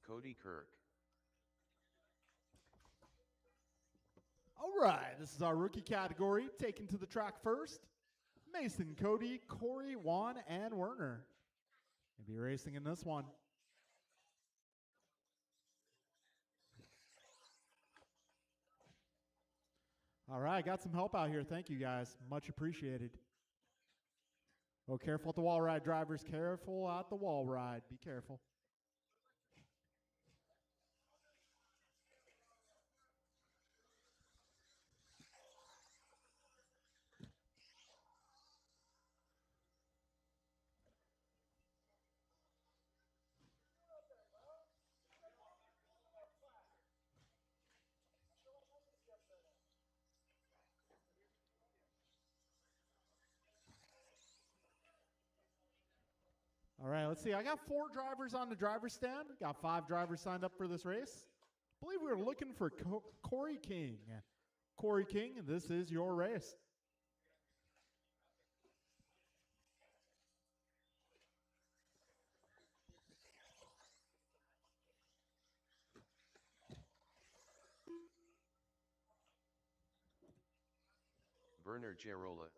Cody Kirk. All right, this is our rookie category. Taken to the track first, Mason, Cody, Corey, Juan, and Werner. They'll be racing in this one. All right, got some help out here. Thank you, guys. Much appreciated. Oh, careful at the wall ride, drivers. Careful at the wall ride. Be careful. All right, let's see. I got 4 drivers on the driver's stand. Got 5 drivers signed up for this race. I believe we were looking for Corey King. Corey King, this is your race. Werner Girola.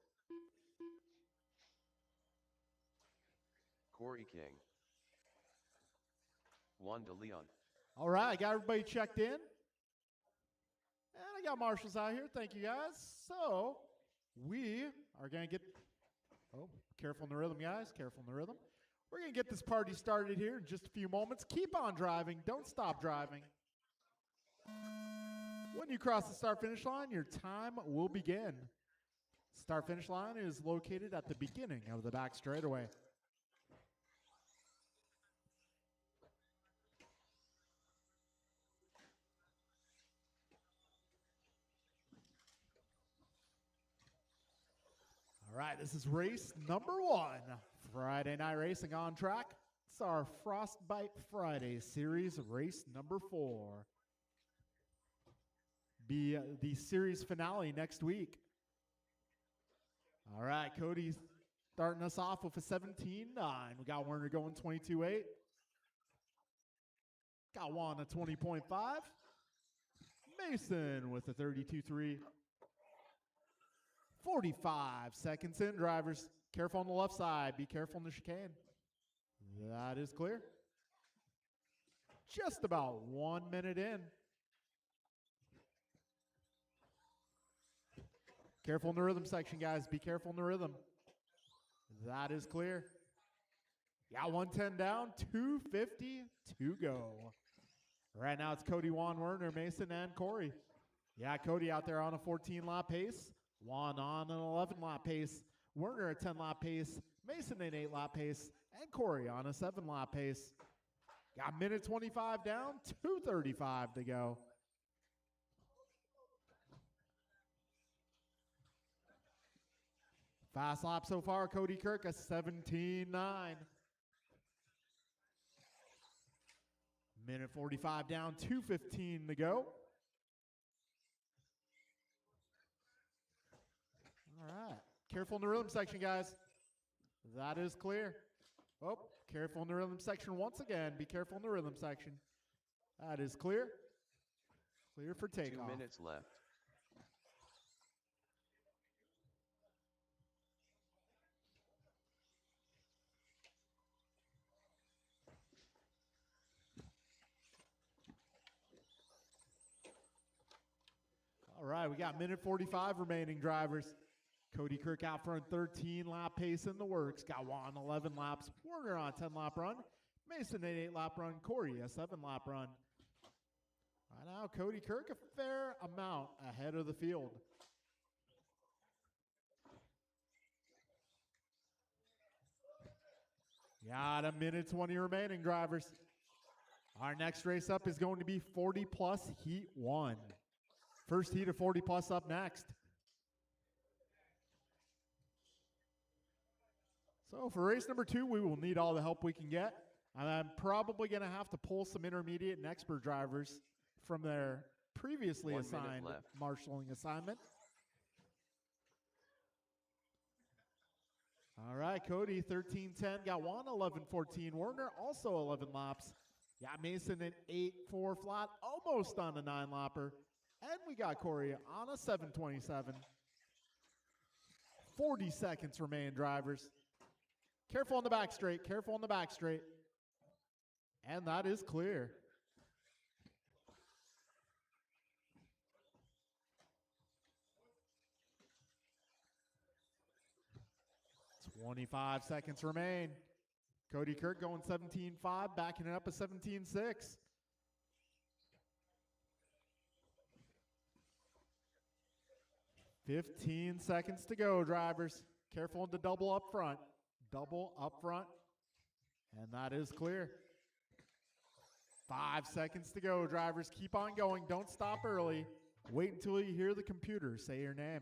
Corey King. Juan de Leon. All right, got everybody checked in. And I got marshals out here. Thank you, guys. So we are going to get, oh, careful in the rhythm, guys. Careful in the rhythm. We're going to get this party started here in just a few moments. Keep on driving. Don't stop driving. When you cross the start-finish line, your time will begin. Start-finish line is located at the beginning of the back straightaway. All right, this is race number 1. Friday night racing on track. It's our Frostbite Friday series, race number 4. Be the series finale next week. All right, Cody's starting us off with a 17.9. We got Werner going 22.8. Got Juan a 20.5. Mason with a 32.3. 45 seconds in, drivers. Careful on the left side. Be careful in the chicane. That is clear. Just about 1 minute in. Careful in the rhythm section, guys. Be careful in the rhythm. That is clear. Got 110 down, 250 to go. Right now it's Cody, Juan, Werner, Mason, and Corey. Yeah, Cody out there on a 14-lap pace. Juan on an 11-lap pace. Werner a 10-lap pace. Mason an 8-lap pace. And Corey on a 7-lap pace. Got minute 25 down, 2:35 to go. Fast lap so far, Cody Kirk, a 17.9. Minute 45 down, 2:15 to go. All right. Careful in the rhythm section, guys. That is clear. Oh, careful in the rhythm section once again. Be careful in the rhythm section. That is clear. Clear for takeoff. 2 minutes left. All right, we got minute 45 remaining, drivers. Cody Kirk out front, 13-lap pace in the works. Got Juan 11 laps. Werner on a 10-lap run. Mason an 8-lap run. Corey a 7-lap run. Right now, Cody Kirk a fair amount ahead of the field. Got a minute 20 remaining, drivers. Our next race up is going to be 40-plus Heat 1. First heat of 40-plus up next. So for race number 2, we will need all the help we can get. I'm probably going to have to pull some intermediate and expert drivers from their previously assigned marshaling assignment. All right, Cody, 13.10. Got Juan, 11.14. Werner, also 11 laps. Got Mason at 8-4 flat, almost on a 9-lapper. And we got Corey on a 727. 40 seconds remain, drivers. Careful on the back straight, careful on the back straight. And that is clear. 25 seconds remain. Cody Kirk going 17.5, backing it up a 17.6. $15 seconds to go, drivers. Careful on the double up front. Double up front. And that is clear. 5 seconds to go, drivers. Keep on going. Don't stop early. Wait until you hear the computer say your name.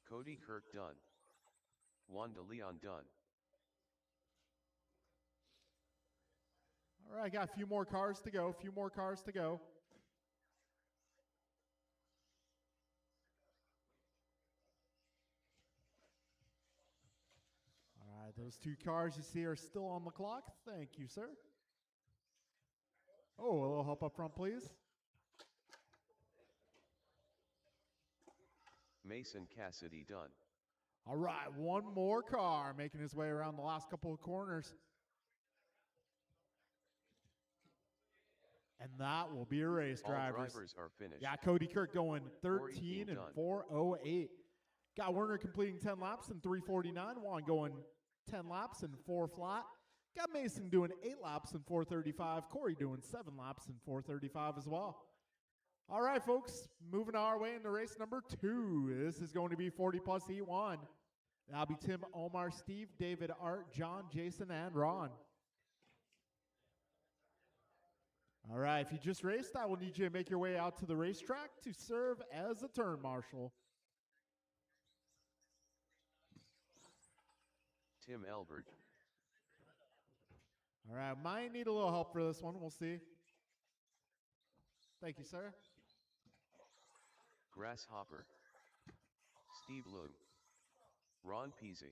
Cody Kirk done. Juan de Leon done. All right, got a few more cars to go. A few more cars to go. All right, those 2 cars you see are still on the clock. Thank you, sir. Oh, a little help up front, please. Mason Cassidy done. All right, one more car making his way around the last couple of corners. And that will be a race, drivers. All drivers are finished. Yeah, Cody Kirk going 13 and 4:08. Got Werner completing 10 laps in 3:49. Juan going 10 laps in 4 flat. Got Mason doing 8 laps in 4:35. Corey doing 7 laps in 4:35 as well. All right, folks, moving our way into race number 2. This is going to be 40+ Heat 1. That'll be Tim, Omar, Steve, David, Art, John, Jason, and Ron. All right, if you just raced, I will need you to make your way out to the racetrack to serve as a turn marshal. Tim Elbert. All right, might need a little help for this one. We'll see. Thank you, sir. Grasshopper. Steve Loom. Ron Peasy.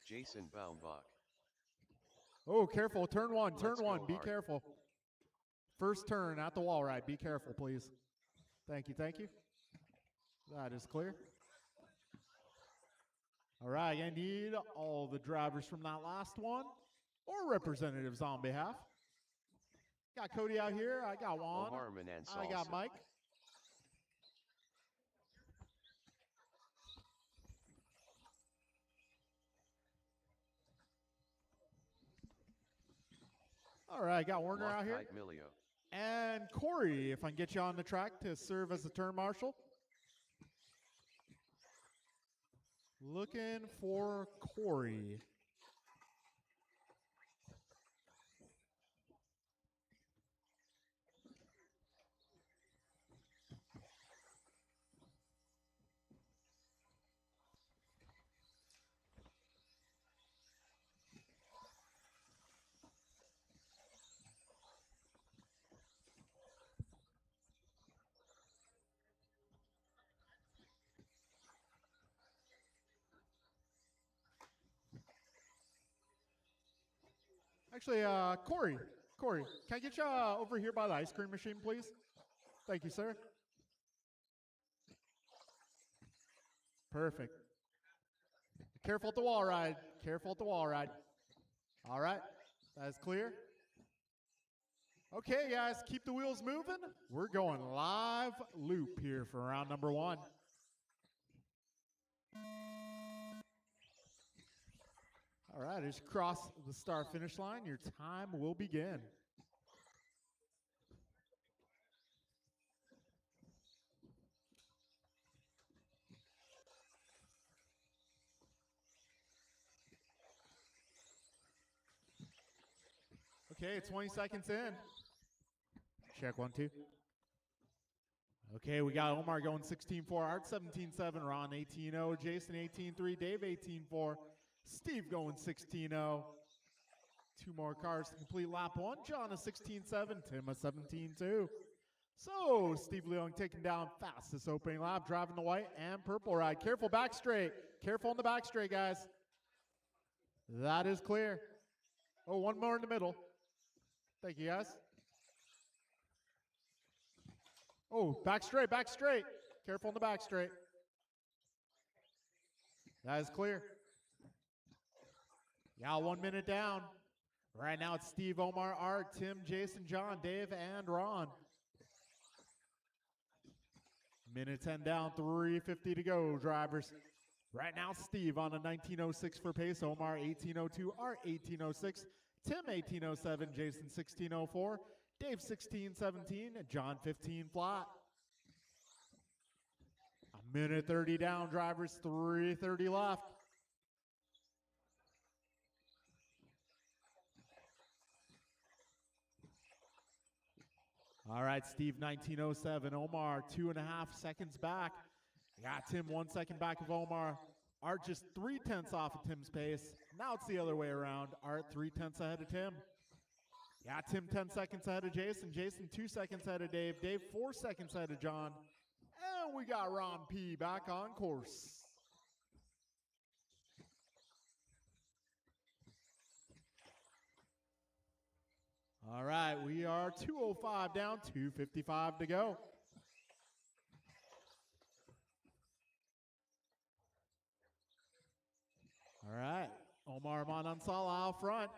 Jason Baumbach. Oh, careful. Turn 1, turn Let's 1. go Be hard. careful. First turn at the wall ride. Be careful, please. Thank you, thank you. That is clear. All right, I need all the drivers from that last one or representatives on behalf. Got Cody out here. I got Juan. O'Harman and I got Salsa. Mike. All right, I got Werner out here. Loctite Milio. And Corey, if I can get you on the track to serve as a turn marshal. Looking for Corey. Actually, Corey, can I get you over here by the ice cream machine, please? Thank you, sir. Perfect. Careful at the wall ride. Careful at the wall ride. All right, that is clear. Okay, guys, keep the wheels moving. We're going live loop here for round number 1. All right, as you cross the start-finish line, your time will begin. Okay, 20 seconds in. Check 1, 2. Okay, we got Omar going 16-4, Art 17-7, Ron 18-0, Jason 18-3, Dave 18-4, Steve going 16-0, 2 more cars to complete lap 1. John a 16.7, Tim a 17.2. So, Steve Leung taking down fastest opening lap, driving the white and purple ride. Careful back straight. Careful on the back straight, guys. That is clear. Oh, one more in the middle. Thank you, guys. Oh, back straight, back straight. Careful on the back straight. That is clear. Yeah, 1 minute down. Right now it's Steve, Omar, Art, Tim, Jason, John, Dave, and Ron. Minute 10 down, 3:50 to go, drivers. Right now, Steve on a 19.06 for pace, Omar 18.02, Art 18.06, Tim 18.07, Jason 16.04, Dave 16.17, John 15 flat. A minute 30 down, drivers, 3:30 left. All right, Steve 19.07, Omar 2.5 seconds back. Got Tim 1 second back of Omar. Art just 3/10 off of Tim's pace. Now it's the other way around. Art 3/10 ahead of Tim. Yeah, Tim 10 seconds ahead of Jason. Jason 2 seconds ahead of Dave. Dave 4 seconds ahead of John. And we got Ron P back on course. All right, we are 2:05 down, 2:55 to go. All right, Omar Manansala out front.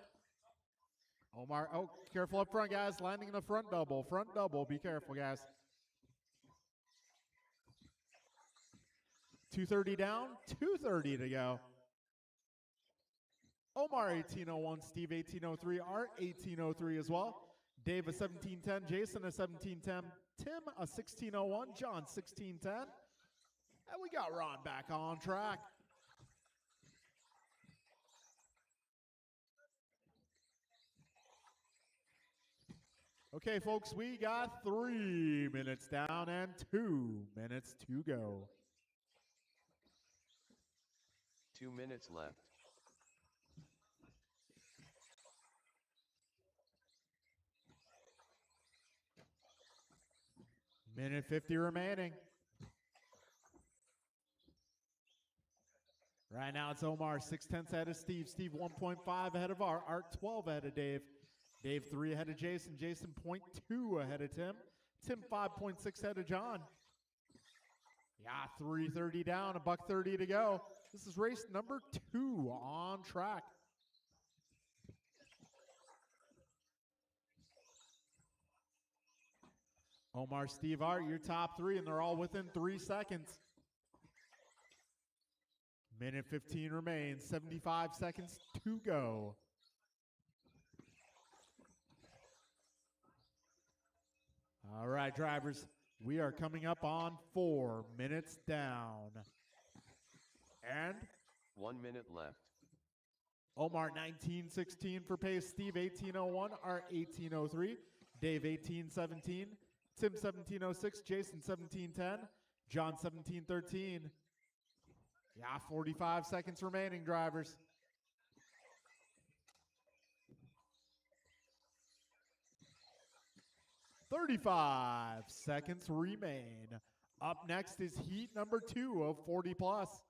Omar, oh, careful up front, guys. Landing in the front double. Front double, be careful, guys. 2:30 down, 2:30 to go. Omar 18.01, Steve 18.03, Art 18.03 as well. Dave a 17.10, Jason a 17.10, Tim a 16.01, John 16.10. And we got Ron back on track. Okay, folks, we got 3 minutes down and 2 minutes to go. 2 minutes left. Minute 50 remaining. Right now it's Omar 6/10 ahead of Steve. Steve 1.5 ahead of Art. Art 12 ahead of Dave. Dave 3 ahead of Jason. Jason 0.2 ahead of Tim. Tim 5.6 ahead of John. Yeah, 3:30 down, $1:30 to go. This is race number 2 on track. Omar, Steve, Art, your top 3, and they're all within 3 seconds. Minute 15 remains, 75 seconds to go. All right, drivers, we are coming up on 4 minutes down. And 1 minute left. Omar 19.16 for pace, Steve 18.01, Art 18.03, Dave 18.17, Tim 17.06, Jason 17.10, John 17.13. Yeah, 45 seconds remaining, drivers. $35 seconds remain. Up next is heat number 2 of 40 plus.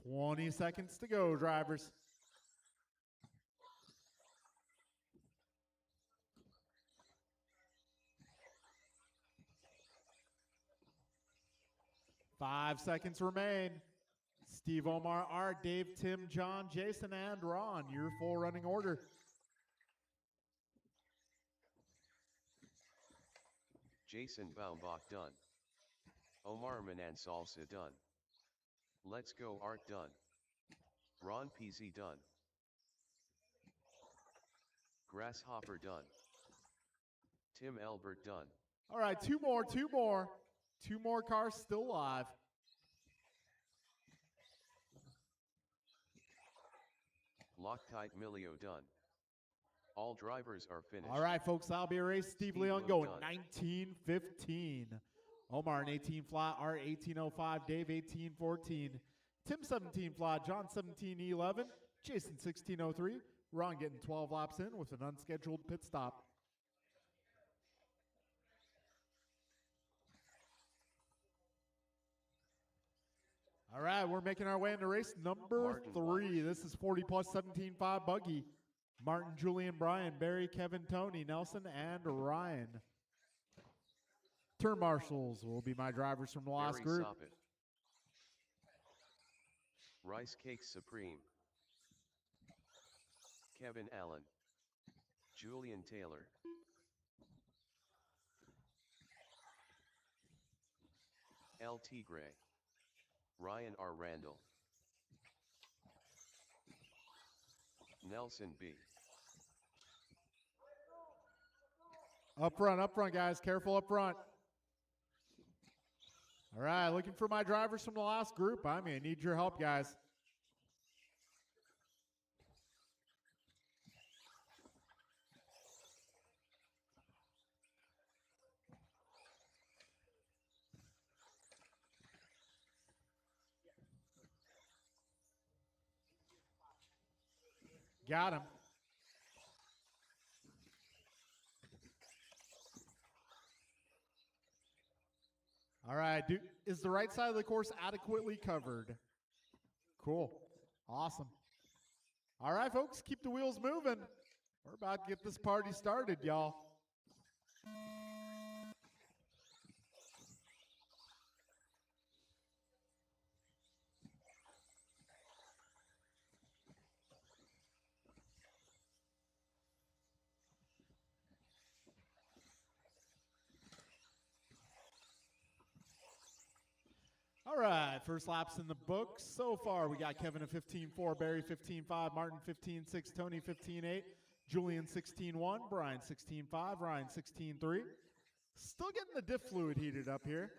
$20 seconds to go, drivers. Five seconds remain. Steve, Omar, Art, Dave, Tim, John, Jason, and Ron, your full running order. Jason Baumbach done. Omar Manan Salsa done. Let's Go Art done. Ron PZ done. Grasshopper done. Tim Elbert done. All right, two more. Two more cars still live. Loctite Milio done. All drivers are finished. All right, folks, that'll be a race. Steve Leon Blue going done. 1915. Omar in 18 flat, Art 1805, Dave 1814, Tim 17 flat, John 1711, Jason 1603, Ron getting 12 laps in with an unscheduled pit stop. All right, we're making our way into race number Martin 3. White. This is 40 plus 17.5 buggy. Martin, Julian, Brian, Barry, Kevin, Tony, Nelson, and Ryan. Turn marshals will be my drivers from the last Barry group. Soppet. Rice Cake Supreme. Kevin Allen. Julian Taylor. El Tigre. Ryan R. Randall. Nelson B. Up front, guys. Careful up front. All right, looking for my drivers from the last group. I may need your help, guys. Got him. All right, is the right side of the course adequately covered? Cool. Awesome. All right, folks, keep the wheels moving. We're about to get this party started, y'all. All right, first laps in the books. So far, we got Kevin at 15.4, Barry 15.5, Martin 15.6, Tony 15.8, Julian 16.1, Brian 16.5, Ryan 16.3. Still getting the diff fluid heated up here.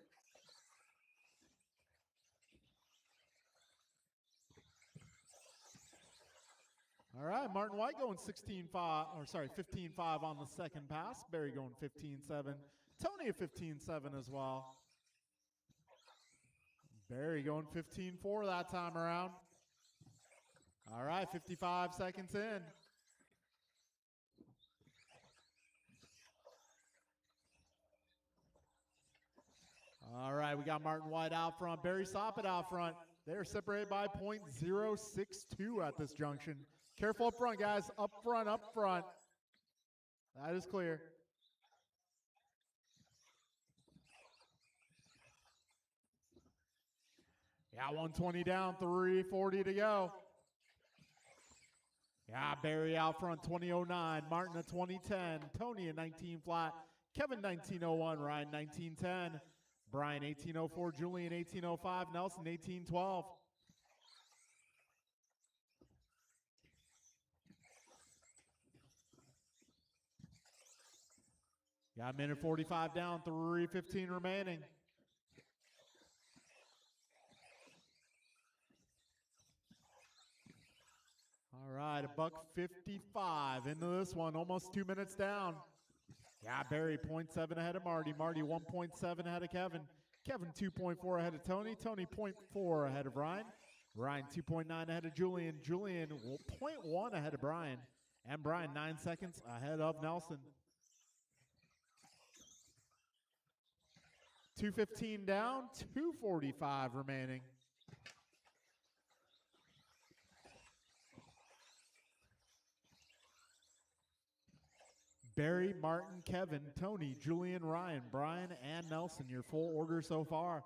All right, Martin White going 15.5 on the second pass. Barry going 15.7. Tony at 15.7 as well. Barry going 15.4 that time around. All right, 55 seconds in. All right, we got Martin White out front, Barry Soppet out front. They're separated by .062 at this junction. Careful up front, guys. Up front, up front. That is clear. Yeah, 120 down, 340 to go. Yeah, Barry out front, 2009. Martin at 2010. Tony at 19 flat. Kevin 1901. Ryan 1910. Brian 1804. Julian 1805. Nelson 1812. Got a minute 45 down, 3:15 remaining. All right, $1:55 into this one, almost 2 minutes down. Yeah, Barry 0.7 ahead of Marty. Marty 1.7 ahead of Kevin. Kevin 2.4 ahead of Tony. Tony 0.4 ahead of Ryan. Ryan 2.9 ahead of Julian. Julian 0.1 ahead of Brian. And Brian 9 seconds ahead of Nelson. 2:15 down, 2:45 remaining. Barry, Martin, Kevin, Tony, Julian, Ryan, Brian, and Nelson, your full order so far.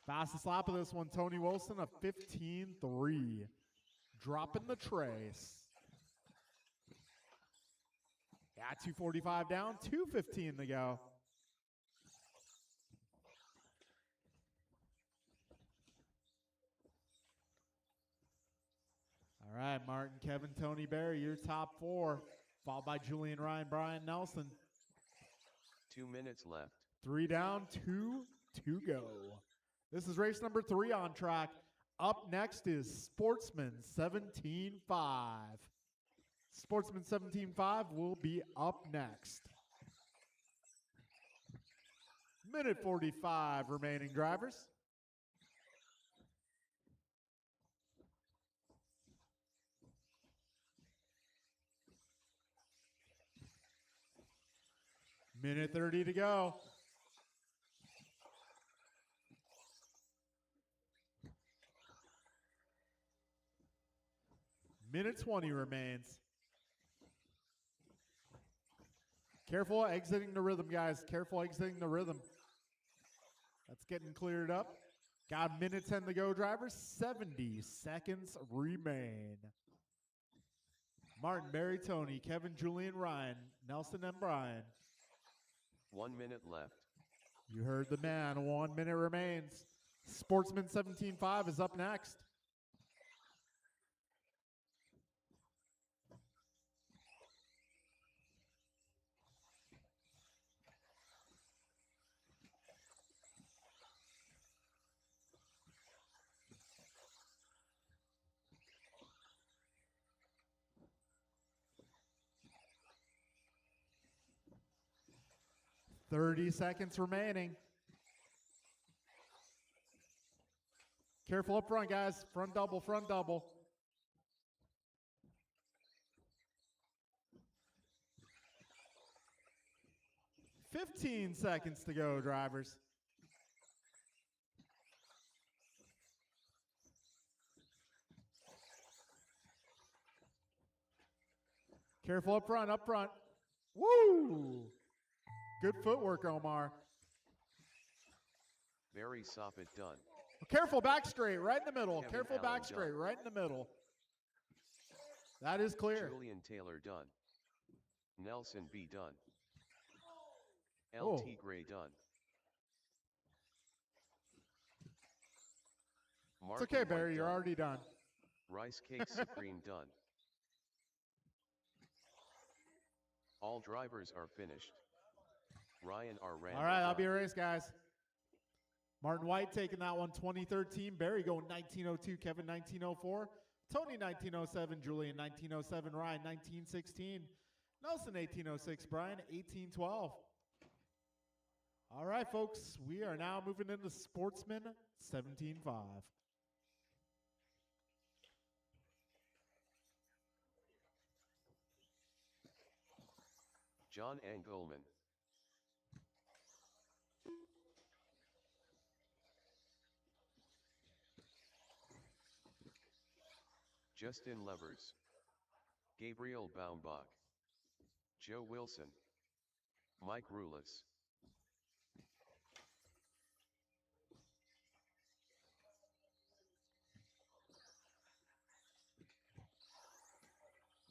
Fastest lap of this one, Tony Wilson, a 15.3. Dropping the trace. Yeah, 2:45 down, 2:15 to go. All right, Martin, Kevin, Tony, Barry, your top four. Followed by Julian, Ryan, Brian, Nelson. 2 minutes left. 3 down, 2 to go. This is race number 3 on track. Up next is Sportsman 17.5. Sportsman 17.5 will be up next. Minute 45 remaining, drivers. Minute 30 to go. Minute 20 remains. Careful exiting the rhythm, guys. Careful exiting the rhythm. That's getting cleared up. Got a minute 10 to go, drivers. 70 seconds remain. Martin, Barry, Tony, Kevin, Julian, Ryan, Nelson, and Brian. 1 minute left. You heard the man. 1 minute remains. Sportsman 17.5 is up next. $30 seconds remaining. Careful up front, guys. Front double, front double. $15 seconds to go, drivers. Careful up front, up front. Woo! Good footwork, Omar. Barry Soffit done. Careful back straight, right in the middle. Kevin Careful Allen back straight, done. right in the middle. That is clear. Julian Taylor done. Nelson B done. Oh. LT Gray done. It's okay, Barry. You're already done. Rice Cake Supreme done. All drivers are finished. Ryan R. Randall. All right, that'll done. be a race, guys. Martin White taking that one, 2013. Barry going 1902. Kevin 1904. Tony 1907. Julian 1907. Ryan 1916. Nelson 1806. Brian 1812. All right, folks. We are now moving into Sportsman 17.5. John Engelman. Justin Levers. Gabriel Baumbach. Joe Wilson. Mike Rulis.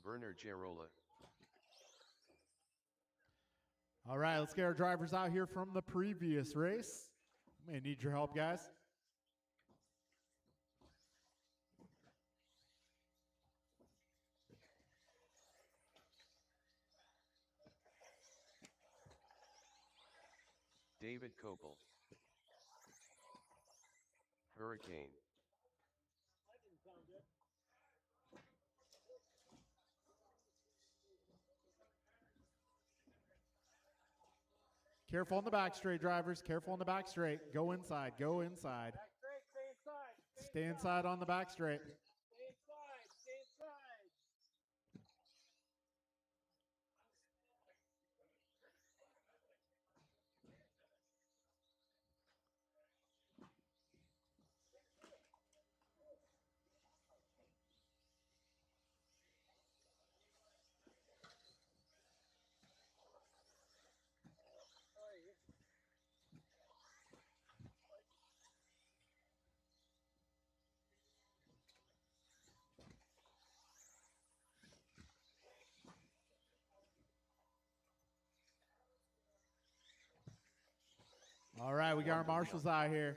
Werner Gerola. All right, let's get our drivers out here from the previous race. I'm going to need your help, guys. David Kopel. Hurricane. Careful on the back straight, drivers. Careful on the back straight. Go inside. Go inside. Back straight, stay inside. Stay inside on the back straight. Stay inside, stay inside. All right, we got our marshals out here.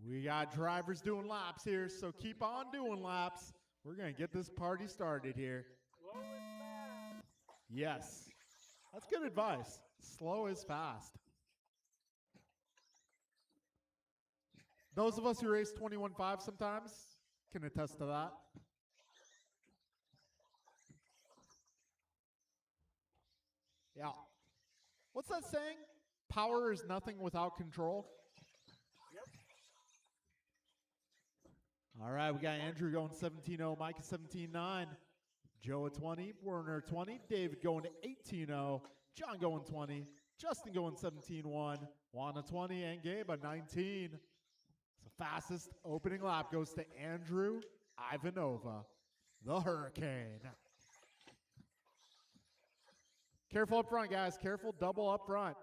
We got drivers doing laps here, so keep on doing laps. We're going to get this party started here. Slow and fast. Yes. That's good advice. Slow is fast. Those of us who race 21.5 sometimes can attest to that. Yeah. What's that saying? Power is nothing without control. Yep. All right, we got Andrew going 17-0, Mike at 17-9, Joe at 20, Werner at 20, David going to 18-0, John going 20, Justin going 17-1, Juan at 20, and Gabe at 19. So fastest opening lap goes to Andrew Ivanova, the Hurricane. Careful up front, guys. Careful, double up front.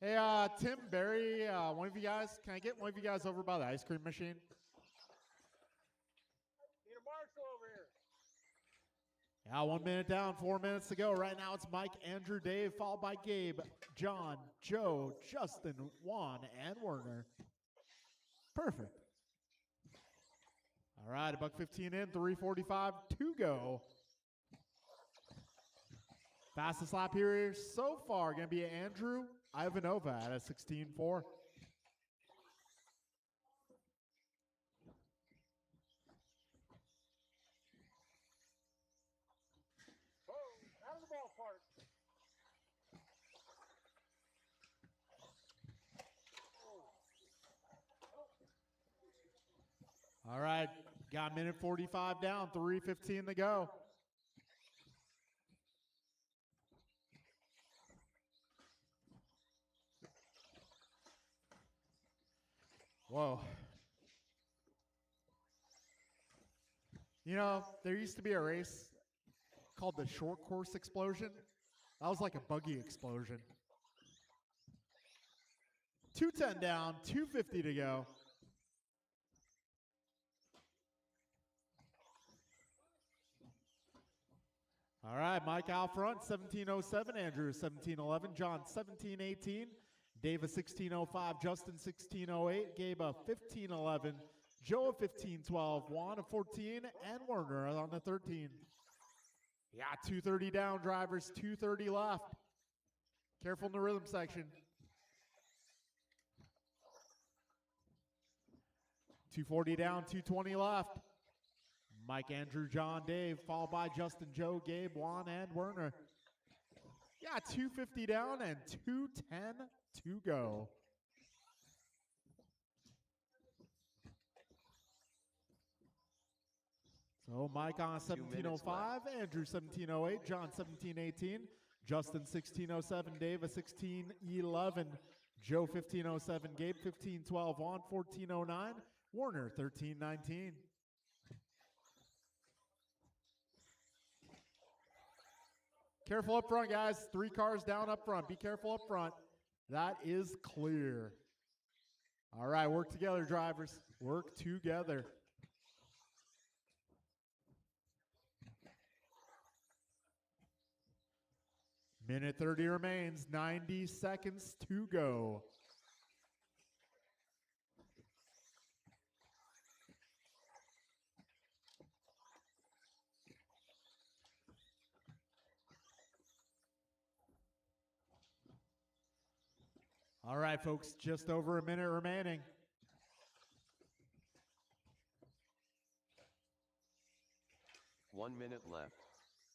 Hey, Tim, Barry, one of you guys, can I get one of you guys over by the ice cream machine? Need a marshal over here. Yeah, 1 minute down, 4 minutes to go. Right now it's Mike, Andrew, Dave, followed by Gabe, John, Joe, Justin, Juan, and Werner. Perfect. All right, $1:15 in, 3:45 to go. Fastest lap here so far going to be Andrew Ivanova at a 16.4. Whoa, out of the ballpark. All right, got 1:45 down, 3:15 to go. Whoa. You know, there used to be a race called the short course explosion. That was like a buggy explosion. 2:10 down, 2:50 to go. All right, Mike out front, 17:07, Andrew 17:11, John 17:18, Dave 16:05, Justin 16:08, Gabe 15:11, Joe 15:12, Juan 14, and Werner on the 13. Yeah, 2:30 down, drivers, 2:30 left. Careful in the rhythm section. 2:40 down, 2:20 left. Mike, Andrew, John, Dave, followed by Justin, Joe, Gabe, Juan, and Werner. Yeah, 2:50 down and 2:10 to go. So Mike on 17:05, Andrew 17:08, John 17:18, Justin 16:07, Dave 16:11, Joe 15:07, Gabe 15:12, Juan 14:09, Werner 13:19. Careful up front, guys. 3 cars down up front. Be careful up front. That is clear. All right, work together, drivers. Work together. Minute 30 remains. 90 seconds to go. All right, folks, just over a minute remaining. One minute left.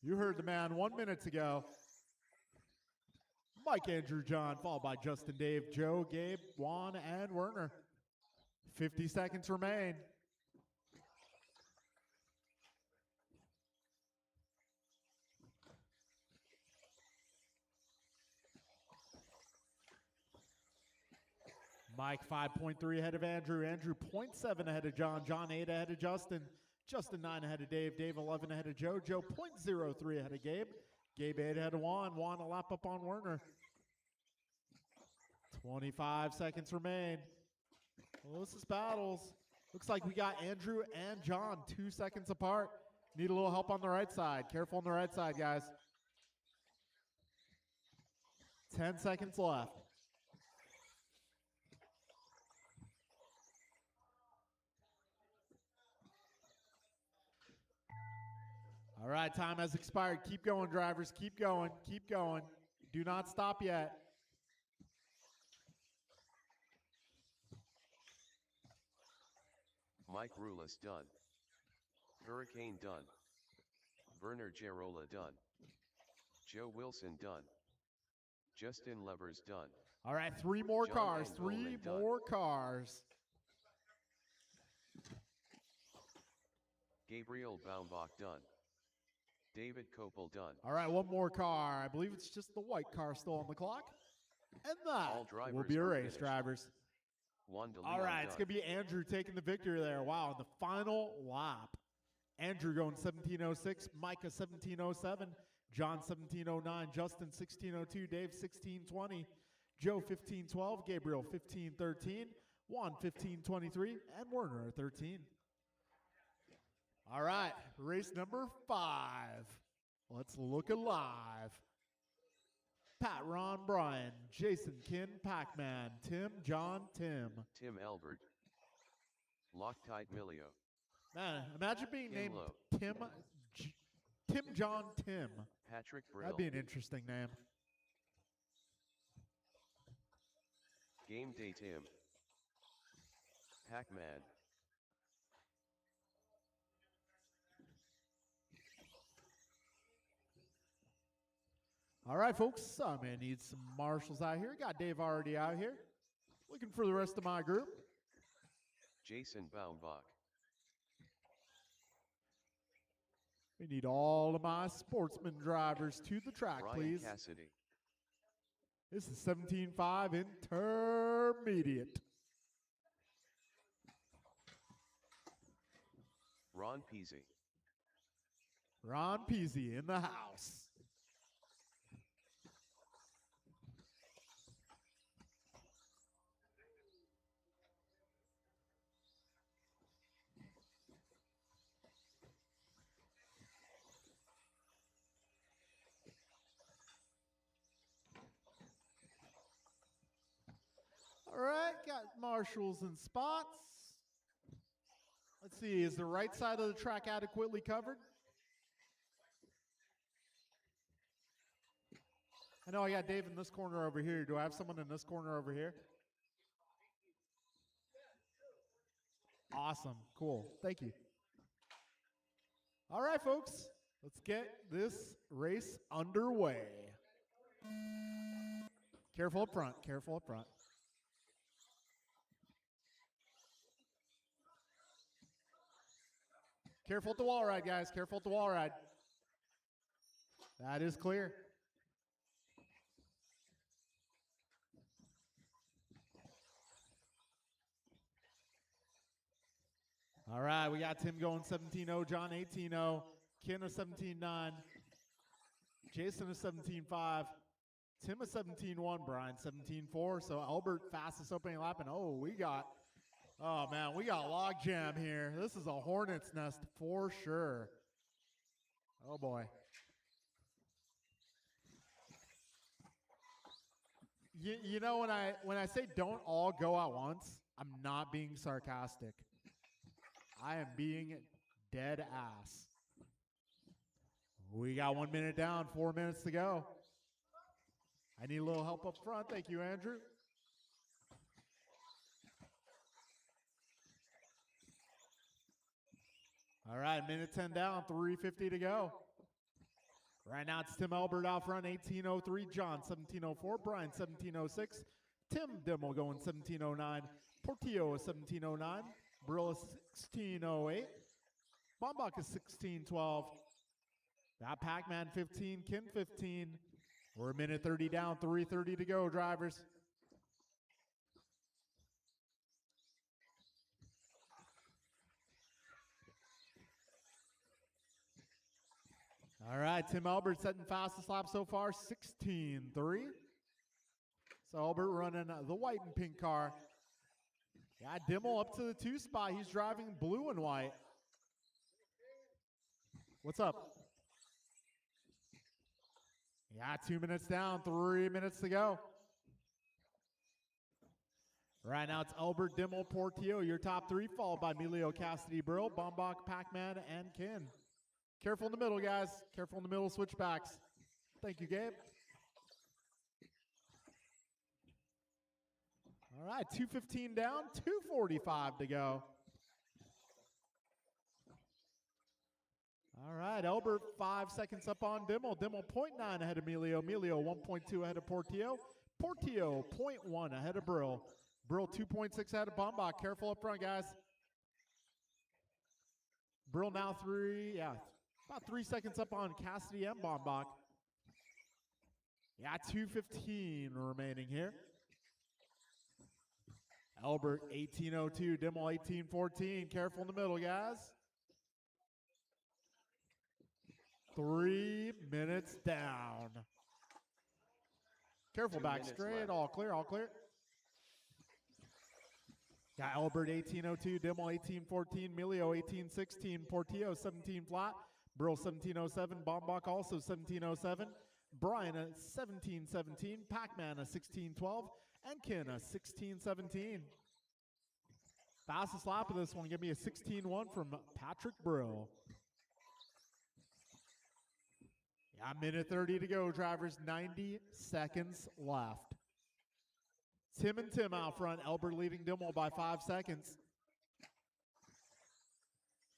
You heard the man, 1 minute to go. Mike, Andrew, John, followed by Justin, Dave, Joe, Gabe, Juan, and Werner. 50 seconds remain. Mike 5.3 ahead of Andrew. Andrew 0.7 ahead of John. John 8 ahead of Justin. Justin 9 ahead of Dave. Dave 11 ahead of Joe. Joe 0.03 ahead of Gabe. Gabe 8 ahead of Juan. Juan a lap up on Werner. 25 seconds remain. Well, this is battles. Looks like we got Andrew and John 2 seconds apart. Need a little help on the right side. Careful on the right side, guys. 10 seconds left. All right, time has expired. Keep going, drivers. Keep going. Keep going. Do not stop yet. Mike Rulis done. Hurricane done. Werner Gerola done. Joe Wilson done. Justin Levers done. All right, 3 more John cars. Angolan 3 done. more cars. Gabriel Baumbach done. David Kopel done. All right, 1 more car. I believe it's just the white car still on the clock. And that All drivers will be a were race, finished. drivers. Juan de All Leon right, it's done. going to be Andrew taking the victory there. Wow, in the final lap. Andrew going 17:06, Micah 17:07, John 17:09, Justin 16:02, Dave 16:20, Joe 15:12, Gabriel 15:13, Juan 15:23, and Werner 13. All right, race number 5. Let's look alive. Pat, Ron, Brian, Jason, Ken, Pac-Man, Tim, John, Tim. Tim Albert. Loctite Milio. Man, imagine being Ken named Lowe. Tim John Tim. Patrick Brill. That'd be an interesting name. Game Day Tim. Pac-Man. All right, folks, I'm going to need some marshals out here. Got Dave already out here. Looking for the rest of my group. Jason Baumbach. We need all of my sportsman drivers to the track, Ryan please. Cassidy. This is 17.5 intermediate. Ron Peasy. Ron Peasy in the house. All right, got marshals and spots. Let's see, is the right side of the track adequately covered? I know I got Dave in this corner over here. Do I have someone in this corner over here? Awesome, cool, thank you. All right, folks, let's get this race underway. Careful up front, careful up front. Careful at the wall ride, guys. Careful at the wall ride. That is clear. All right, we got Tim going 17-0, John 18-0, Ken a 17-9, Jason a 17-5, Tim a 17-1, Brian 17-4. So Albert fastest opening lap, and we got log jam here. This is a hornet's nest for sure. Oh boy. You know, when I say don't all go at once, I'm not being sarcastic. I am being dead ass. We got 1 minute down, 4 minutes to go. I need a little help up front. Thank you, Andrew. All right, minute 10 down, 3:50 to go. Right now it's Tim Albert out front, 18:03. John, 17:04. Brian, 17:06. Tim Dimmel going 17:09. Portillo is 17:09. Brill is 16:08. Baumbach is 16:12. Got Pac-Man 15, Ken 15. We're a minute 30 down, 3:30 to go, drivers. All right, Tim Albert setting fastest lap so far, 16:3. So Albert running the white and pink car. Yeah, Dimmel up to the 2 spot. He's driving blue and white. What's up? Yeah, 2 minutes down, 3 minutes to go. Right now it's Albert, Dimmel, Portillo, your top 3, followed by Emilio, Cassidy, Brill, Baumbach, Pac-Man, and Ken. Careful in the middle, guys. Careful in the middle switchbacks. Thank you, Gabe. All right, 2:15 down, 2:45 to go. All right, Elbert 5 seconds up on Dimmel. Dimmel 0.9 ahead of Emilio. Emilio 1.2 ahead of Portillo. Portillo 0.1 ahead of Brill. Brill 2.6 ahead of Bombach. Careful up front, guys. Brill now about 3 seconds up on Cassidy and Bombach. Yeah, 2:15 remaining here. Elbert 18:02, Dimmel 18:14. Careful in the middle, guys. 3 minutes down. Careful back straight. Left. All clear, all clear. Got Elbert 18:02, Dimmel 18:14, Emilio 18:16, Portillo 17 flat, Brill 17:07, Bombach also 17:07, Brian at 17:17, Pac-Man at 16:12, and Ken at 16:17. Fastest lap of this one, give me a 16:1 from Patrick Brill. Yeah, minute 30 to go, drivers. 90 seconds left. Tim and Tim out front. Elbert leading Dimmel by 5 seconds.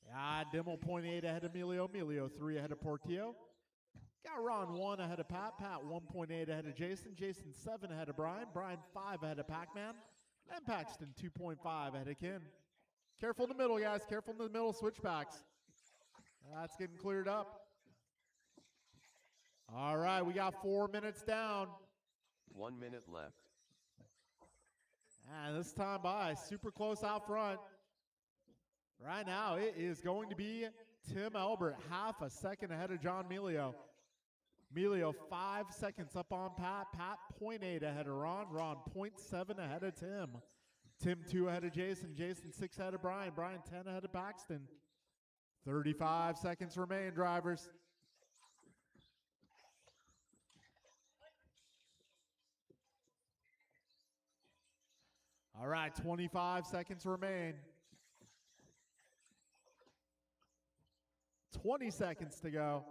Yeah, Dimmel 0.8 ahead of Emilio. Emilio 3 ahead of Portillo. Got Ron 1 ahead of Pat. Pat 1.8 ahead of Jason. Jason 7 ahead of Brian. Brian 5 ahead of Pac-Man. And Paxton 2.5 ahead of Ken. Careful in the middle, guys. Careful in the middle switchbacks. That's getting cleared up. All right, we got 4 minutes down. 1 minute left. And this time by, super close out front. Right now, it is going to be Tim Elbert, half a second ahead of John Melio. Melio 5 seconds up on Pat. Pat 0.8 ahead of Ron. Ron 0.7 ahead of Tim. Tim 2 ahead of Jason. Jason 6 ahead of Brian. Brian 10 ahead of Paxton. 35 seconds remain, drivers. All right, 25 seconds remain. 20 seconds to go.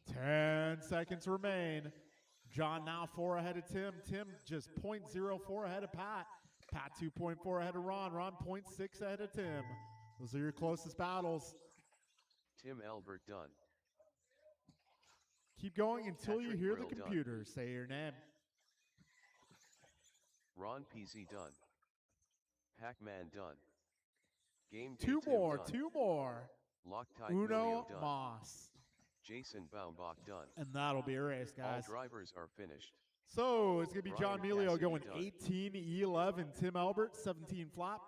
Ten seconds remain. John now 4 ahead of Tim. Tim just 0.04 ahead of Pat. Pat 2.4 ahead of Ron. Ron 0.6 ahead of Tim. Those are your closest battles. Tim Elbert done. Keep going until Patrick you hear Brill the computer say your name. Ron PZ done. Pac-Man done. Game Day Two Tim more, done. 2 more. Loctite Uno Emilio done. Mas. Jason Baumbach done. And that'll be a race, guys. All drivers are finished. So it's going to be John Brian Melio Cassidy going done. 18-11. Tim Elbert 17 flat.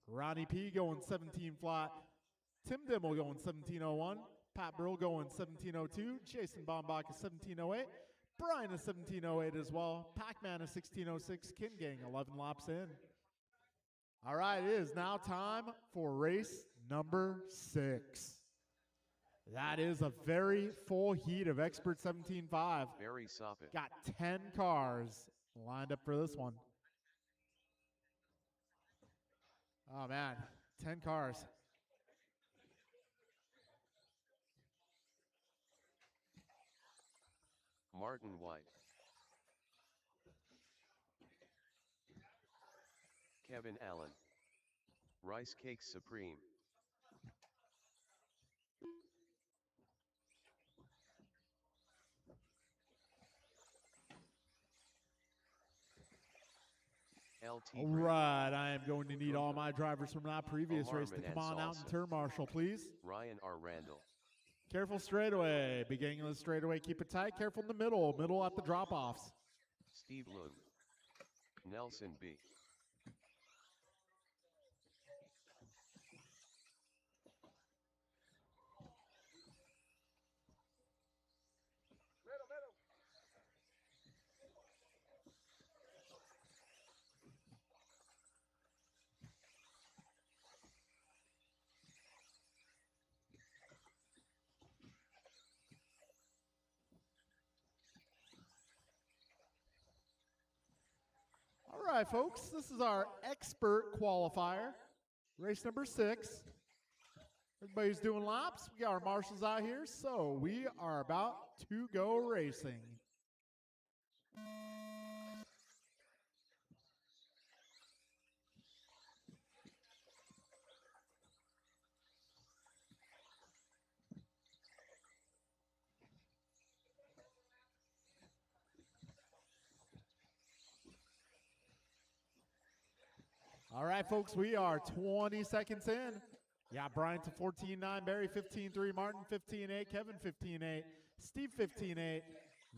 Ronnie P going 17 flat. Tim Dimmel going 17:01. Pat Brill going 17:02. Jason Bombach is 17:08. Brian is 17:08 as well. Pac-Man is 16:06. Ken Gang 11 laps in. All right, it is now time for race number 6. That is a very full heat of Expert 17.5. Very sopping. Got 10 cars lined up for this one. Oh, man, 10 cars. Martin White. Kevin Allen. Rice Cakes Supreme. LT. All right, I am going to need all my drivers from that previous Omar race to come on out and Salsa. turn marshal, please. Ryan R. Randall. Careful straightaway. Beginning of the straightaway, keep it tight. Careful in the middle. Middle at the drop-offs. Steve Loom. Nelson B. Middle, middle. All right, folks, this is our expert qualifier, race number 6. Everybody's doing laps. We got our marshals out here, so we are about to go racing. All right, folks, we are 20 seconds in. Yeah, Brian to 14-9, Barry 15-3, Martin 15-8, Kevin 15-8, Steve 15-8,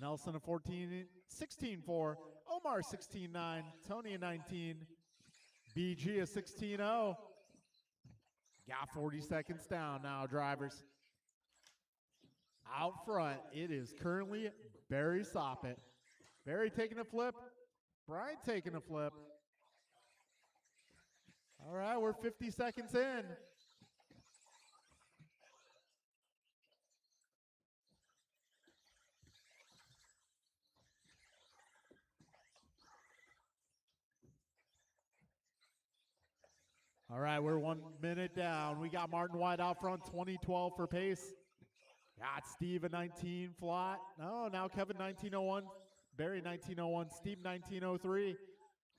Nelson a 16-4, Omar 16-9, Tony a 19, BG a 16-0. Got 40 seconds down now, drivers. Out front, it is currently Barry Soppet. Barry taking a flip, Brian taking a flip. All right, we're 50 seconds in. All right, we're 1 minute down. We got Martin White out front, 2012 for pace. Got Steve a 19 flat. No, now Kevin 1901, Barry 1901, Steve 1903,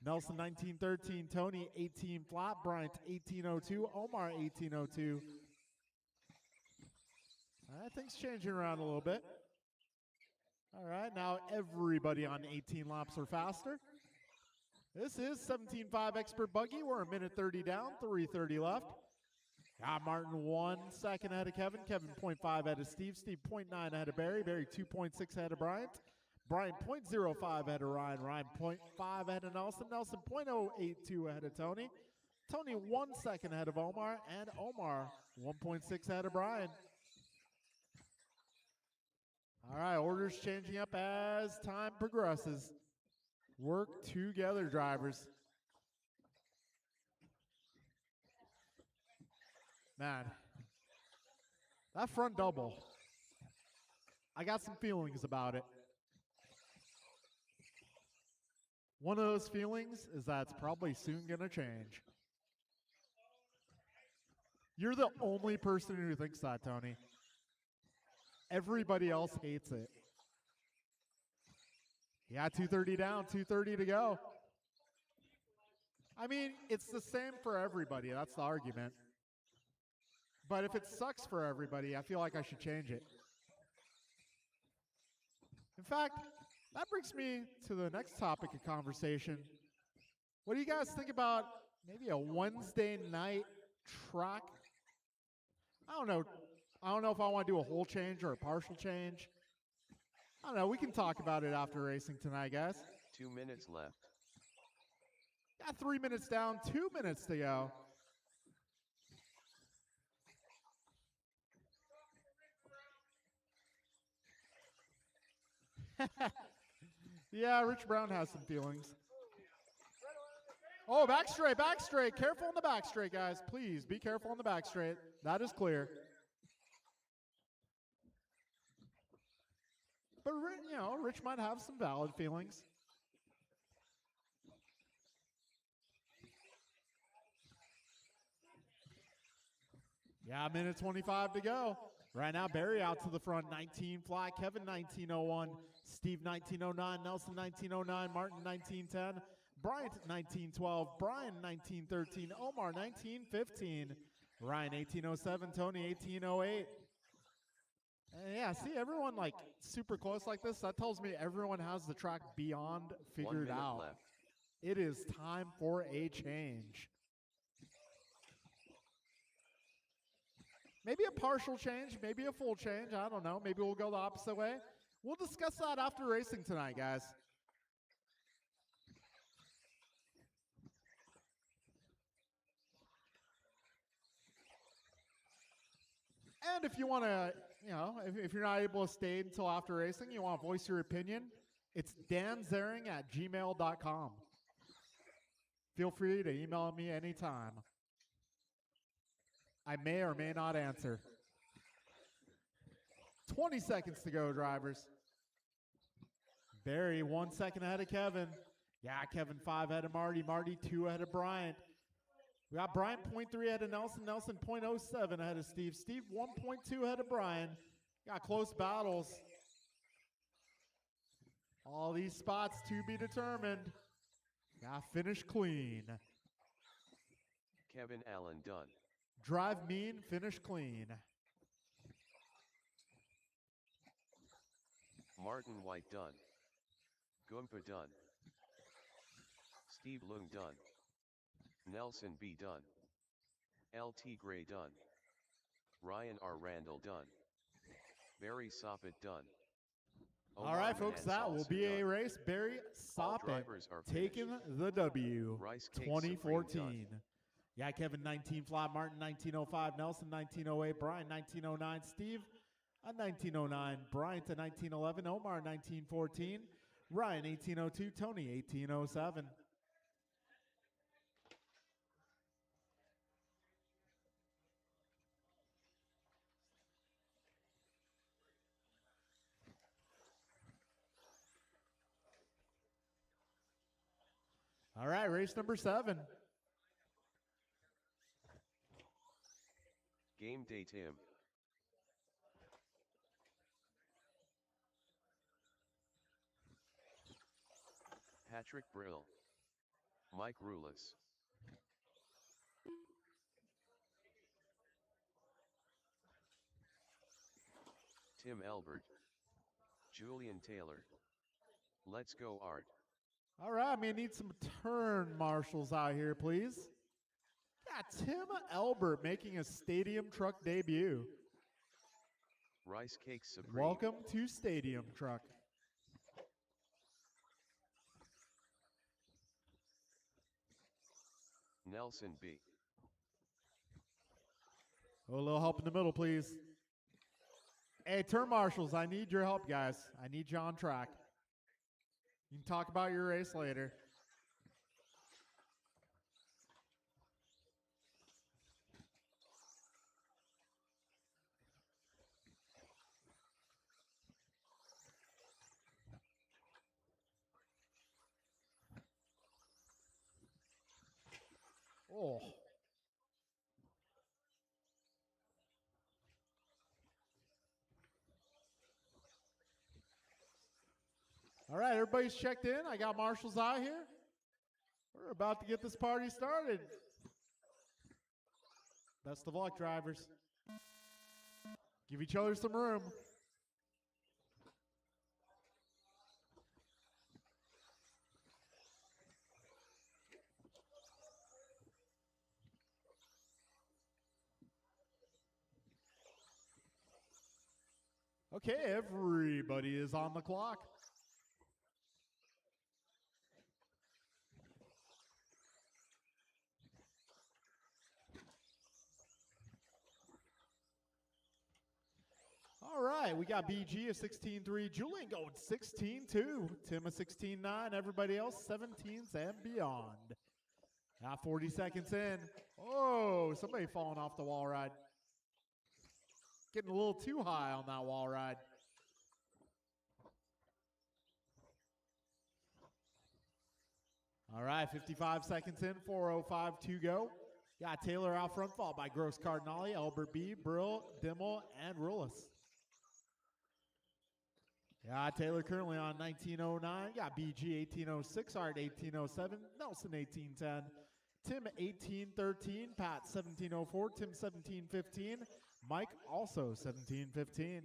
Nelson 1913, Tony 18 flat, Bryant 1802, Omar 1802. Things changing around a little bit. All right, now everybody on 18 laps or faster. This is 17.5 Expert Buggy. We're a minute 30 down, 3:30 left. Got Martin 1 second ahead of Kevin. Kevin 0.5 ahead of Steve. Steve 0.9 ahead of Barry. Barry 2.6 ahead of Bryant. Brian 0.05 ahead of Ryan. Ryan 0.5 ahead of Nelson. Nelson 0.082 ahead of Tony. Tony 1 second ahead of Omar. And Omar 1.6 ahead of Brian. All right, orders changing up as time progresses. Work together, drivers. Man, that front double, I got some feelings about it. One of those feelings is that it's probably soon going to change. You're the only person who thinks that, Tony. Everybody else hates it. Yeah, 2:30 down, 2:30 to go. I mean, it's the same for everybody. That's the argument. But if it sucks for everybody, I feel like I should change it. In fact, that brings me to the next topic of conversation. What do you guys think about maybe a Wednesday night track? I don't know. I don't know if I want to do a whole change or a partial change. I don't know. We can talk about it after racing tonight, guys. 2 minutes left. Got 3 minutes down, 2 minutes to go. Yeah, Rich Brown has some feelings. Oh, back straight, back straight. Careful on the back straight, guys. Please be careful on the back straight. That is clear. But, you know, Rich might have some valid feelings. Yeah, minute 25 to go. Right now, Barry out to the front, 19 flat. Kevin 1901, Steve 1909, Nelson 1909, Martin 1910, Bryant 1912, Brian 1913, Omar 1915, Ryan 1807, Tony 1808. Yeah, see, everyone like super close like this. That tells me everyone has the track beyond figured 1 minute out. left. It is time for a change. Maybe a partial change, maybe a full change. I don't know. Maybe we'll go the opposite way. We'll discuss that after racing tonight, guys. And if you want to, you know, if you're not able to stay until after racing, you want to voice your opinion, it's danzering@gmail.com. Feel free to email me anytime. I may or may not answer. 20 seconds to go, drivers. Barry 1 second ahead of Kevin. Yeah, Kevin 5 ahead of Marty. Marty 2 ahead of Bryant. We got Bryant 0.3 ahead of Nelson. Nelson 0.07 ahead of Steve. Steve 1.2 ahead of Brian. Got close battles. All these spots to be determined. Got finish clean. Kevin Allen done. Drive mean, finish clean. Martin White done. Gumpa done. Steve Lung done. Nelson B. done. LT Gray done. Ryan R. Randall done. Barry Soppet done. All right, folks, that will be a race. Barry All Soppet drivers are taking finished. the W. Rice Cake Supreme 2014. done. Yeah, Kevin 19 flat, Martin 1905, Nelson 1908, Brian 1909, Steve a 1909, Bryant a 1911, Omar 1914, Ryan 1802, Tony 1807. All right, race number 7. Game Day Tim. Patrick Brill. Mike Rulis. Tim Elbert. Julian Taylor. Let's go Art. All right, may need some turn marshals out here, please. Yeah, Tim Elbert making a Stadium Truck debut. Rice Cake Supreme. Welcome to Stadium Truck. Nelson B. Oh, a little help in the middle, please. Hey, turn marshals, I need your help, guys. I need you on track. You can talk about your race later. Oh. All right, everybody's checked in. I got marshals out here. We're about to get this party started. Best of luck, drivers. Give each other some room. Okay, everybody is on the clock. All right, we got BG a 16.3, Julian going 16.2, Tim a 16.9, everybody else 17s and beyond. Now 40 seconds in. Oh, somebody falling off the wall ride. Getting a little too high on that wall ride. All right, 55 seconds in, 4:05 to go. Got Taylor out front, followed by Gross Cardinale, Albert B, Brill, Dimmel, and Rulis. Got Taylor currently on 1909. Got BG 1806, Art 1807, Nelson 1810, Tim 1813, Pat 1704, Tim 1715, Mike also 1715.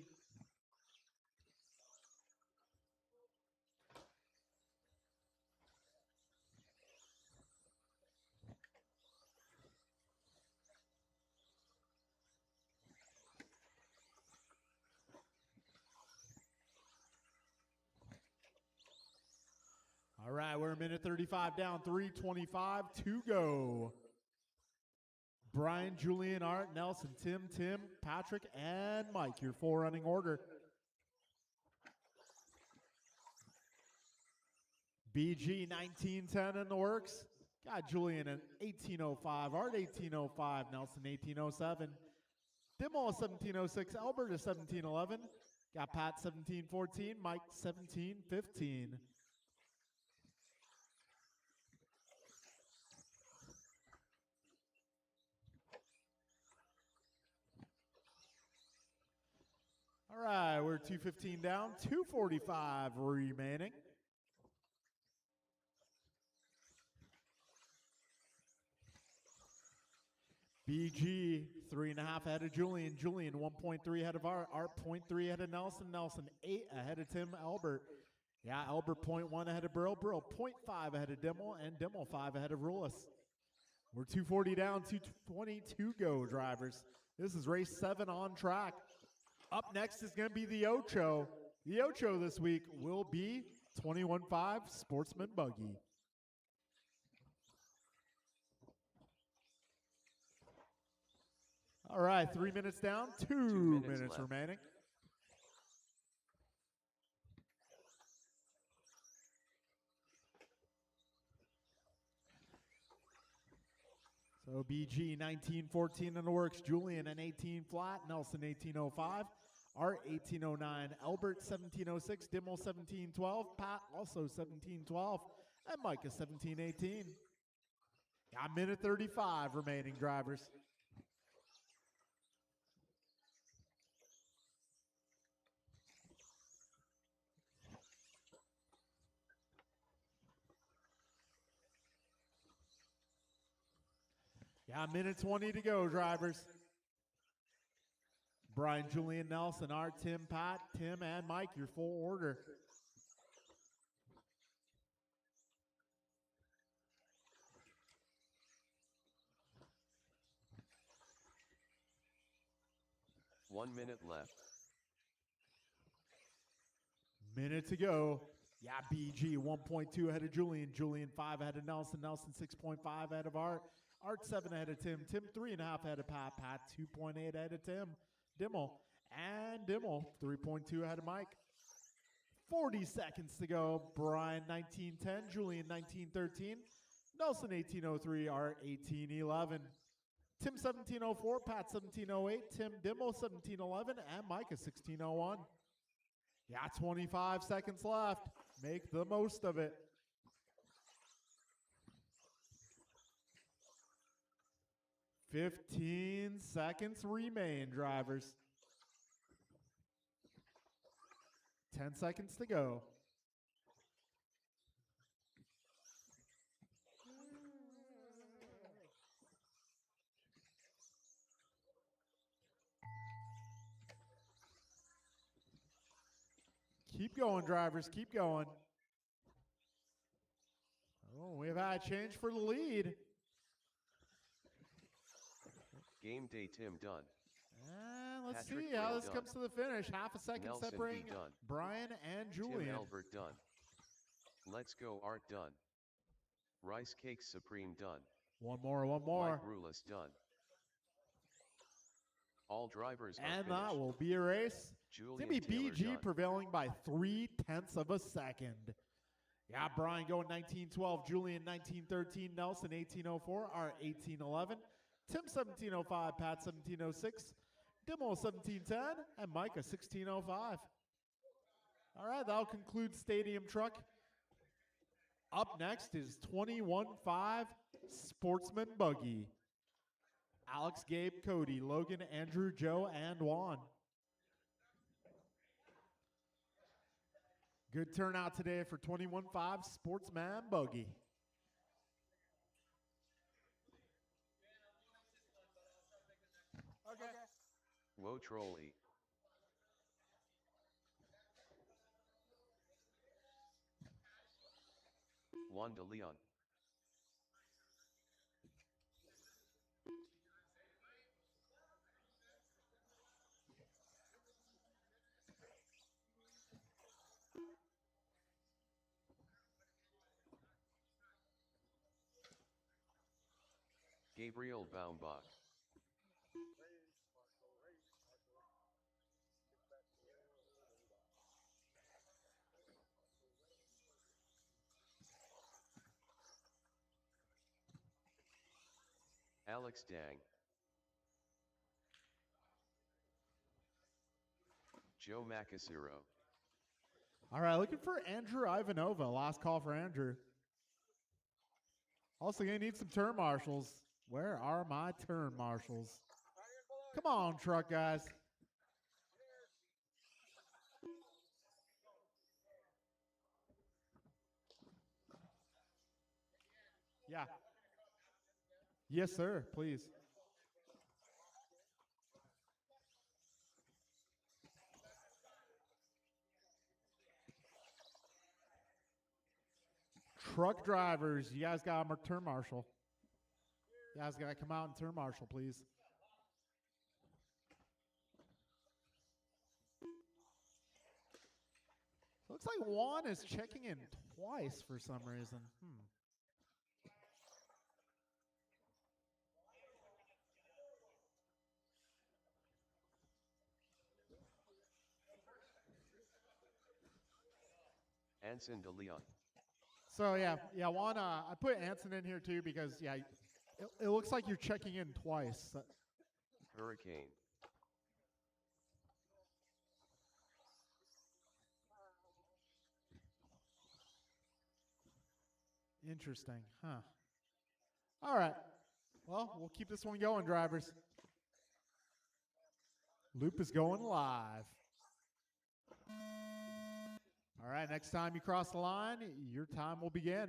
All right, we're a minute 35 down, 3:25 to go. Brian, Julian, Art, Nelson, Tim, Patrick, and Mike, your 4 running order. BG 1910 in the works. Got Julian at 1805, Art 1805, Nelson 1807, Dimmel 1706, Albert is 1711. Got Pat 1714, Mike 1715. All right, we're 2:15 down, 2:45 remaining. BG 3.5 ahead of Julian. Julian 1.3 ahead of Art. Art 0.3 ahead of Nelson. Nelson 8 ahead of Tim Albert. Yeah, Albert 0.1 ahead of Brill. Brill 0.5 ahead of Dimmel, and Dimmel 5 ahead of Rulis. We're 240 down, 222 go, drivers. This is race 7 on track. Up next is going to be the Ocho. The Ocho this week will be 21.5 Sportsman Buggy. All right, 3 minutes down, 2 minutes remaining. So BG 1914 in the works, Julian an 18 flat, Nelson 1805, Art 1809, Albert 1706, Dimmel 1712, Pat also 1712, and Micah 1718. Got a minute 35 remaining, drivers. Yeah, a minute 20 to go, drivers. Brian, Julian, Nelson, Art, Tim, Pat, Tim, and Mike, your full order. One minute left. Minute to go. Yeah, BG 1.2 ahead of Julian. Julian 5 ahead of Nelson. Nelson 6.5 ahead of Art. Art 7 ahead of Tim. Tim 3.5 ahead of Pat. Pat 2.8 ahead of Tim. Dimmel. And Dimmel 3.2 ahead of Mike. 40 seconds to go. Brian 1910. Julian 1913. Nelson 1803. Art 1811. Tim 1704. Pat 1708. Tim Dimmel 1711. And Micah 1601. Yeah, 25 seconds left. Make the most of it. $15 seconds remain, drivers. 10 seconds to go. Keep going, drivers. Keep going. Oh, we've had a change for the lead. Game day Tim done. And let's Patrick see how Brill this done. comes to the finish. Half a second Nelson B separating done. Brian and Julian. Tim Albert done. Let's go Art done. Rice Cakes Supreme done. One more. Mike Rulis done. All drivers are And finished. that will be a race. Julian Timmy Taylor BG done. prevailing by 0.3 of a second. Yeah, Brian going 1912, Julian 1913, Nelson 1804, Art 1811, Tim 1705, Pat 1706, Dimmel 1710, and Micah 1605. All right, that'll conclude Stadium Truck. Up next is 21.5 Sportsman Buggy. Alex, Gabe, Cody, Logan, Andrew, Joe, and Juan. Good turnout today for 21.5 Sportsman Buggy. Okay. Whoa trolley. Wanda Leon. Gabriel Baumbach. Alex Dang. Joe Macasiro. All right, looking for Andrew Ivanova. Last call for Andrew. Also, going to need some turn marshals. Where are my turn marshals? Come on, truck guys. Yeah. Yes, sir, please. Truck drivers, you guys got a turn marshal. Guys, gotta come out and turn marshal, please. Looks like Juan is checking in twice for some reason. Anson de Leon. So yeah, Juan, I put Anson in here too because, yeah, it looks like you're checking in twice. Hurricane. Interesting, huh? All right. Well, we'll keep this one going, drivers. Loop is going live. All right, next time you cross the line, your time will begin.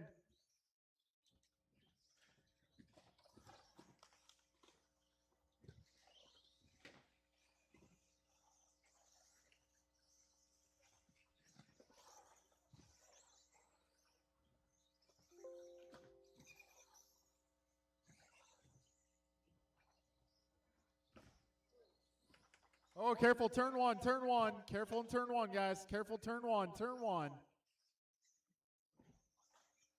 Oh, careful, turn one, turn one. Careful in turn one, guys. Careful, turn one, turn one.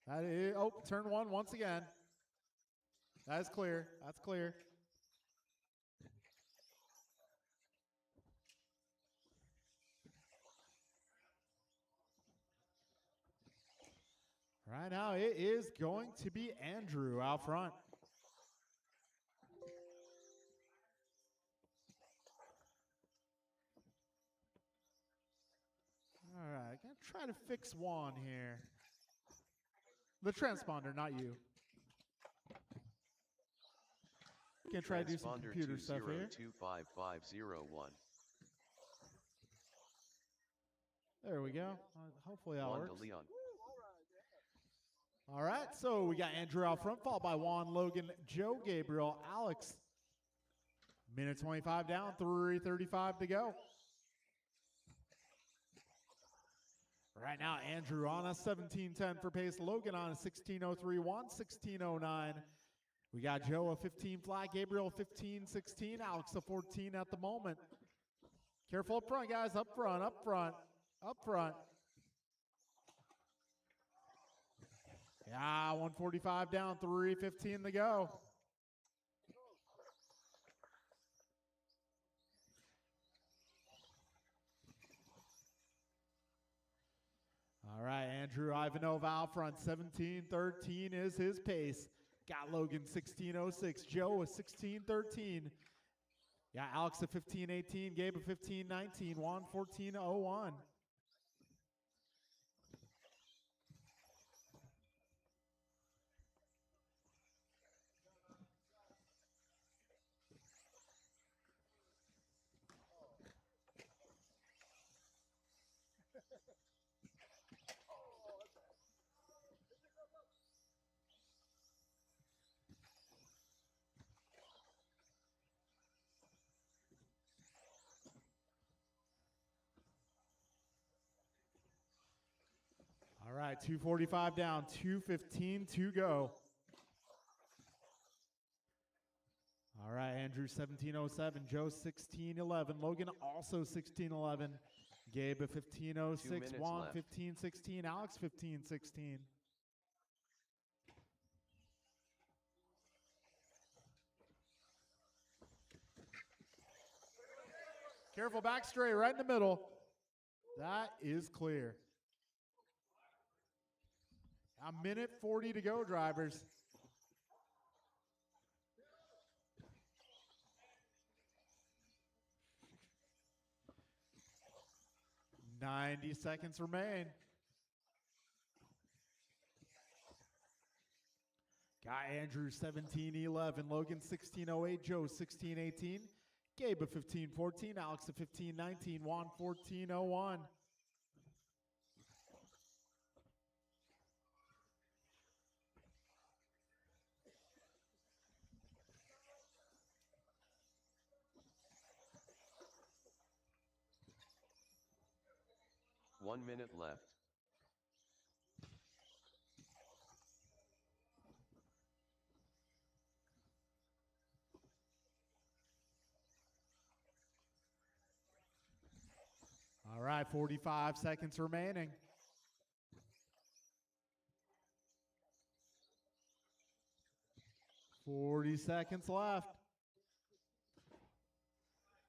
That is, oh, turn one once again. That is clear. That's clear. Right now, it is going to be Andrew out front. All right, gonna try to fix Juan here. The transponder, not you. Gonna try to do some computer stuff here. 25501. There we go. Hopefully that works. Leon. All right, so we got Andrew out front, followed by Juan, Logan, Joe, Gabriel, Alex. Minute 25 down, 3:35 to go. Right now, Andrew on a 17:10 for pace. Logan on a 16:03. Juan 16:09. We got Joe a 15 flat. Gabriel 15:16. Alex a 14 at the moment. Careful up front, guys. Up front, up front, up front. Yeah, 145 down, 3:15 to go. All right, Andrew Ivanov out front, 17:13 is his pace. Got Logan 16:06, Joe a 16:13. Got Alex a 15:18, Gabe a 15:19, Juan 14:01. All right, 2:45 down, 2:15 to go. All right, Andrew 17:07, Joe 16:11, Logan also 16:11, Gabe a 15:06, Juan 15:16, Alex 15:16. Careful, back straight, right in the middle. That is clear. A minute 40 to go, drivers. $90 seconds remain. Got Andrew 17:11, Logan 16:08, Joe 16:18, Gabe a 15:14, Alex a 15:19, Juan 14:01. One minute left. right, 45 seconds remaining. $40 left.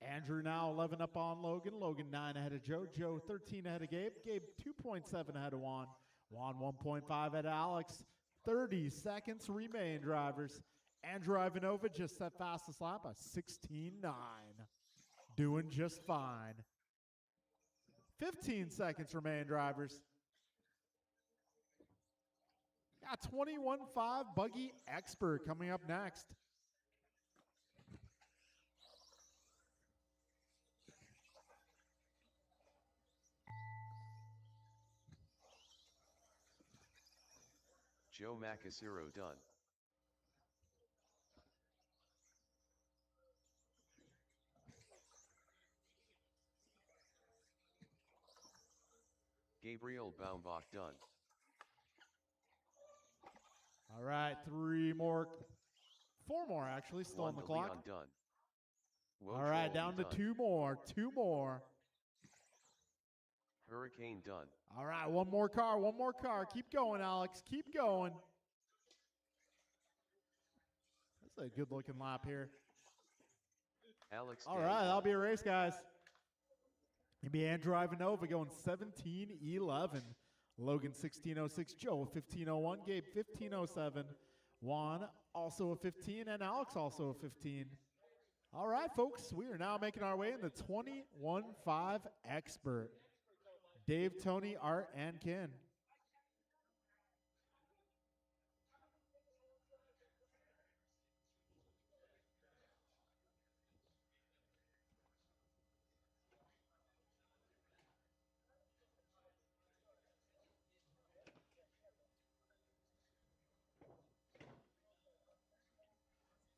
Andrew now 11 up on Logan. Logan 9 ahead of Joe. Joe 13 ahead of Gabe. Gabe 2.7 ahead of Juan. Juan 1.5 ahead of Alex. 30 seconds remain, drivers. Andrew Ivanova just set fastest lap, a 16.9. Doing just fine. 15 seconds remain, drivers. Got 21.5 Buggy Expert coming up next. Joe Macasero done. Gabriel Baumbach done. All right, 3 more, 4 more actually, still on the clock. Leon done. All right, down to 2 more, 2 more. Hurricane done. All right, one more car. Keep going, Alex, keep going. That's a good looking lap here. Alex. All right, that'll be a race, guys. It'll be Andrew Ivanova going 17.11. Logan 16.06. Joe 15.01. Gabe 15.07. Juan also a 15. And Alex also a 15. All right, folks. We are now making our way in the 21.5 Expert. Dave, Tony, Art, and Ken.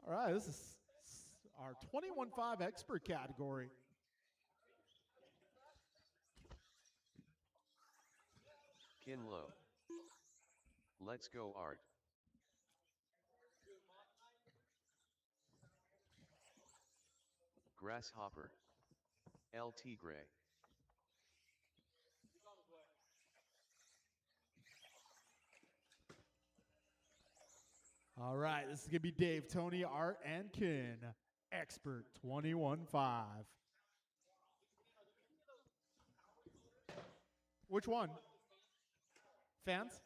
All right, this is our 21.5 Expert category. Kinlow. Let's go, Art. Grasshopper. El Tigre. All right, this is going to be Dave, Tony, Art, and Ken. Expert 21.5. Which one? Fans?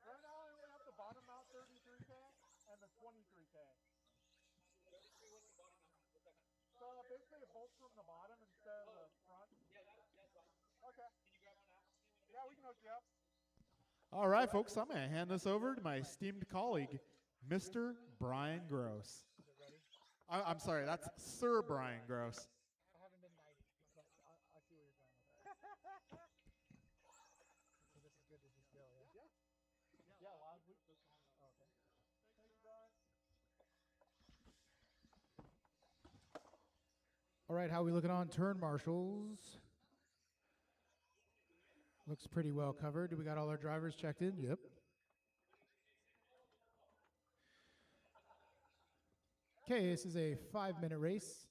Right now, I only have the bottom mount 33K and the 23K. So basically, it bolts from the bottom instead of the front. Okay. Yeah, we can hook you up. All right, folks, I'm going to hand this over to my esteemed colleague, Mr. Brian Gross. I'm sorry, that's Sir Brian Gross. I haven't been 90, but I see where you're going with that. So this is good to just go, yeah? Yeah, live. Oh, okay. Thank you, Brian. All right, how are we looking on turn marshals? Looks pretty well covered. Do we got all our drivers checked in? Yep. Okay, this is a 5-minute race.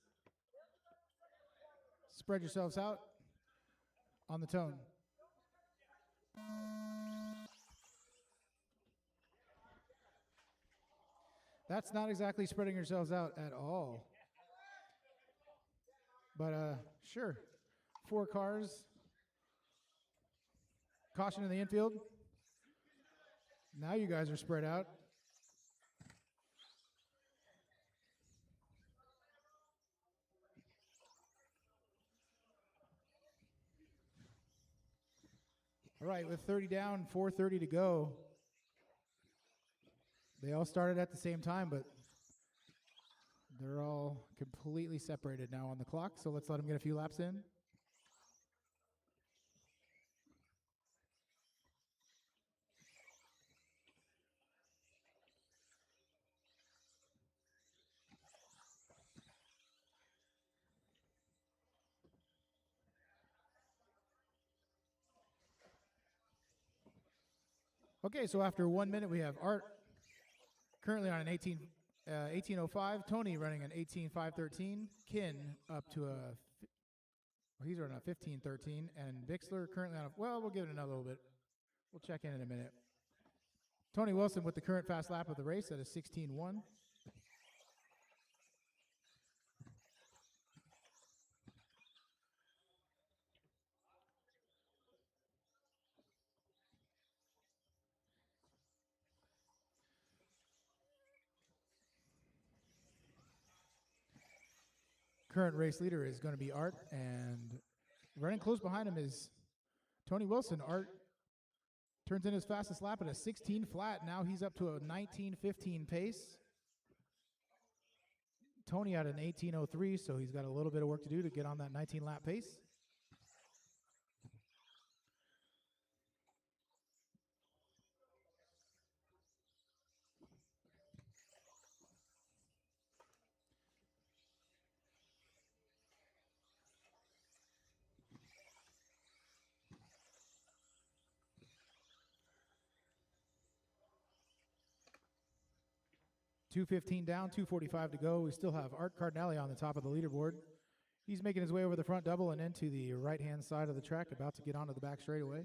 Spread yourselves out on the tone. That's not exactly spreading yourselves out at all. But sure, 4 cars. Caution in the infield. Now you guys are spread out. All right, with 30 down, 4:30 to go. They all started at the same time, but they're all completely separated now on the clock, so let's let them get a few laps in. Okay, so after 1 minute, we have Art currently on an 18:05. Tony running an 18:513. Kin up to a he's running a 15-13, and Bixler currently on a, well, we'll give it another little bit. We'll check in a minute. Tony Wilson with the current fast lap of the race at a 16-1. Current race leader is going to be Art, and running close behind him is Tony Wilson. Art turns in his fastest lap at a 16 flat. Now he's up to a 19:15 pace. Tony at an 18:03, so he's got a little bit of work to do to get on that 19 lap pace. .215 down, 2:45 to go. We still have Art Cardinale on the top of the leaderboard. He's making his way over the front double and into the right-hand side of the track, about to get onto the back straightaway.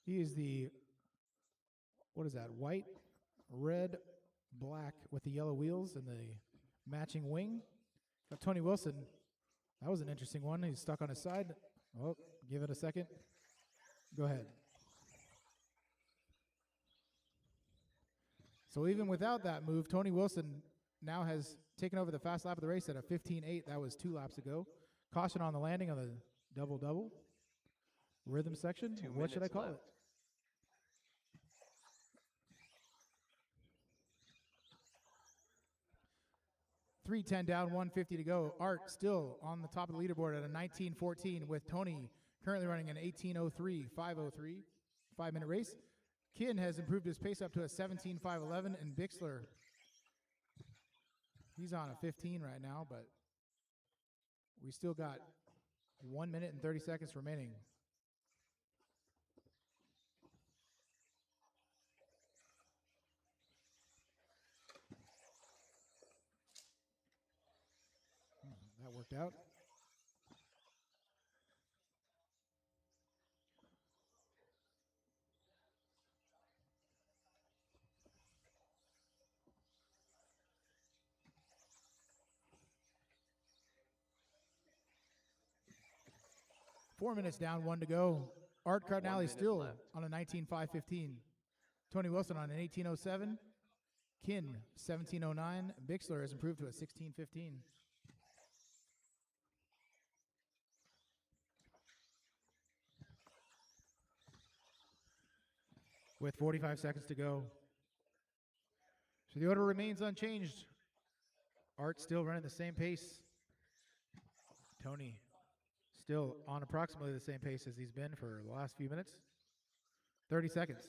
He is the, what is that, white, red, black with the yellow wheels and the matching wing. Got Tony Wilson. That was an interesting one. He's stuck on his side. Oh, give it a second. Go ahead. So even without that move, Tony Wilson now has taken over the fast lap of the race at a 15.8. That was 2 laps ago. Caution on the landing on the double-double. Rhythm section. What should I call it? .310 down, 150 to go. Art still on the top of the leaderboard at a 19:14 with Tony currently running an 18:03, 5:03, 5-minute race. Kin has improved his pace up to a 17.511, and Bixler, he's on a 15 right now, but we still got 1 minute and 30 seconds remaining. That worked out. Four minutes down, 1 to go. Art Cardinale still left on a 19.515. Tony Wilson on an 18:07. Kin 17:09. Bixler has improved to a 16:15. With 45 seconds to go. So the order remains unchanged. Art still running the same pace. Tony still on approximately the same pace as he's been for the last few minutes. 30 seconds.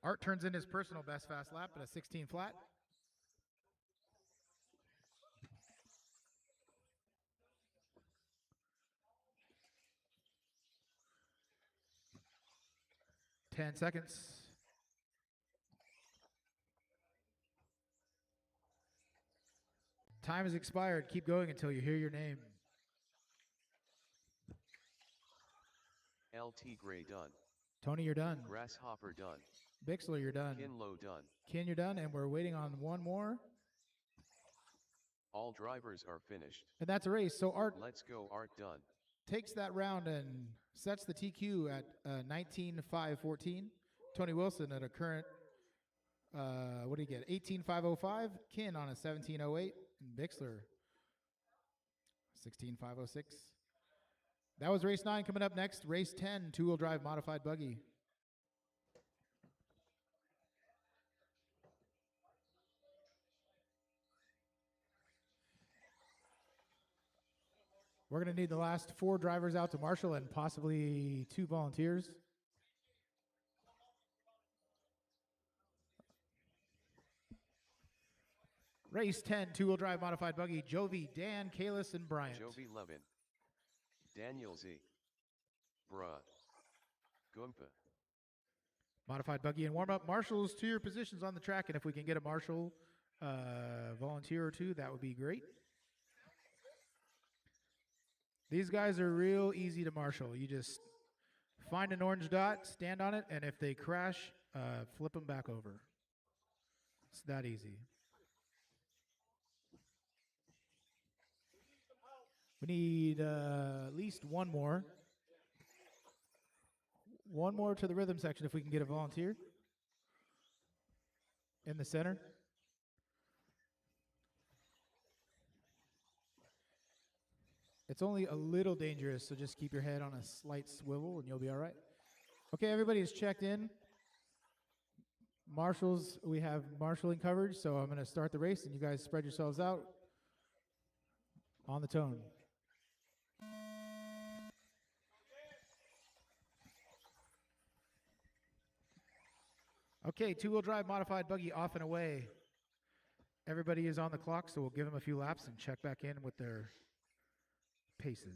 Art turns in his personal best fast lap at a 16 flat. Ten seconds. Time has expired. Keep going until you hear your name. LT Gray done. Tony, you're done. Grasshopper done. Bixler, you're done. Kinlow done. Kin, you're done, and we're waiting on one more. All drivers are finished. And that's a race. So Art Let's go Art done. takes that round and sets the TQ at 19.514. Tony Wilson at a current, what do you get, 18.505. Kin on a 17.08. And Bixler, 16.506. That was race 9. Coming up next, race 10, two-wheel drive modified buggy. We're going to need the last 4 drivers out to marshal and possibly 2 volunteers. Race 10, two-wheel drive modified buggy. Jovi, Dan, Kalis, and Bryant. Jovi Levin. Daniel Z. Bruh. Goompa. Modified buggy and warm-up. Marshals to your positions on the track, and if we can get a marshal volunteer or two, that would be great. These guys are real easy to marshal. You just find an orange dot, stand on it, and if they crash, flip them back over. It's that easy. We need at least one more. One more to the rhythm section if we can get a volunteer. In the center. It's only a little dangerous, so just keep your head on a slight swivel and you'll be all right. Okay, everybody is checked in. Marshals, we have marshaling coverage, so I'm going to start the race and you guys spread yourselves out on the tone. Okay, two-wheel drive modified buggy off and away. Everybody is on the clock, so we'll give them a few laps and check back in with their paces.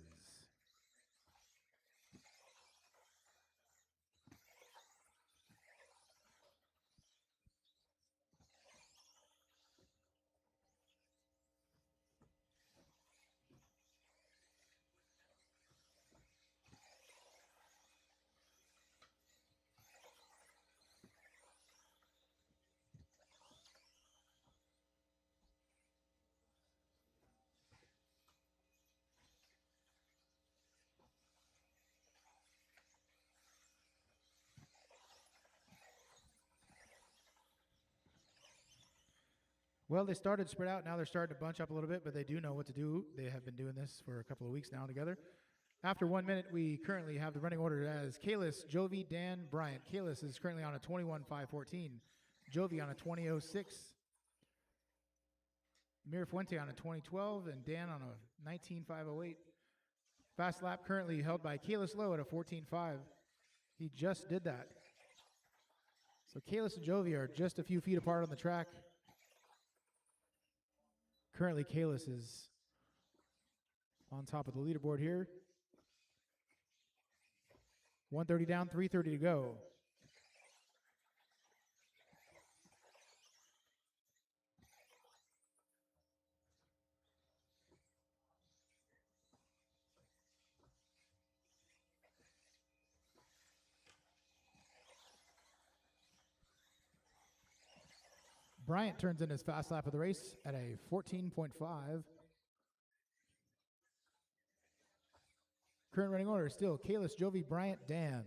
Well, they started spread out. Now they're starting to bunch up a little bit, but they do know what to do. They have been doing this for a couple of weeks now together. After 1 minute, we currently have the running order as Kalis, Jovi, Dan, Bryant. Kalis is currently on a 21.514. Jovi on a 20.06. Mirafuente on a 20.12, and Dan on a 19.508. Fast lap currently held by Kalis Lowe at a 14.5. He just did that. So Kalis and Jovi are just a few feet apart on the track. Currently, Kalis is on top of the leaderboard here. 130 down, 330 to go. Bryant turns in his fast lap of the race at a 14.5. Current running order is still Kalis, Jovi, Bryant, Dan.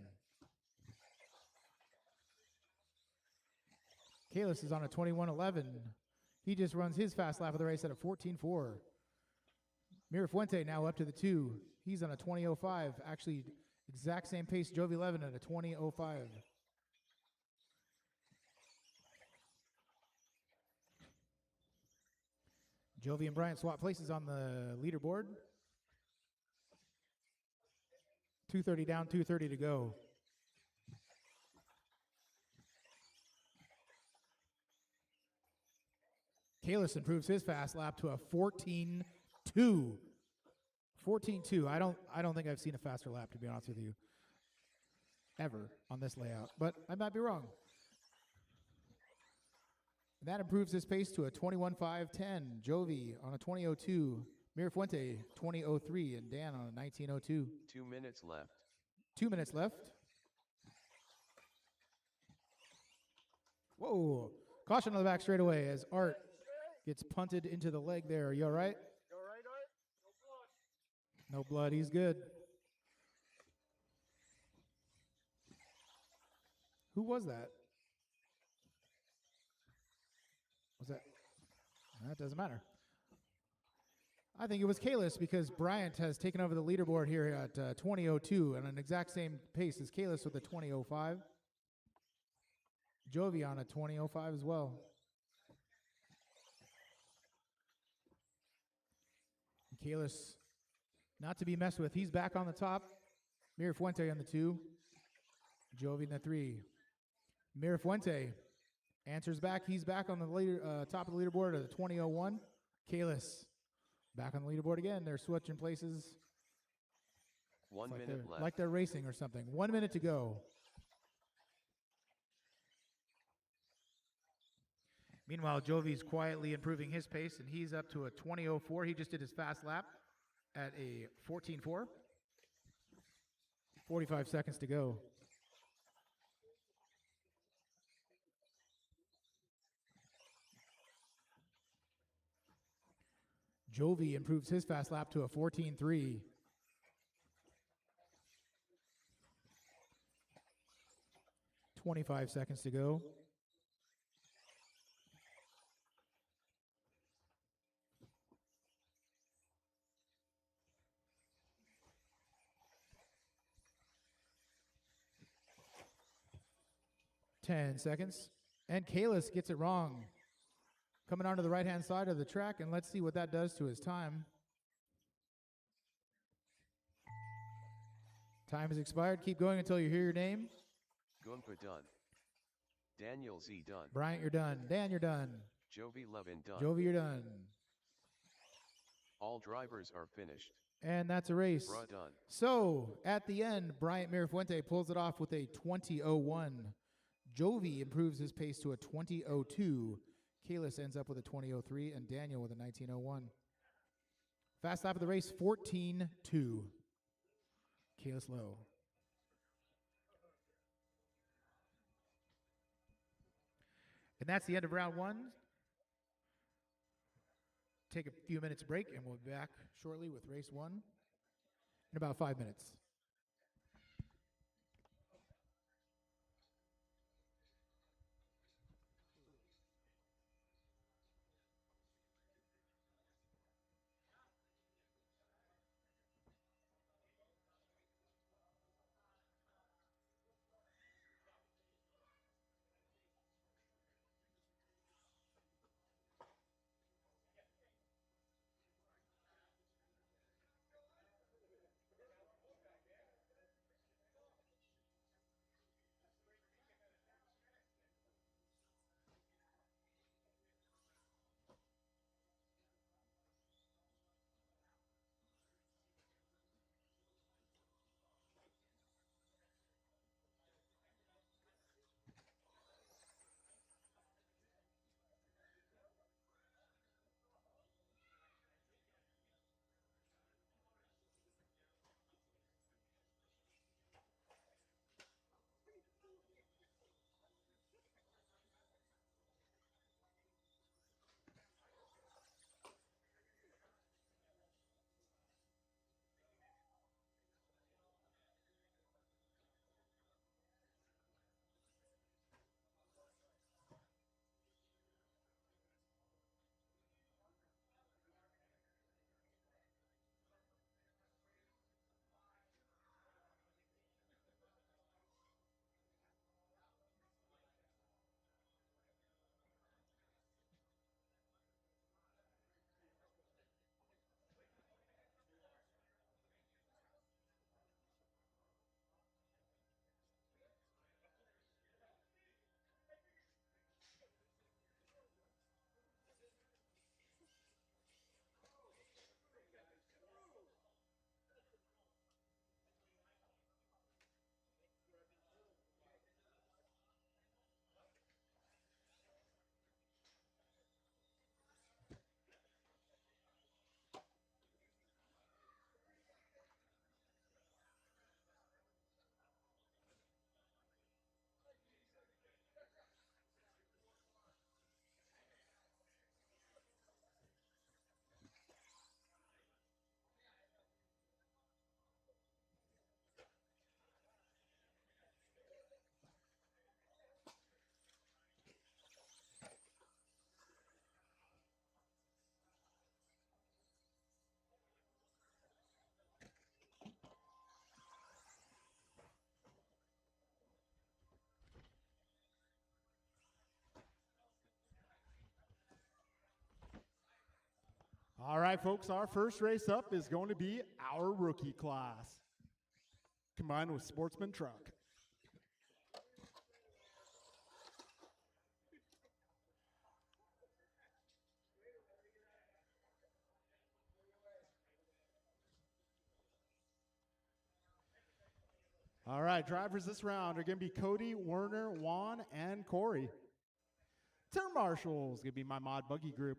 Kalis is on a 21.11. He just runs his fast lap of the race at a 14.4. Mirafuente now up to the 2. He's on a 20.05. Actually, exact same pace, Jovi 11 at a 20.05. Jovi and Bryant swap places on the leaderboard. 230 down, 230 to go. Kalis improves his fast lap to a 14.2. 14.2. I don't think I've seen a faster lap, to be honest with you, ever on this layout, but I might be wrong. And that improves his pace to a 21.510. Jovi on a 20.02. Mirafuente 20.03, and Dan on a 19.02. 2 minutes left. 2 minutes left. Whoa. Caution on the back straightaway as Art gets punted into the leg there. Are you all right? You all right, Art? No blood. He's good. Who was that? Was that? That doesn't matter. I think it was Kalis because Bryant has taken over the leaderboard here at 20.02 and an exact same pace as Kalis with a 20.05. Jovi on a 20.05 as well. Kalis, not to be messed with. He's back on the top. Mirafuente on the 2. Jovi in the 3. Mirafuente answers back. He's back on the top of the leaderboard at a 20.01. Kalis back on the leaderboard again. They're switching places. 1 minute left. Like they're racing or something. 1 minute to go. Meanwhile, Jovi's quietly improving his pace, and he's up to a 20:04. He just did his fast lap at a 14:4. 45 seconds to go. Jovi improves his fast lap to a 14:3. 25 seconds to go. Ten seconds. And Kalis gets it wrong. Coming onto the right-hand side of the track, and let's see what that does to his time. Time has expired. Keep going until you hear your name. Gumpa done. Daniel Z done. Bryant, you're done. Dan, you're done. Jovi Levin done. Jovi, you're done. All drivers are finished. And that's a race. Bruh done. So, at the end, Bryant Mirafuente pulls it off with a 20:01. Jovi improves his pace to a 20:02. Kalis ends up with a 20:03, and Daniel with a 19:01. Fast lap of the race, 14:2. Kalis low. And that's the end of round one. Take a few minutes break, and we'll be back shortly with race one in about 5 minutes. All right, folks, our first race up is going to be our rookie class, combined with sportsman truck. All right, drivers this round are going to be Cody, Werner, Juan, and Corey. Turn marshals, gonna be my mod buggy group.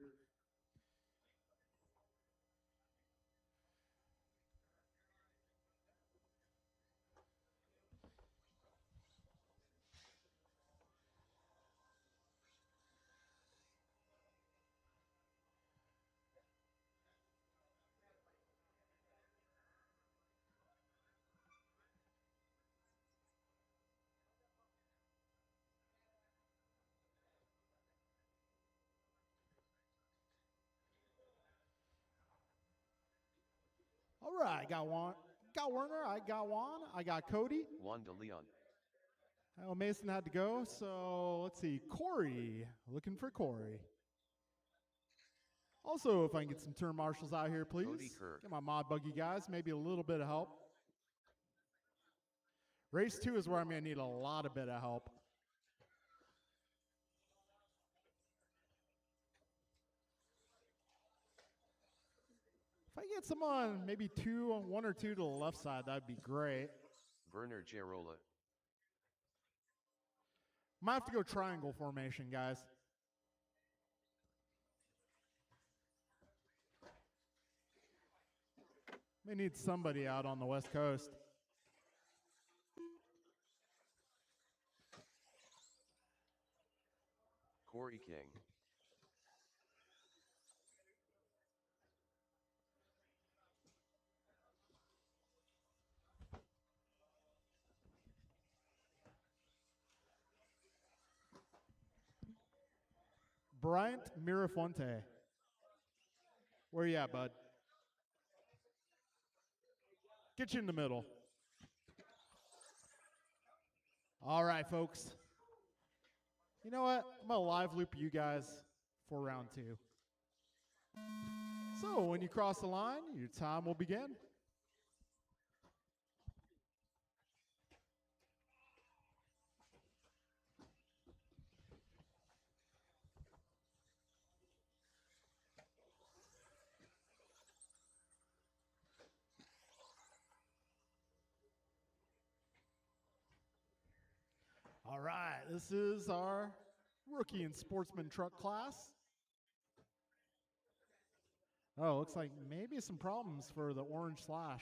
All right, got one. Got Werner, I got Juan, I got Cody. Juan de Leon. Oh, Mason had to go, so let's see. Corey, looking for Corey. Also, if I can get some turn marshals out here, please. Cody Kirk. Get my mod buggy guys, maybe a little bit of help. Race 2 is where I'm going to need a lot of bit of help. If I get someone, maybe one or two to the left side, that'd be great. Werner Gerola. Might have to go triangle formation, guys. May need somebody out on the West Coast. Corey King. Bryant Mirafonte. Where you at, bud? Get you in the middle. All right, folks. You know what? I'm going to live loop you guys for round 2. So when you cross the line, your time will begin. All right, this is our rookie and sportsman truck class. Oh, looks like maybe some problems for the orange slash.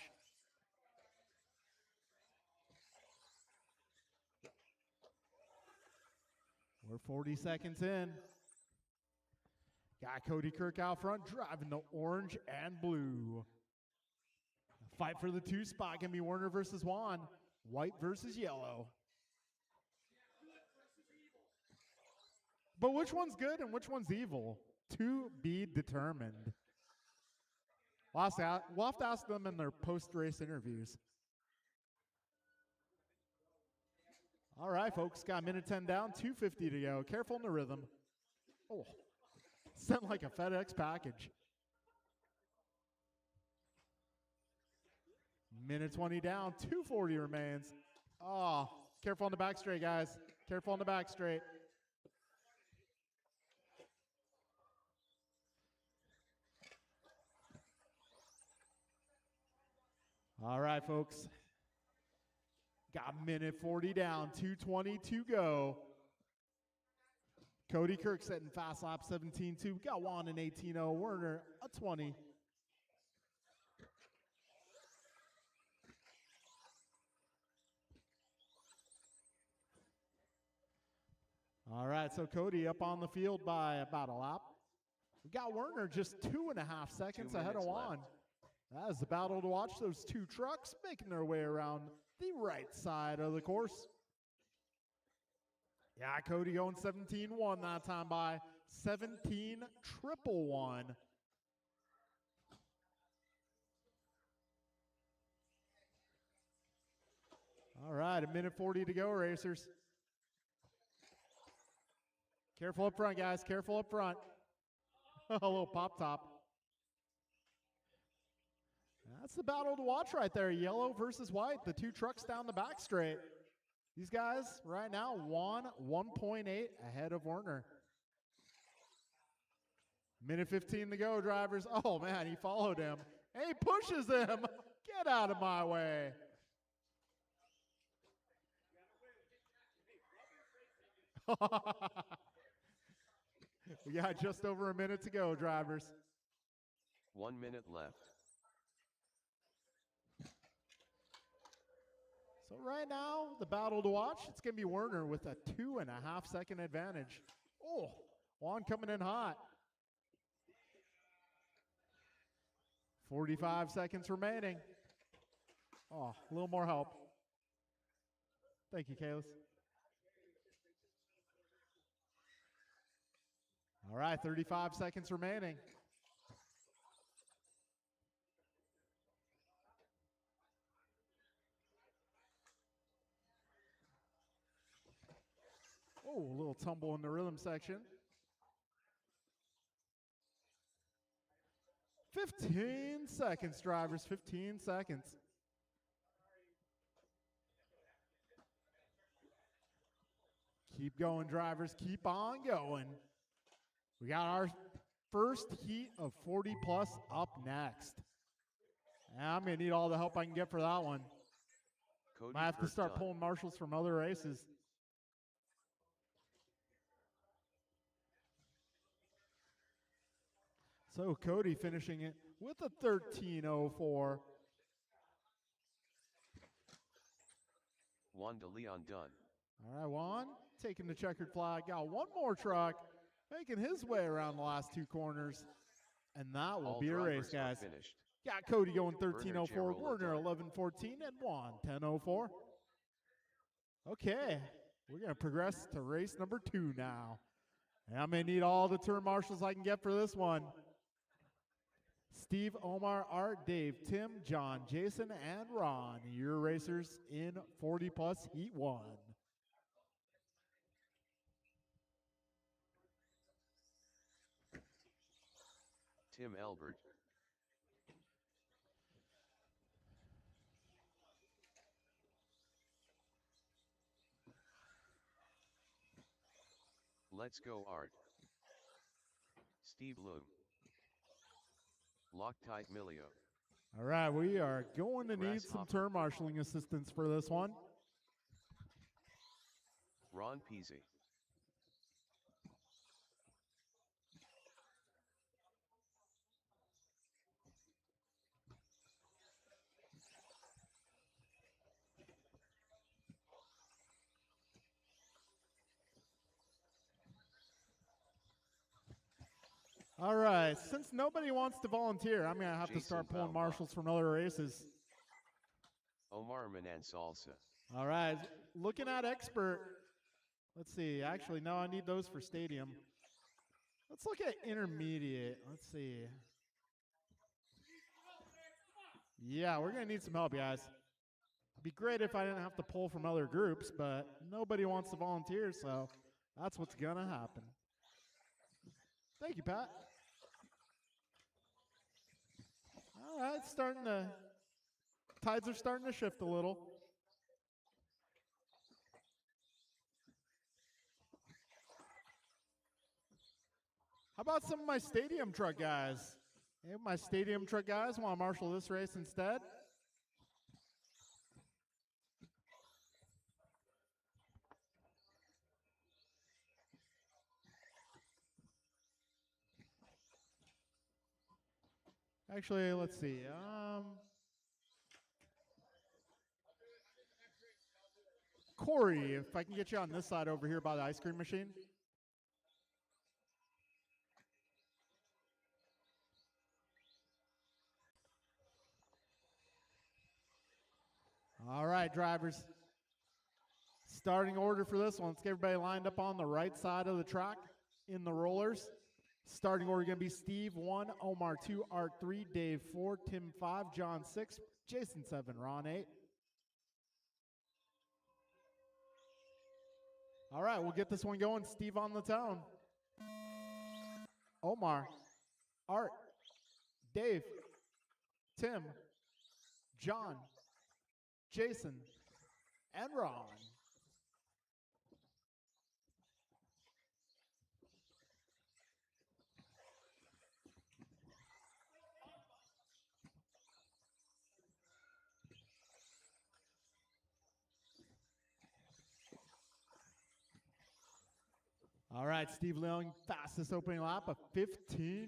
We're 40 seconds in. Got Cody Kirk out front, driving the orange and blue. Fight for the 2 spot can be Werner versus Juan. White versus yellow. But which one's good and which one's evil? To be determined. We'll have to ask them in their post-race interviews. All right, folks, got a minute 10 down, 2:50 to go. Careful in the rhythm. Oh, sent like a FedEx package. Minute 20 down, 2:40 remains. Oh, careful on the back straight, guys. Careful on the back straight. All right, folks. Got a minute 40 down, 2:20 to go. Cody Kirk setting fast lap 17.2. Got Juan in 18.0. Werner a 20. All right, so Cody up on the field by about a lap. We got Werner just 2.5 seconds ahead of Juan. That is the battle to watch. Those 2 trucks making their way around the right side of the course. Yeah, Cody going 17.1 that time by 17.111. All right, a minute 40 to go, racers. Careful up front, guys. Careful up front. A little pop top. That's the battle to watch right there. Yellow versus white. The 2 trucks down the back straight. These guys right now, Juan 1.8 ahead of Werner. Minute 15 to go, drivers. Oh, man, he followed him. And he pushes him. Get out of my way. We got just over a minute to go, drivers. 1 minute left. So right now, the battle to watch, it's going to be Werner with a 2.5 second advantage. Oh, Juan coming in hot. 45 seconds remaining. Oh, a little more help. Thank you, Kalis. All right, 35 seconds remaining. Oh, a little tumble in the rhythm section. 15 seconds, drivers, 15 seconds. Keep going, drivers, keep on going. We got our first heat of 40 plus up next. And I'm going to need all the help I can get for that one. Cody Might have to Kurt start done. pulling marshals from other races. So Cody finishing it with a 13:04. Juan de Leon done. All right, Juan taking the checkered flag. Got one more truck making his way around the last two corners. And that will All be a drivers race, guys. are finished. Got Cody going Werner 13:04, Girola Werner done. 11:14, and Juan 10:04. Okay, we're going to progress to race number 2 now. And I'm going to need all the turn marshals I can get for this one. Steve, Omar, Art, Dave, Tim, John, Jason, and Ron, your racers in 40 plus Heat 1. Tim Albert. Let's go Art. Steve Loom. Loctite Milio. All right, we are going to need some Grasshopper. turn marshaling assistance for this one. Ron Peasy. All right, since nobody wants to volunteer, I'm going to have to Jason start pulling Baumbach. marshals from other races. Omar Manan Salsa. All right, looking at expert. Let's see. Actually, no, I need those for stadium. Let's look at intermediate. Let's see. Yeah, we're going to need some help, guys. It'd be great if I didn't have to pull from other groups, but nobody wants to volunteer, so that's what's going to happen. Thank you, Pat. All right, tides are starting to shift a little. How about some of my stadium truck guys? Hey, my stadium truck guys want to marshal this race instead? Actually, let's see. Corey, if I can get you on this side over here by the ice cream machine. All right, drivers. Starting order for this one. Let's get everybody lined up on the right side of the track in the rollers. Starting order going to be Steve 1, Omar 2, Art 3, Dave 4, Tim 5, John 6, Jason 7, Ron 8. All right, we'll get this one going. Steve on the town. Omar, Art, Dave, Tim, John, Jason, and Ron. All right. right, Steve Leung, fastest opening lap of 15.9.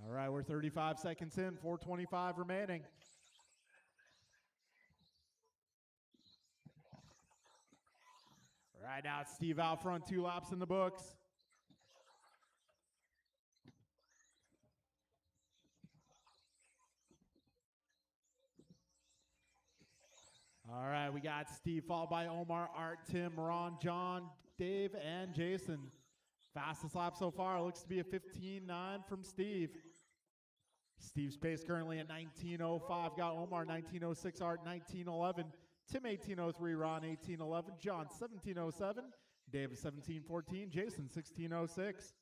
All right, we're 35 seconds in, 4:25 remaining. Right now, it's Steve out front, 2 laps in the books. All right, we got Steve followed by Omar, Art, Tim, Ron, John, Dave, and Jason. Fastest lap so far looks to be a 15.9 from Steve. Steve's pace currently at 19.05. Got Omar 19.06, Art 19.11, Tim 18.03, Ron 18.11, John 17.07, Dave 17.14, Jason 16.06.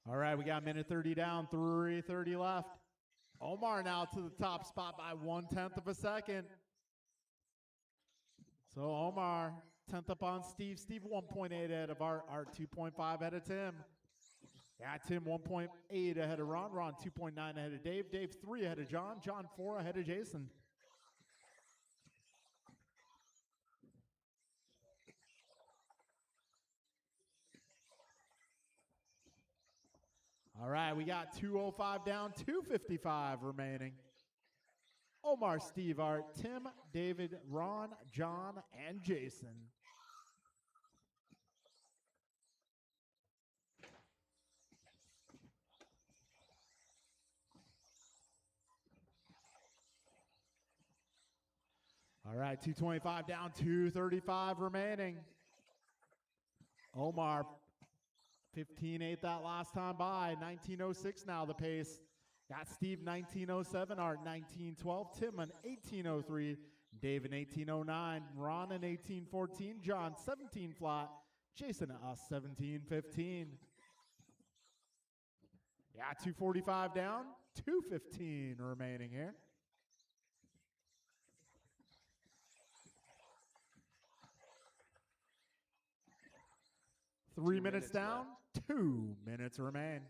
All right, we got minute 30 down, 3:30 left. Omar now to the top spot by 1/10 of a second. So Omar, 10th up on Steve. Steve 1.8 ahead of Art. Art 2.5 ahead of Tim. Yeah, Tim 1.8 ahead of Ron. Ron 2.9 ahead of Dave. Dave 3 ahead of John. John 4 ahead of Jason. All right, we got 2:05 down, 2:55 remaining. Omar, Steve, Art, Tim, David, Ron, John, and Jason. All right, 2:25 down, 2:35 remaining. Omar, 15.8 that last time by, 19.06 now the pace. Got Steve 19.07, Art 19.12, Tim an 18.03, Dave an 18.09, Ron an 18.14, John 17 flat, Jason a 17.15. Yeah, 2:45 down, 2:15 remaining here. Three minutes down, left. 2 minutes remain.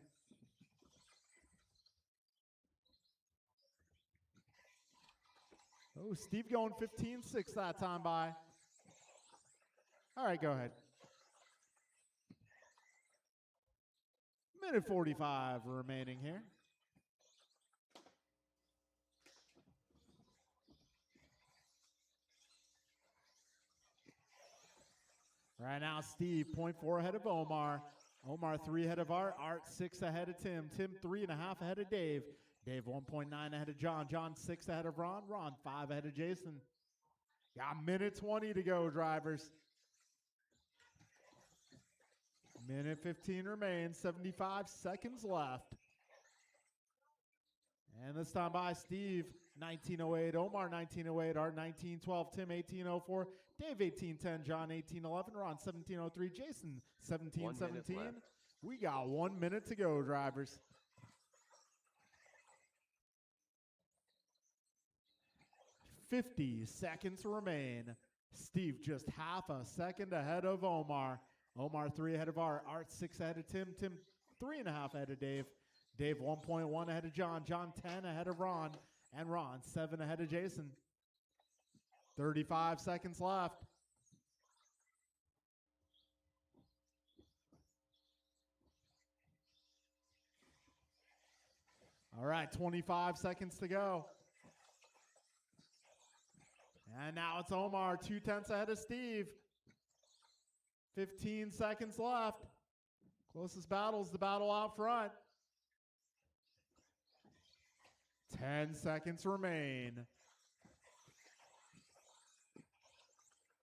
Oh, Steve going 15.6 that time by. All right, go ahead. Minute 45 remaining here. Right now, Steve 0.4 ahead of Omar. Omar 3 ahead of Art. Art 6 ahead of Tim. Tim 3.5 ahead of Dave. Dave 1.9 ahead of John. John 6 ahead of Ron. Ron 5 ahead of Jason. Got minute 20 to go, drivers. Minute 15 remains. 75 seconds left. And this time by Steve 19.08, Omar 19.08, Art 19.12, Tim 18.04, Dave 18.10, John 18.11, Ron 17.03, Jason 17.17. We got 1 minute to go, drivers. $50 seconds remain. Steve just half a second ahead of Omar. Omar 3 ahead of Art. Art 6 ahead of Tim. Tim 3.5 ahead of Dave. Dave 1.1 ahead of John. John 10 ahead of Ron. And Ron 7 ahead of Jason. 35 seconds left. All right, 25 seconds to go. And now it's Omar, 2/10 ahead of Steve. 15 seconds left. Closest battle is the battle out front. 10 seconds remain.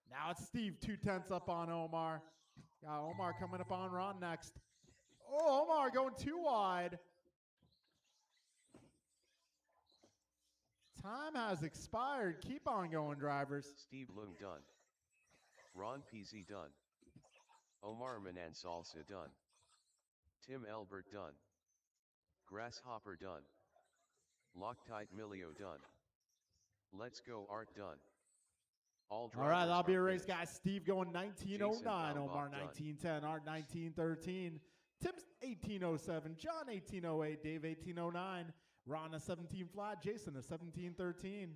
Now it's Steve, 2/10 up on Omar. Got Omar coming up on Ron next. Oh, Omar going too wide. Time has expired. Keep on going, drivers. Steve Leung done. Ron PZ done. Omar Manan Salsa done. Tim Elbert done. Grasshopper done. Loctite Milio done. Let's go Art done. All All right, drivers that'll be a are race, finished. guys. Steve going 1909, Jason Omar Baumbach done. 1910, Art 1913, Tim 1807, John 1808, Dave 1809, Ron a 17 flat, Jason a 1713.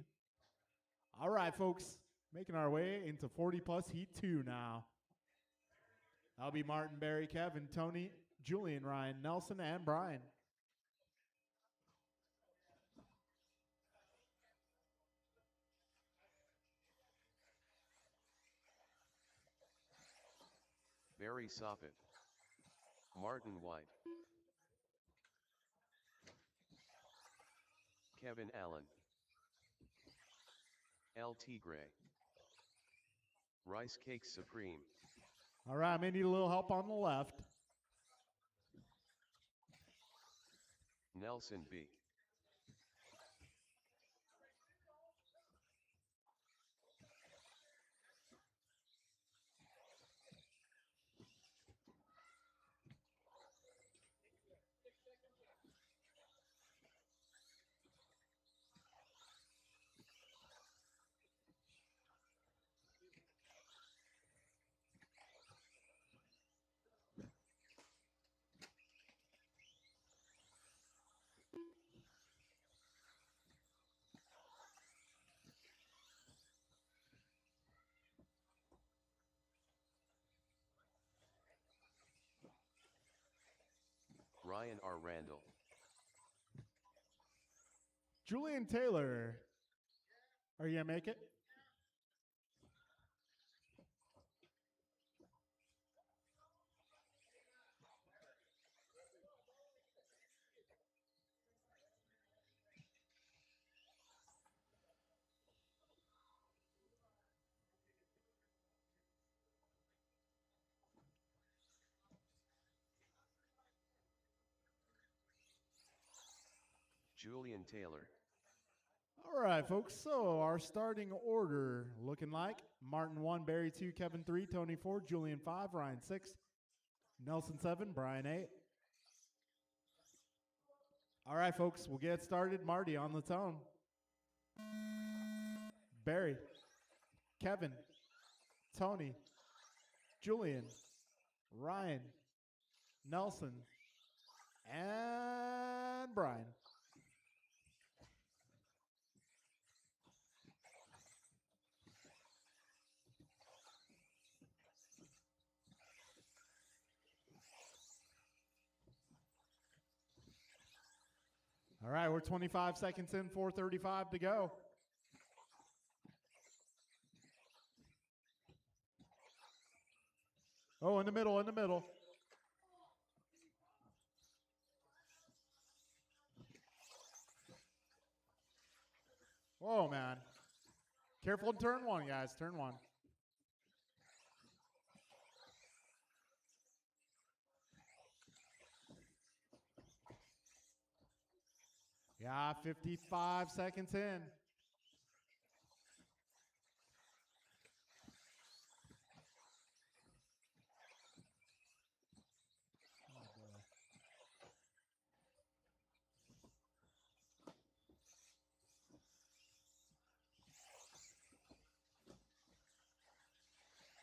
All right, folks, making our way into 40 plus heat 2 now. That'll be Martin, Barry, Kevin, Tony, Julian, Ryan, Nelson, and Brian. Barry Soppet. Martin White. Kevin Allen. El Tigre. Rice Cake Supreme. All right, I may need a little help on the left. Nelson B. Ryan R. Randall. Julian Taylor. Are you going to make it? Julian Taylor. All right, folks. So our starting order looking like Martin 1, Barry 2, Kevin 3, Tony 4, Julian 5, Ryan 6, Nelson 7, Brian 8. All right, folks. We'll get started. Marty on the tone. Barry, Kevin, Tony, Julian, Ryan, Nelson, and Brian. All right, we're 25 seconds in, 4:35 to go. Oh, in the middle, in the middle. Whoa, man. Careful in turn one, guys. Turn one. Yeah, 55 seconds in.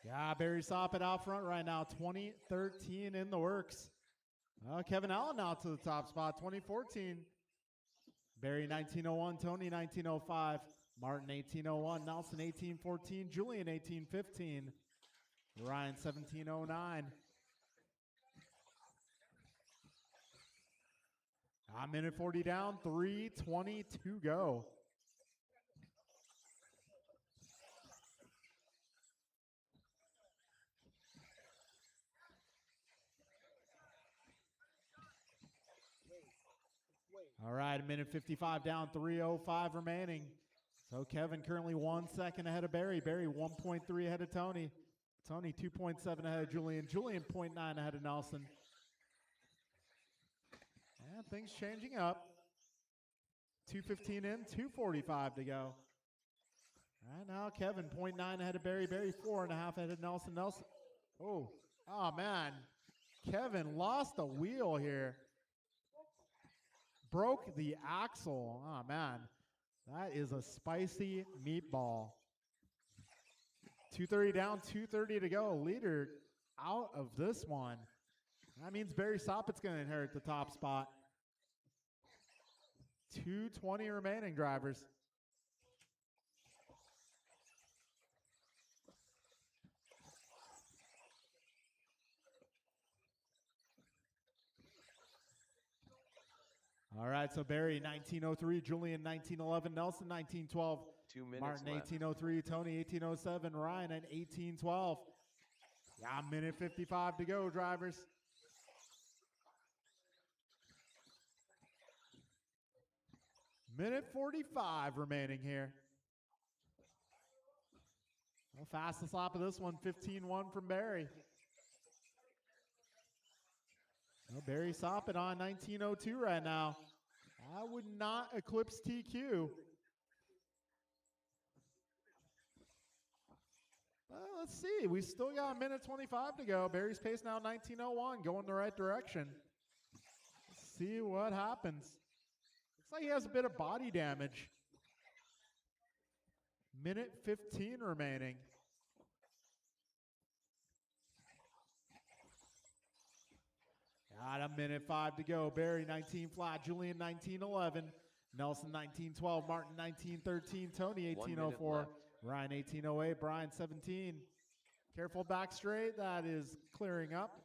Yeah, Barry Soppet out front right now, 2013 in the works. Kevin Allen now to the top spot, 2014. Barry 1901, Tony 1905, Martin 1801, Nelson 1814, Julian 1815, Ryan 1709. A minute 40 down, 3:20 to go. All right, a minute 55 down, 3:05 remaining. So Kevin currently 1 second ahead of Barry. Barry 1.3 ahead of Tony. Tony 2.7 ahead of Julian. Julian 0.9 ahead of Nelson. And things changing up. 2:15 in, 2:45 to go. Right now, Kevin 0.9 ahead of Barry. Barry 4.5 ahead of Nelson. Nelson. Oh man. Kevin lost the wheel here. Broke the axle. Oh, man. That is a spicy meatball. 2:30 down, 2:30 to go. Leader out of this one. That means Barry Soppit's going to inherit the top spot. 2:20 remaining, drivers. All right, so Barry 1903, Julian 1911, Nelson 1912, 2 minutes Martin left. 1803, Tony 1807, Ryan at 1812. Yeah, minute 55 to go, drivers. Minute 45 remaining here. Well, fastest lap of this one, 15:1 from Barry. Well, Barry Soppit on 1902 right now. I would not eclipse TQ. Well, let's see. We still got a minute 25 to go. Barry's pace now 19:01, going the right direction. Let's see what happens. Looks like he has a bit of body damage. Minute 15 remaining. Got a minute 5 to go. Barry 19 flat, Julian 1911, Nelson 1912, Martin 1913, Tony 1804, Ryan 1808, Brian 17. Careful back straight. That is clearing up.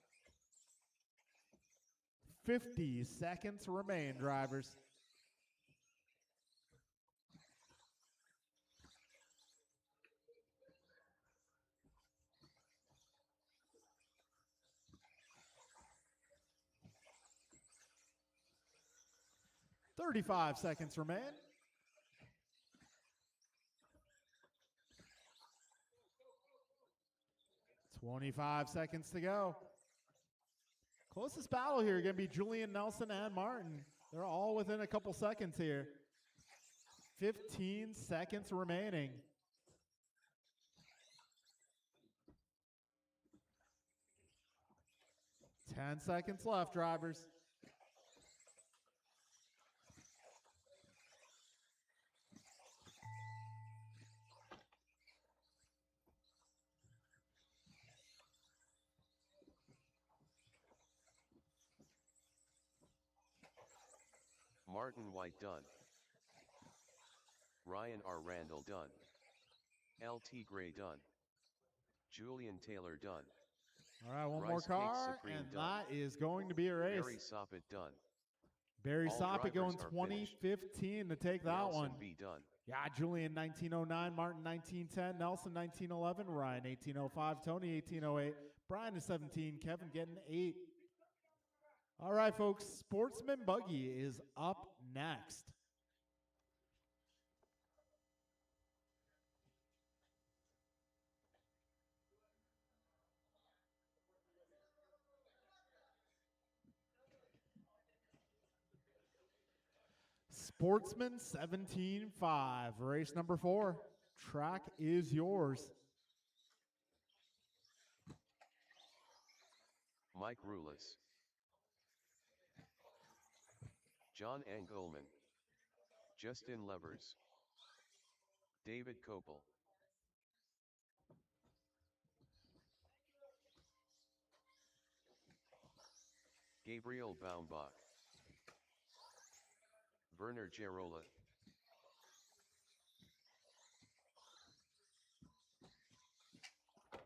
50 seconds remain, drivers. "35 seconds remain. "25 seconds to go. Closest battle here going to be Julian, Nelson, and Martin. They're all within a couple seconds here. 15 seconds remaining. "10 seconds left, drivers. Martin White done. Ryan R. Randall done. LT Gray done. Julian Taylor done. All right, one Rice more Cake car, Supreme and done. that is going to be a race. Barry Soppit done. Barry All Soppit going drivers are 2015 to take that Nelson one. B done. Yeah, Julian 1909, Martin 1910, Nelson 1911, Ryan 1805, Tony 1808, Brian is 17, Kevin getting 8. All right, folks, Sportsman Buggy is up next. Sportsman 17-5, race number 4. Track is yours. Mike Rulis. John Engelman. Justin Levers. David Kopel. Gabriel Baumbach. Werner Gerola.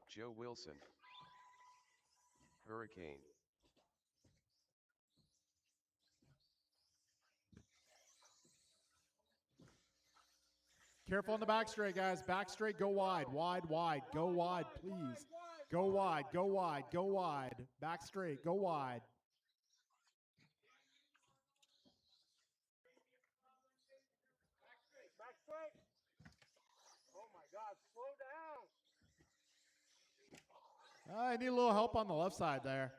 Joe Wilson. Hurricane. Careful on the back straight, guys. Back straight, go wide, wide, wide. Go wide, please. Go wide, go wide, go wide. Back straight, go wide. Back straight. Oh my God, slow down. I need a little help on the left side there.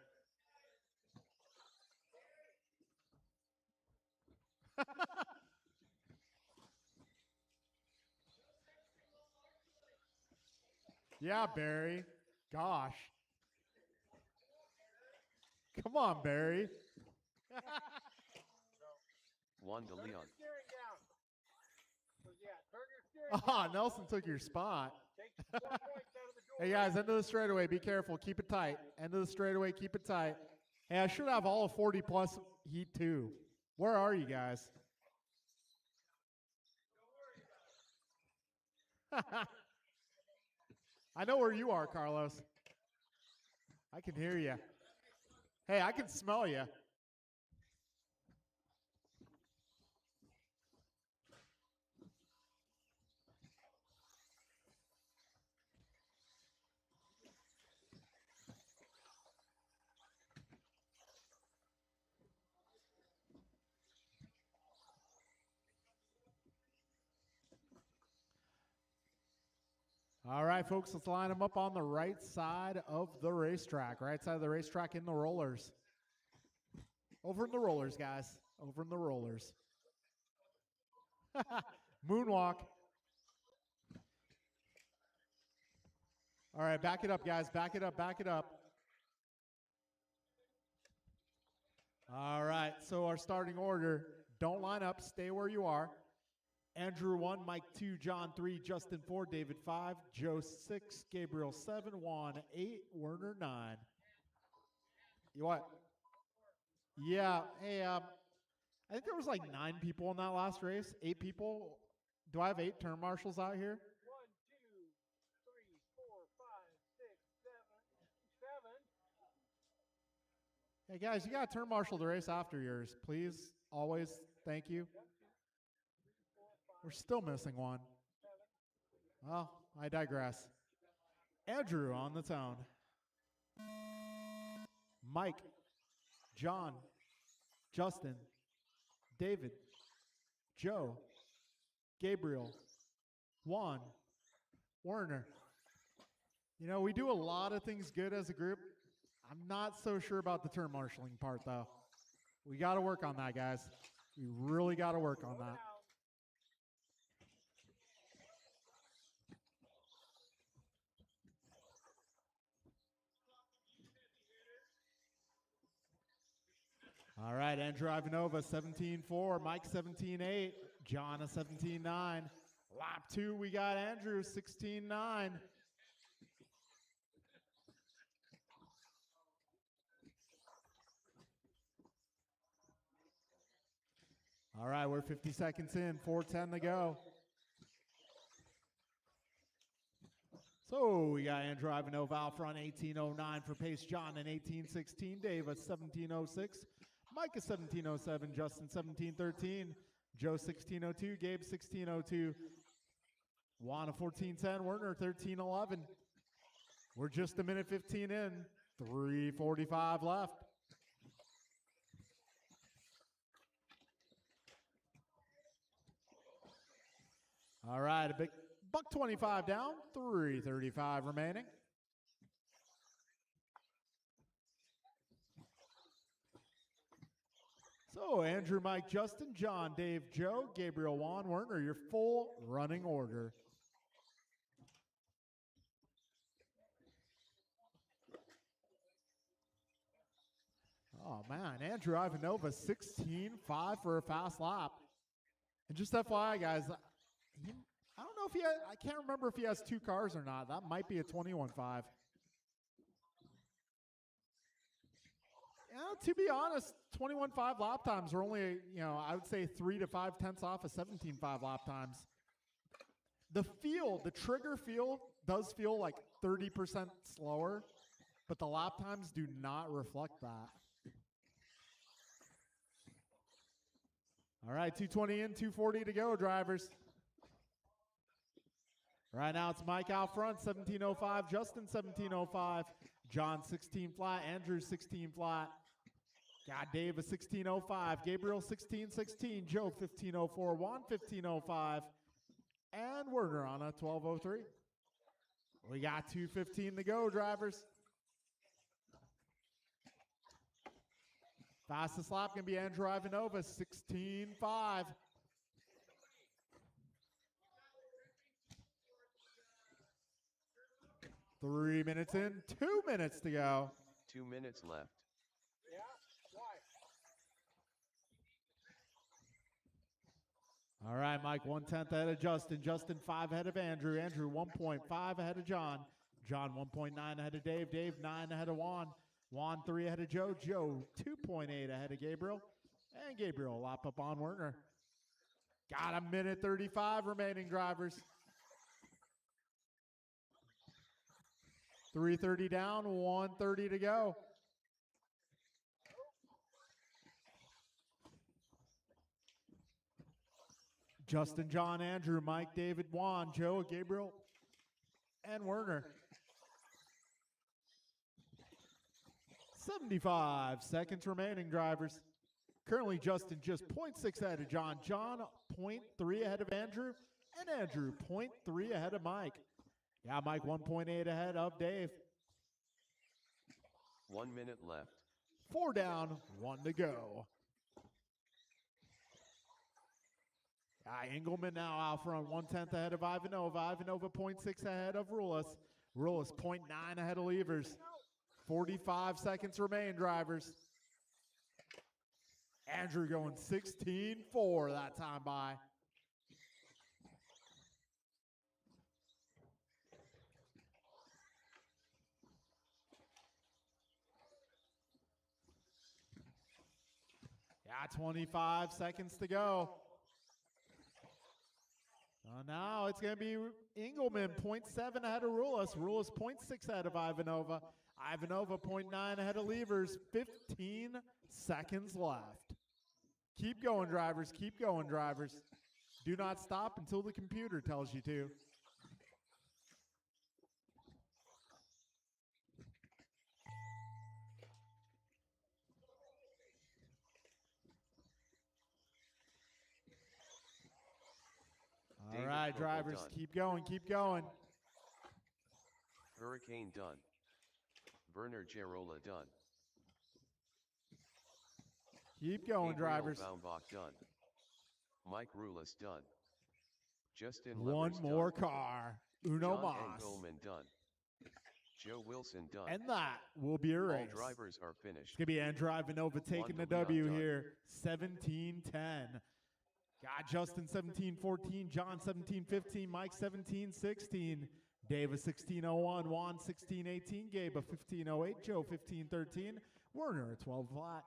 Yeah, Barry. Gosh. Come on, Barry. Juan De Turn Leon. your steering down. So, yeah, turn your steering Ah, down. Nelson took your spot. Take 4 points out of the Hey guys, end of the straightaway. Be careful. Keep it tight. End of the straightaway. Keep it tight. Hey, I should have all of 40 plus heat too. Where are you guys? I know where you are, Carlos. I can hear you. Hey, I can smell you. All right, folks, let's line them up on the right side of the racetrack. Right side of the racetrack in the rollers. Over in the rollers, guys. Over in the rollers. Moonwalk. All right, back it up, guys. Back it up, back it up. All right, so our starting order, don't line up, stay where you are. Andrew 1, Mike 2, John 3, Justin 4, David 5, Joe 6, Gabriel 7, Juan 8, Werner 9. You what? Yeah, hey, I think there was like 9 people in that last race. 8 people. Do I have 8 term marshals out here? 1, 2, 3, 4, 5, 6, 7. Hey guys, you got to term marshal the race after yours, please. Always, thank you. We're still missing one. Well, I digress. Andrew on the tone. Mike, John, Justin, David, Joe, Gabriel, Juan, Werner. You know, we do a lot of things good as a group. I'm not so sure about the term marshaling part, though. We got to work on that, guys. We really got to work on that. All right, Andrew Ivanova, 17-4, Mike 17-8, John a 17-9. Lap 2, we got Andrew, 16-9. All right, we're 50 seconds in, 4:10 to go. So we got Andrew Ivanova out front, 18:09 for pace. John in 18:16, Dave at 17:06. Mike is 17:07, Justin 17:13, Joe 16:02, Gabe 16:02, Juan a 14:10, Werner 13:11. We're just a minute 15 in, 3:45 left. All right, a big $125 down, 3:35 remaining. So, Andrew, Mike, Justin, John, Dave, Joe, Gabriel, Juan, Werner, your full running order. Oh, man, Andrew Ivanova, 16.5 for a fast lap. And just FYI, guys, I don't know if I can't remember if he has 2 cars or not. That might be a 21.5. To be honest, 21.5 lap times are only, I would say 3 to 5 tenths off of 17.5 lap times. The trigger feel does feel like 30% slower, but the lap times do not reflect that. All right, 220 in, 240 to go, drivers. Right now it's Mike out front, 17.05, Justin 17.05, John 16 flat, Andrew 16 flat. Got Dave a 16.05, Gabriel 16.16, Joe 15.04, Juan 15.05, and Werner on a 12.03. We got 2:15 to go, drivers. Fastest lap can be Andrew Ivanova, 16.5. Three minutes in, 2 minutes to go. 2 minutes left. All right, Mike, 1/10 ahead of Justin. Justin 5 ahead of Andrew. Andrew 1.5 ahead of John. John 1.9 ahead of Dave. Dave 9 ahead of Juan. Juan 3 ahead of Joe. Joe 2.8 ahead of Gabriel. And Gabriel lap up on Werner. Got a minute 35 remaining, drivers. 3:30 down, 1:30 to go. Justin, John, Andrew, Mike, David, Juan, Joe, Gabriel, and Werner. 75 seconds remaining, drivers. Currently, Justin just 0.6 ahead of John. John 0.3 ahead of Andrew. And Andrew 0.3 ahead of Mike. Yeah, Mike 1.8 ahead of Dave. 1 minute left. 4 down, 1 to go. Engelman now out front, 1/10 ahead of Ivanova. Ivanova 0.6 ahead of Rulis. Rulis 0.9 ahead of Levers. 45 seconds remain, drivers. Andrew going 16-4 that time by. Yeah, 25 seconds to go. Now it's going to be Engelman, 0.7 ahead of Rulis. Rulis 0.6 ahead of Ivanova. Ivanova 0.9 ahead of Levers. 15 seconds left. Keep going, drivers. Keep going, drivers. Do not stop until the computer tells you to. All David right, Koppel drivers, done. keep going, keep going. Hurricane done. Werner Gerola done. Keep going, Gabriel drivers. Baumbach done. Mike Rulis done. Justin One Levers more done. car. Uno John Mas. Engelman done. Joe Wilson done. And that will be a race. All drivers are finished. It's going to be Andrew Ivanova taking the Juan de W Leon done. here. 17-10. Got Justin 17-14. John 17-15. Mike 17-16. Dave a 16-01. Juan 16-18. Gabe a 15-08. Joe 15-13. Werner a 12 flat.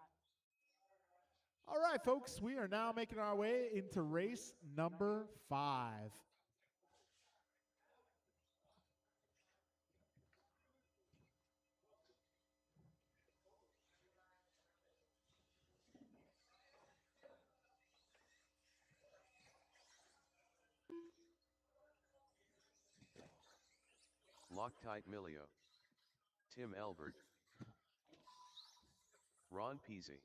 All right, folks, we are now making our way into race number 5. Loctite Milio. Tim Elbert. Ron Peasy.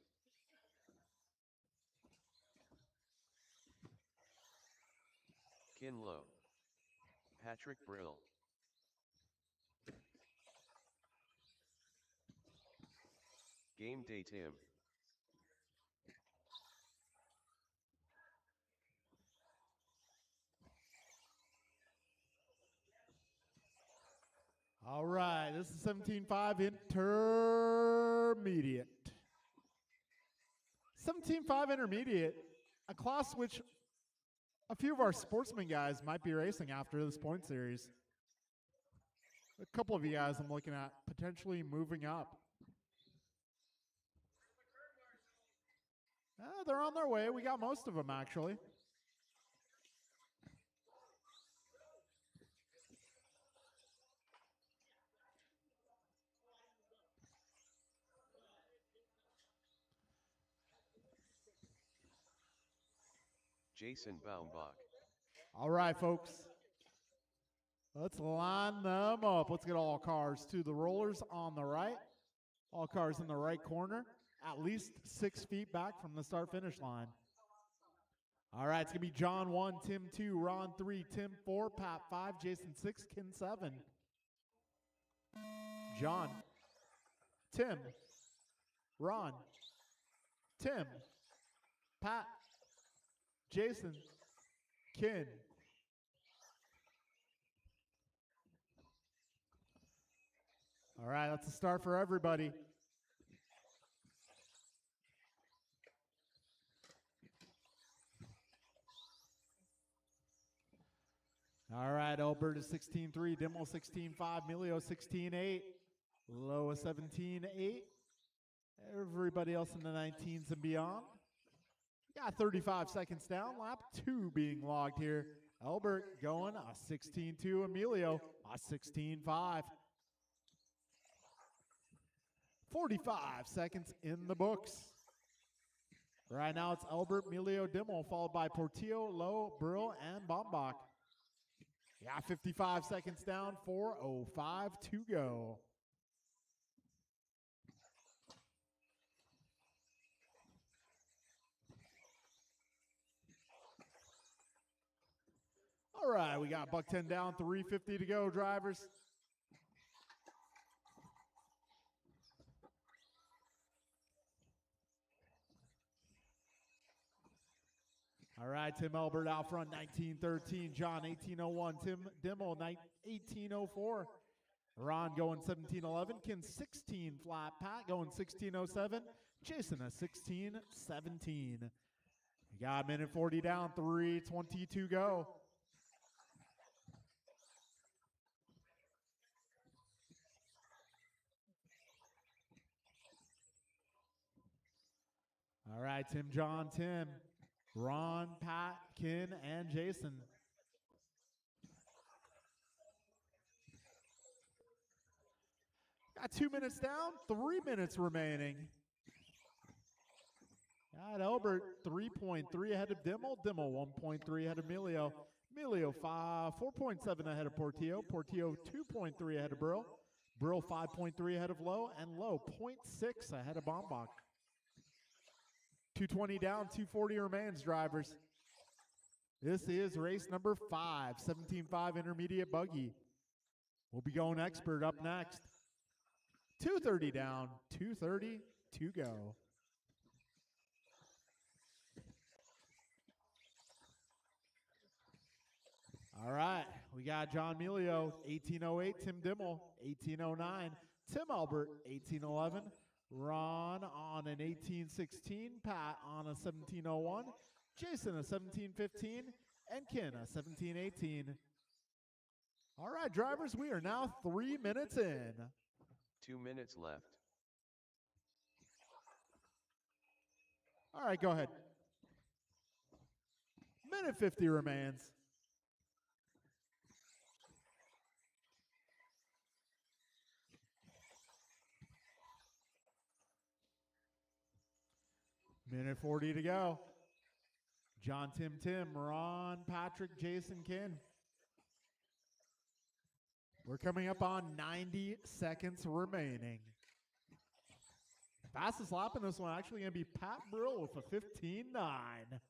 Kin Lo. Patrick Brill. Game Day Tim. All right, this is 17.5 intermediate. 17.5 intermediate, a class which a few of our sportsman guys might be racing after this point series. A couple of you guys I'm looking at potentially moving up. They're on their way. We got most of them, actually. Jason Baumbach. All right, folks. Let's line them up. Let's get all cars to the rollers on the right. All cars in the right corner, at least 6 feet back from the start-finish line. All right, it's going to be John 1, Tim 2, Ron 3, Tim 4, Pat 5, Jason 6, Kin 7. John, Tim, Ron, Tim, Pat, Jason, Kin. All right, that's a start for everybody. All right, Elbert is 16-3, Dimmel 16-5, Emilio 16-8, Loa 17-8. Everybody else in the 19s and beyond. Got 35 seconds down, lap 2 being logged here. Elbert going a 16-2, Emilio a 16-5. 45 seconds in the books. Right now it's Elbert, Emilio, Dimmel, followed by Portillo, Lowe, Brill, and Bombach. Yeah, 55 seconds down, 4:05 to go. All right, we got buck 10 down, 3:50 to go, drivers. All right, Tim Elbert out front, 1913. John, 1801. Tim Dimmel, 1804. Ron going 1711. Ken, 16 flat. Pat going 1607. Jason, a 1617. We got a minute 40 down, 3:22 go. All right, Tim, John, Tim. Ron, Pat, Ken, and Jason. Got 2 minutes down, 3 minutes remaining. Got Elbert 3.3 ahead of Dimmel. Dimmel 1.3 ahead of Emilio. Emilio 4.7 ahead of Portillo. Portillo 2.3 ahead of Brill. Brill 5.3 ahead of Lowe. And Lowe 0.6 ahead of Bombach. 220 down, 240 remains, drivers. This is race number 5, 17.5 intermediate buggy. We'll be going expert up next. 230 down, 230 to go. All right, we got John Emilio, 1808, Tim Dimmel, 1809, Tim Elbert, 1811, Ron on an 1816, Pat on a 1701, Jason a 1715, and Ken a 1718. All right, drivers, we are now 3 minutes in. 2 minutes left. All right, go ahead. Minute 50 remains. Minute 40 to go. John, Tim, Ron, Patrick, Jason, Ken. We're coming up on 90 seconds remaining. Fastest lap in this one actually going to be Pat Brill with a 15.9.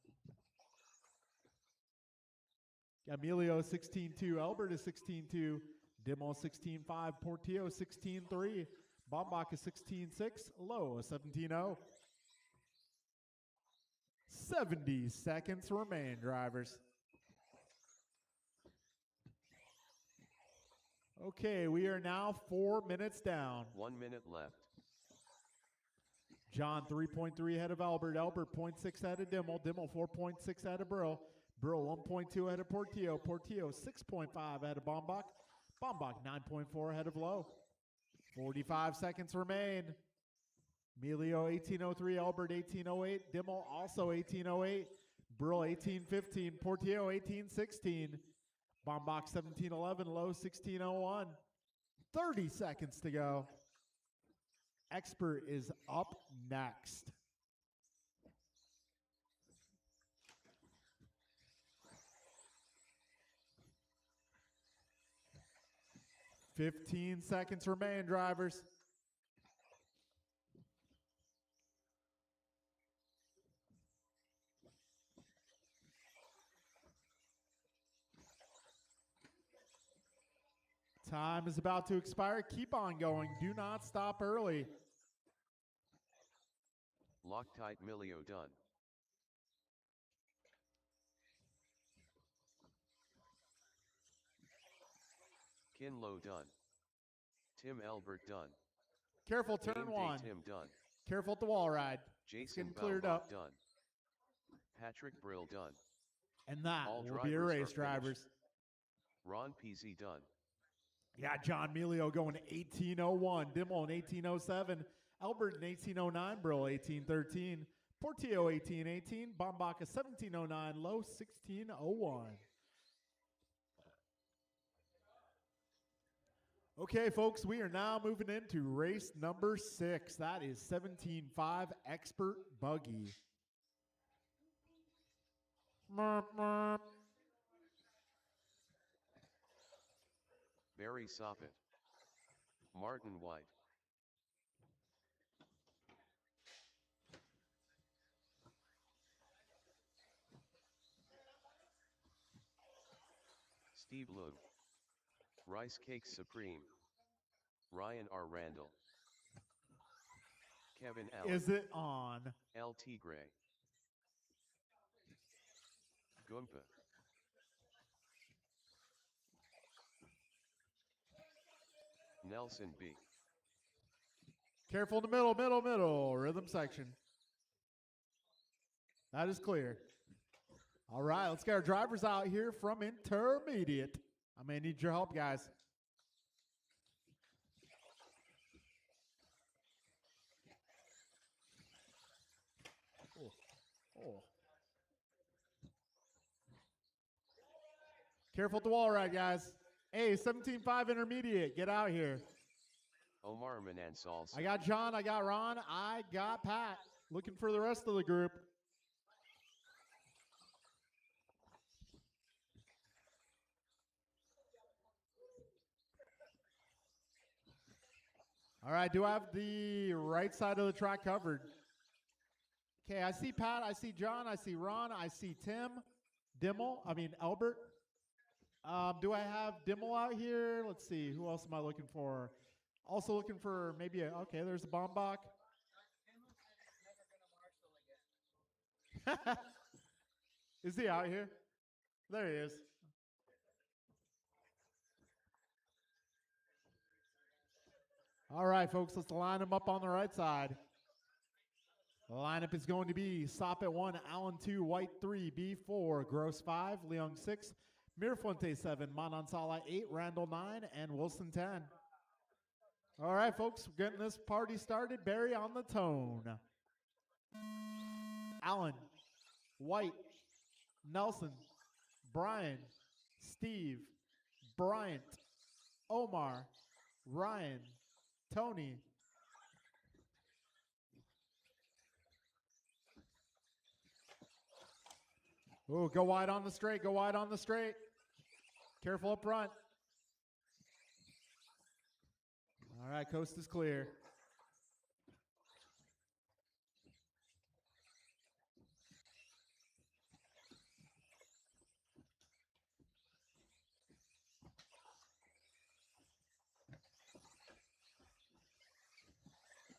Emilio 16.2, Elbert is 16.2, Dimmel 16.5, Portillo 16.3, Bombach is 16.6, Lowe 17.0. 70 seconds remain, drivers. Okay, we are now 4 minutes down. 1 minute left. John 3.3 ahead of Elbert. Elbert 0.6 ahead of Dimmel. Dimmel 4.6 ahead of Brill. Brill 1.2 ahead of Portillo. Portillo 6.5 ahead of Bombach. Bombach 9.4 ahead of Lowe. 45 seconds remain. Emilio 1803, Elbert 1808, Dimmel also 1808, Brill 1815, Portillo 1816, Bombach 1711, Lowe 1601. 30 seconds to go. Expert is up next. $15 seconds remain, drivers. Time is about to expire. Keep on going. Do not stop early. Loctite Emilio done. Kinlow done. Tim Elbert done. Careful, turn Game one. Day Tim done. Careful at the wall ride. Jason getting cleared Baumach up. done. Patrick Brill done. And that All will be a drivers are race, drivers. finished. Ron PZ done. Yeah, John Melio going 1801, Dimmel in 1807, Albert in 1809, Brill 1813, Portillo 1818, Bombaca 1709, Low 1601. Okay, folks, we are now moving into race number 6. That is 17.5 Expert Buggy. Barry Soppet. Martin White. Steve Loeb. Rice Cakes Supreme. Ryan R. Randall. Kevin Allen. Is it on? El Tigre. Goompa. Nelson B. Careful in the middle, middle, middle. Rhythm section. That is clear. All right, let's get our drivers out here from intermediate. I may need your help, guys. Oh. Careful at the wall ride, guys. Hey, 17.5 intermediate. Get out here. Omar Manansal. I got John. I got Ron. I got Pat. Looking for the rest of the group. All right, do I have the right side of the track covered? Okay, I see Pat, I see John, I see Ron, I see Tim, Albert. Do I have Dimmel out here? Let's see, who else am I looking for? Also looking for maybe okay, there's a Bombach. Is he out here? There he is. All right, folks, let's line them up on the right side. The lineup is going to be Soppet 1, Allen 2, White 3, B4, Gross 5, Leong 6, Mirafuente 7, Manansala 8, Randall 9, and Wilson 10. All right, folks, we're getting this party started. Barry on the tone. Allen, White, Nelson, Brian, Steve, Bryant, Omar, Ryan, Tony. Oh, go wide on the straight. Go wide on the straight. Careful up front. All right, coast is clear.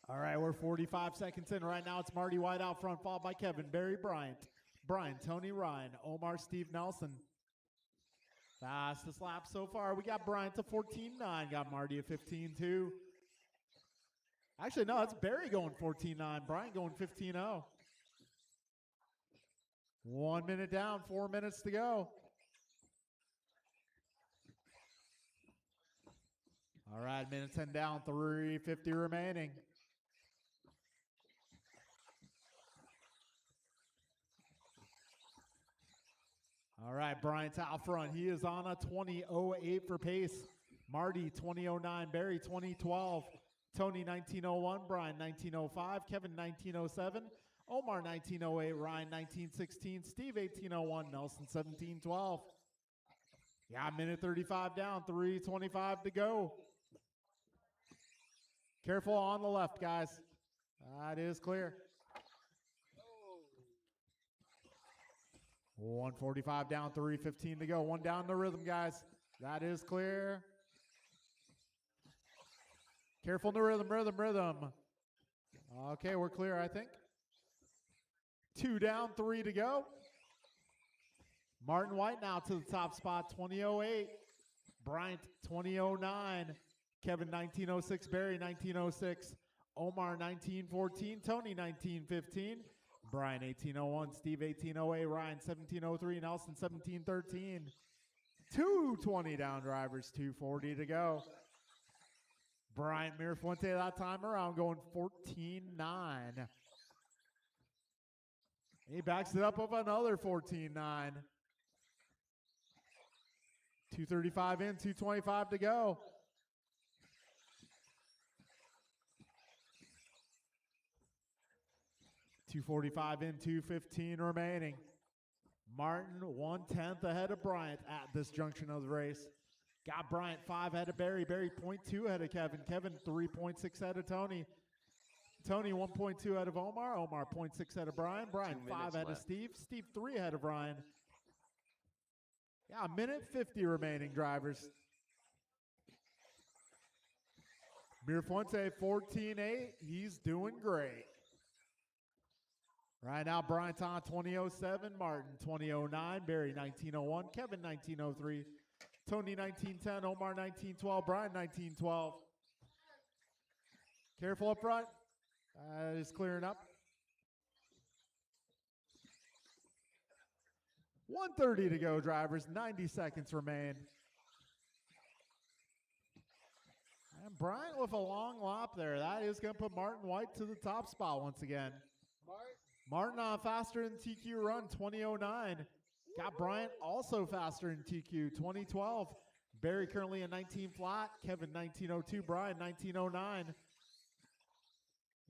All right, we're 45 seconds in. Right now, it's Marty White out front, followed by Kevin, Barry Bryant, Brian, Tony Ryan, Omar, Steve Nelson. Fastest lap so far. We got Bryant to 14.9. Got Marty at 15.2. Actually, no, it's Barry going 14.9. Brian going 15.0. 1 minute down, 4 minutes to go. All right, minute 10 down, 3:50 remaining. All right, Bryant's out front. He is on a 20.08 for pace. Marty, 20.09. Barry, 20.12. Tony, 19.01. Brian, 19.05. Kevin, 19.07. Omar, 19.08. Ryan, 19.16. Steve, 18.01. Nelson, 17.12. Yeah, minute 35 down. 3:25 to go. Careful on the left, guys. That is clear. 1:45 down, 3:15 to go. One down the rhythm, guys. That is clear. Careful in the rhythm. Okay, we're clear, I think. 2 down, 3 to go. Martin White now to the top spot, 20.08. Bryant, 20.09. Kevin, 19.06. Barry, 19.06. Omar, 19.14. Tony, 19.15. Brian, 18.01. Steve, 18.08. Ryan, 17.03. Nelson, 17.13. 220 down, drivers. 240 to go. Bryant Mirafuente that time around going 14.9. He backs it up with another 14.9. 235 in, 225 to go. $245 in, 215 remaining. Martin 1/10 ahead of Bryant at this junction of the race. Got Bryant 5 ahead of Barry. Barry 0.2 ahead of Kevin. Kevin 3.6 ahead of Tony. Tony 1.2 ahead of Omar. Omar 0.6 ahead of Brian. Brian 5 ahead of Steve. Steve 3 ahead of Ryan. Yeah, a minute 50 remaining, drivers. Mirafuente 14.8. He's doing great. Right now, Brian Ton 20.07. Martin 20.09. Barry 19.01. Kevin 19.03. Tony 19.10. Omar 19.12. Brian 19.12. Careful up front. Is clearing up. 1:30 to go, drivers. 90 seconds remain. And Bryant with a long lap there. That is going to put Martin White to the top spot once again. Martin on faster in TQ run, 20.09. Got Bryant also faster in TQ, 20.12. Barry currently a 19 flat. Kevin 19.02. Brian 19.09.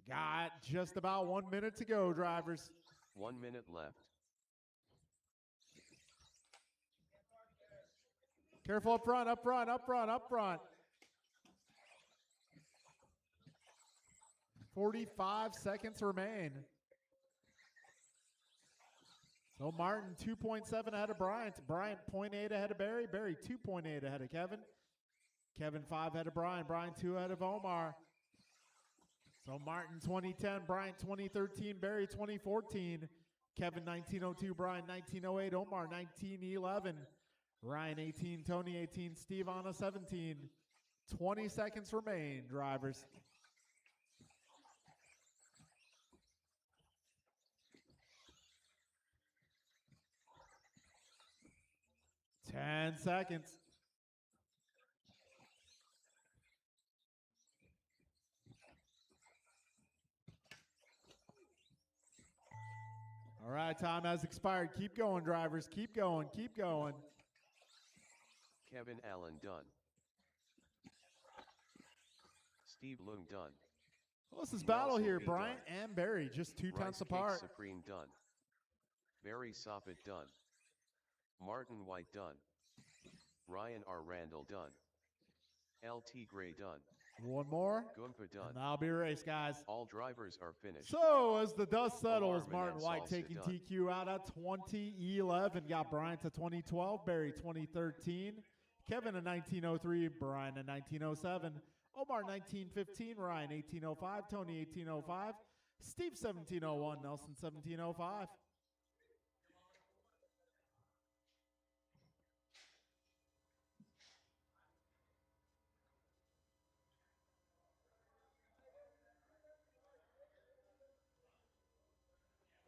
Got just about 1 minute to go, drivers. 1 minute left. Careful up front, up front, up front, up front. 45 seconds remain. So Martin 2.7 ahead of Bryant. Bryant 0.8 ahead of Barry. Barry 2.8 ahead of Kevin. Kevin 5 ahead of Brian. Brian 2 ahead of Omar. So Martin 2010, Bryant 2013, Barry 2014, Kevin 1902, Brian 1908, Omar 1911, Ryan 18, Tony 18, Steve on a 17. 20 seconds remain, drivers. Ten seconds. All right, time has expired. Keep going, drivers. Keep going. Keep going. Kevin Allen done. Steve Lung done. Closest battle Nelson here, B. Bryant done. and Barry, just 2 Rice tenths Cake apart. Supreme done. Barry Soffit done. Martin White done. Ryan R. Randall done. LT Gray done. One more. Goompa done. And that'll be a race, guys. All drivers are finished. So as the dust settles, Alarm Martin and White Salsa taking done. TQ out at 2011. Got Bryant to 2012, Barry 2013, Kevin a 1903, Brian a 1907, Omar 1915, Ryan 1805, Tony 1805, Steve 1701, Nelson 1705.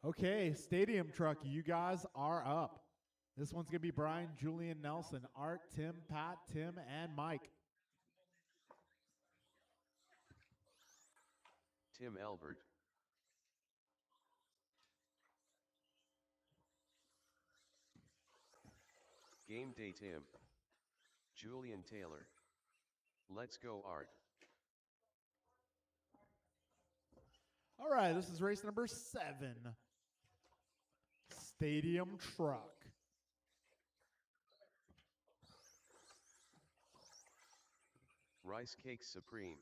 Okay, stadium truck, you guys are up. This one's going to be Brian, Julian, Nelson, Art, Tim, Pat, Tim, and Mike. Tim Elbert. Game day Tim. Julian Taylor. Let's go Art. All right, this is race number 7. Stadium truck. Rice Cake Supreme.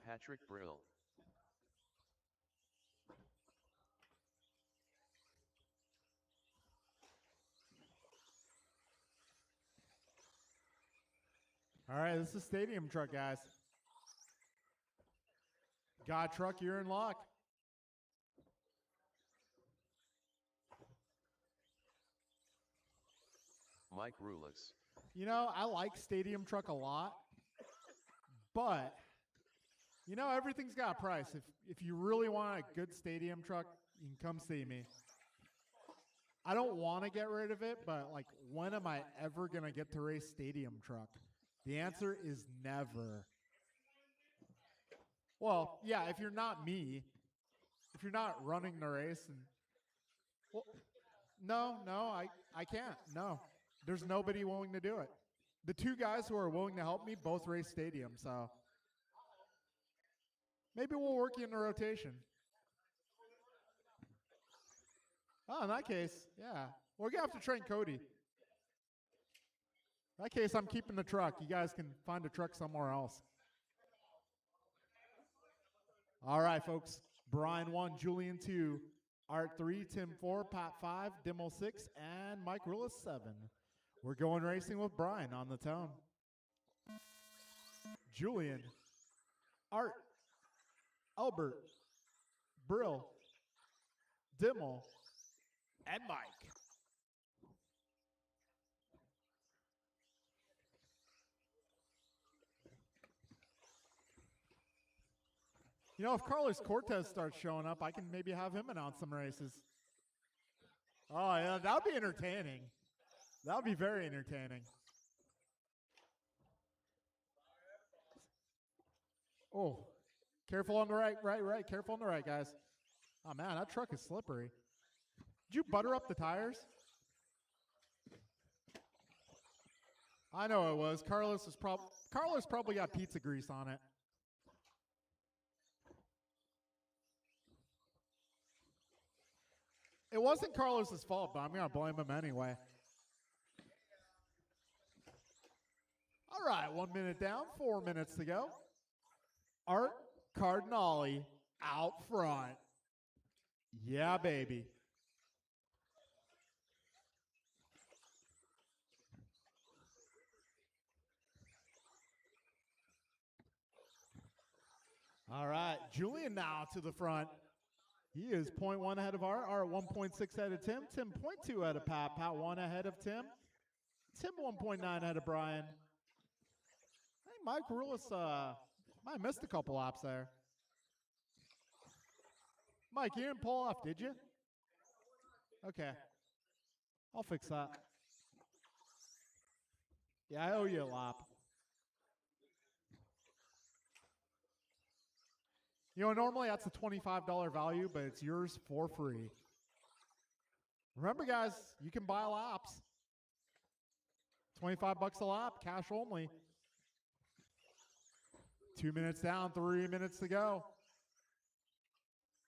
Patrick Brill. All right, this is stadium truck, guys. God truck, you're in luck. Mike Rulis. You know, I like stadium truck a lot, but you know, everything's got a price. If you really want a good stadium truck, you can come see me. I don't want to get rid of it, but like, when am I ever going to get to race stadium truck? The answer is never. Well, yeah, if you're not me, if you're not running the race, and well, no, I can't. No, there's nobody willing to do it. The two guys who are willing to help me both race stadium, so maybe we'll work you in the rotation. Oh, in that case, yeah, we're gonna have to train Cody. In that case, I'm keeping the truck. You guys can find a truck somewhere else. All right, folks. Brian 1, Julian 2, Art 3, Tim 4, Pat 5, Dimmel 6, and Mike Rulis 7. We're going racing with Brian on the tone. Julian, Art, Albert, Brill, Dimmel, and Mike. You know, if Carlos Cortez starts showing up, I can maybe have him announce some races. Oh, yeah, that would be entertaining. That would be very entertaining. Oh, careful on the right. Careful on the right, guys. Oh, man, that truck is slippery. Did you butter up the tires? I know it was. Carlos probably got pizza grease on it. It wasn't Carlos's fault, but I'm going to blame him anyway. All right, 1 minute down, 4 minutes to go. Art Cardinale out front. Yeah, baby. All right, Julian now to the front. He is 0.1 ahead of Art 1.6 ahead of Tim, 0.2 ahead of Pat 1 ahead of Tim 1.9 ahead of Brian. I think Mike Rulis might have missed a couple laps there. Mike, you didn't pull off, did you? Okay. I'll fix that. Yeah, I owe you a lap. You know, normally that's a $25 value, but it's yours for free. Remember, guys, you can buy laps. 25 bucks a lap, cash only. 2 minutes down, 3 minutes to go.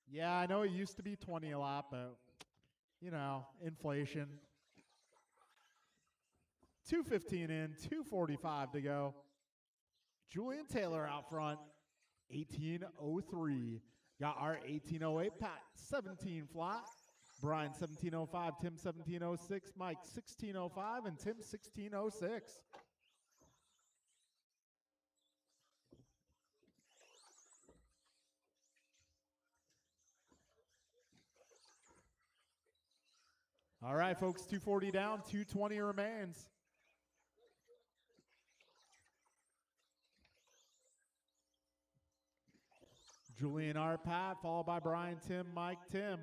Yeah, I know it used to be 20 a lap, but, you know, inflation. 2:15 in, 2:45 to go. Julian Taylor out front. 18:03. Got our 18:08. Pat 17 flat. Brian 17:05. Tim 17:06. Mike 16:05 and Tim 16:06. All right, folks. 2:40 down. 2:20 remains. Julian R. Pat, followed by Brian, Tim, Mike, Tim.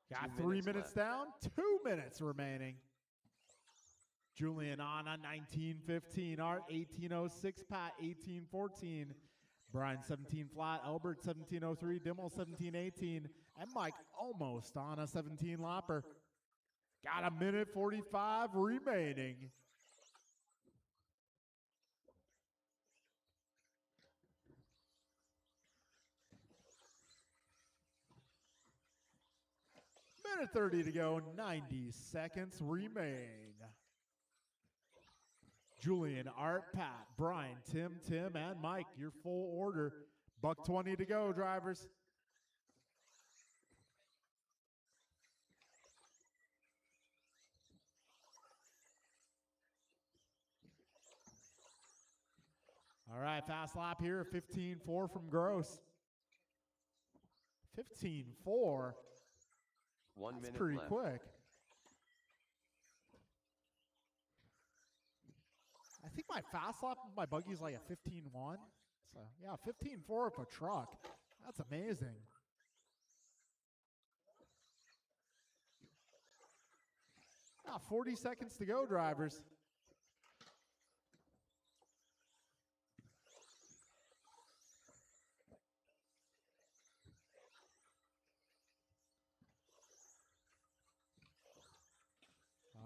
Got 3 minutes down, 2 minutes remaining. Julian on 19:15, Art 18:06, Pat 18:14, Brian 17 flat, Albert 17:03, Dimmel 17:18, and Mike almost on a 17 lapper. Got a minute 45 remaining. Minute 30 to go, 90 seconds remain. Julian, Art, Pat, Brian, Tim, and Mike, your full order. $1.20 to go, drivers. All right, fast lap here, 15:04 from Gross. 15:04. 1 minute pretty left. quick. I think my fast lap of my buggy is like a 15.1. So, yeah, 15.4 of a truck. That's amazing. Now 40 seconds to go, drivers.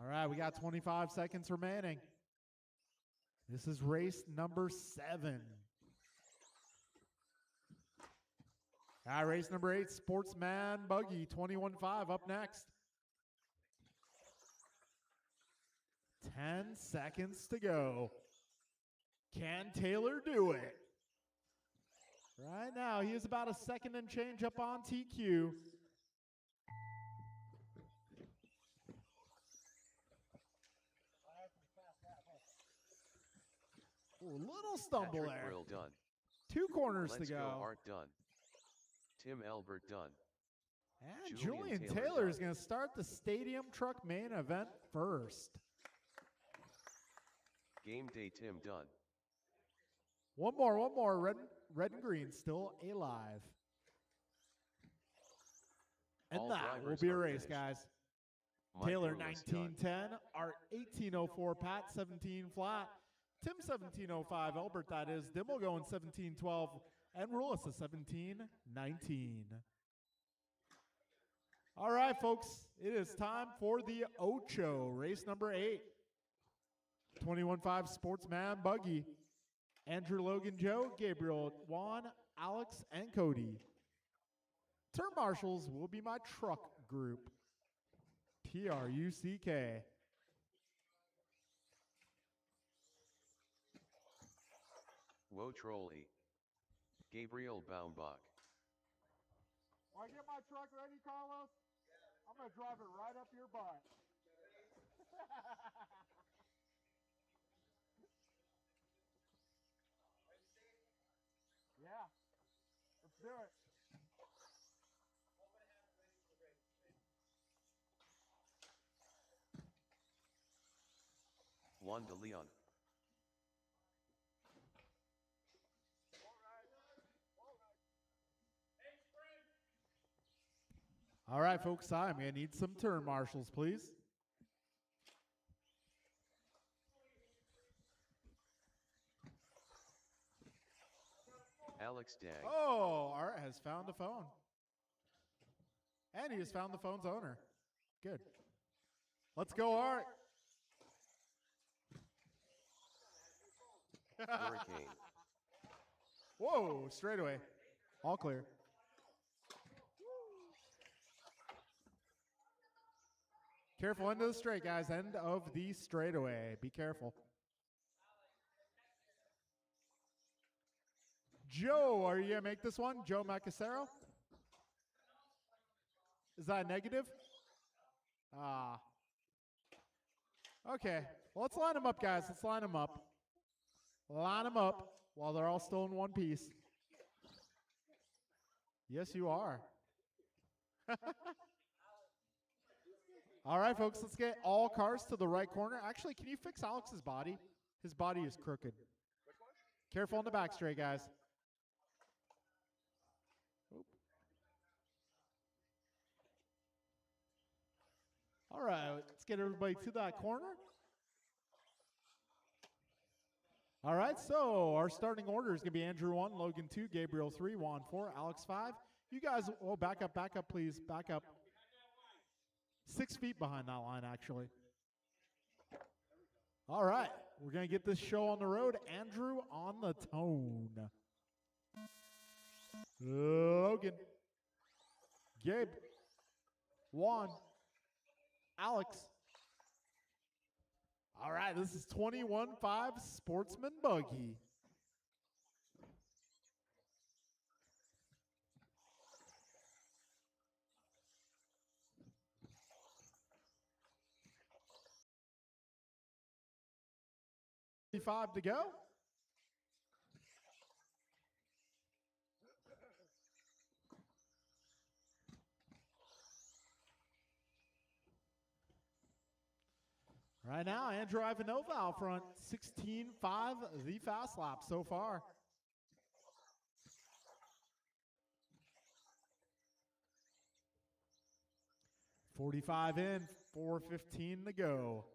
All right, we got 25 seconds remaining. This is race number 7. All right, race number 8, Sportsman Buggy, 21.5 up next. 10 seconds to go. Can Taylor do it? Right now, he is about a second and change up on TQ. Ooh, little stumble Patrick there. Brill done. 2 corners Let's to go. go Art done. Tim Elbert done. And Julian Julian Taylor Taylor is done. going to start the Stadium Truck main event first. Game Day Tim done. One more. Red and green still alive. And All that will drivers be a are race, finished. guys. Mike Taylor Rulis done. 1910, Art 1804, Pat 17 flat, Tim 1705, Albert that is, Dimmel going 1712, and Rulis a 1719. All right, folks, it is time for the Ocho, race number 8. 21.5 Sportsman Buggy. Andrew, Logan, Joe, Gabriel, Juan, Alex, and Cody. Turn marshals will be my truck group. TRUCK. Wo Trolley. Gabriel Baumbach. When I get my truck ready, Carlos, I'm going to drive it right up your butt. Yeah. Let's do it. Juan de Leon. All right, folks, I'm going to need some turn marshals, please. Alex Dag. Oh, Art has found a phone. And he has found the phone's owner. Good. Let's go, Art. Hurricane. Whoa, straight away. All clear. Careful, end of the straight, guys. End of the straightaway. Be careful. Joe, are you going to make this one? Joe Macasero? Is that negative? Ah. Okay. Well, let's line them up, guys. Let's line them up. Line them up while they're all still in one piece. Yes, you are. All right, folks, let's get all cars to the right corner. Actually, can you fix Alex's body? His body is crooked. Careful on the back straight, guys. Oop. All right, let's get everybody to that corner. All right, so our starting order is going to be Andrew 1, Logan 2, Gabriel 3, Juan 4, Alex 5. You guys, oh, back up, please. Back up. 6 feet behind that line, actually. All right, we're going to get this show on the road. Andrew on the tone. Logan. Gabe. Juan. Alex. All right, this is 21.5 Sportsman Buggy. To go. Right now, Andrew Ivanova out front, 16.5 the fast lap so far. .45 in, 4:15 to go.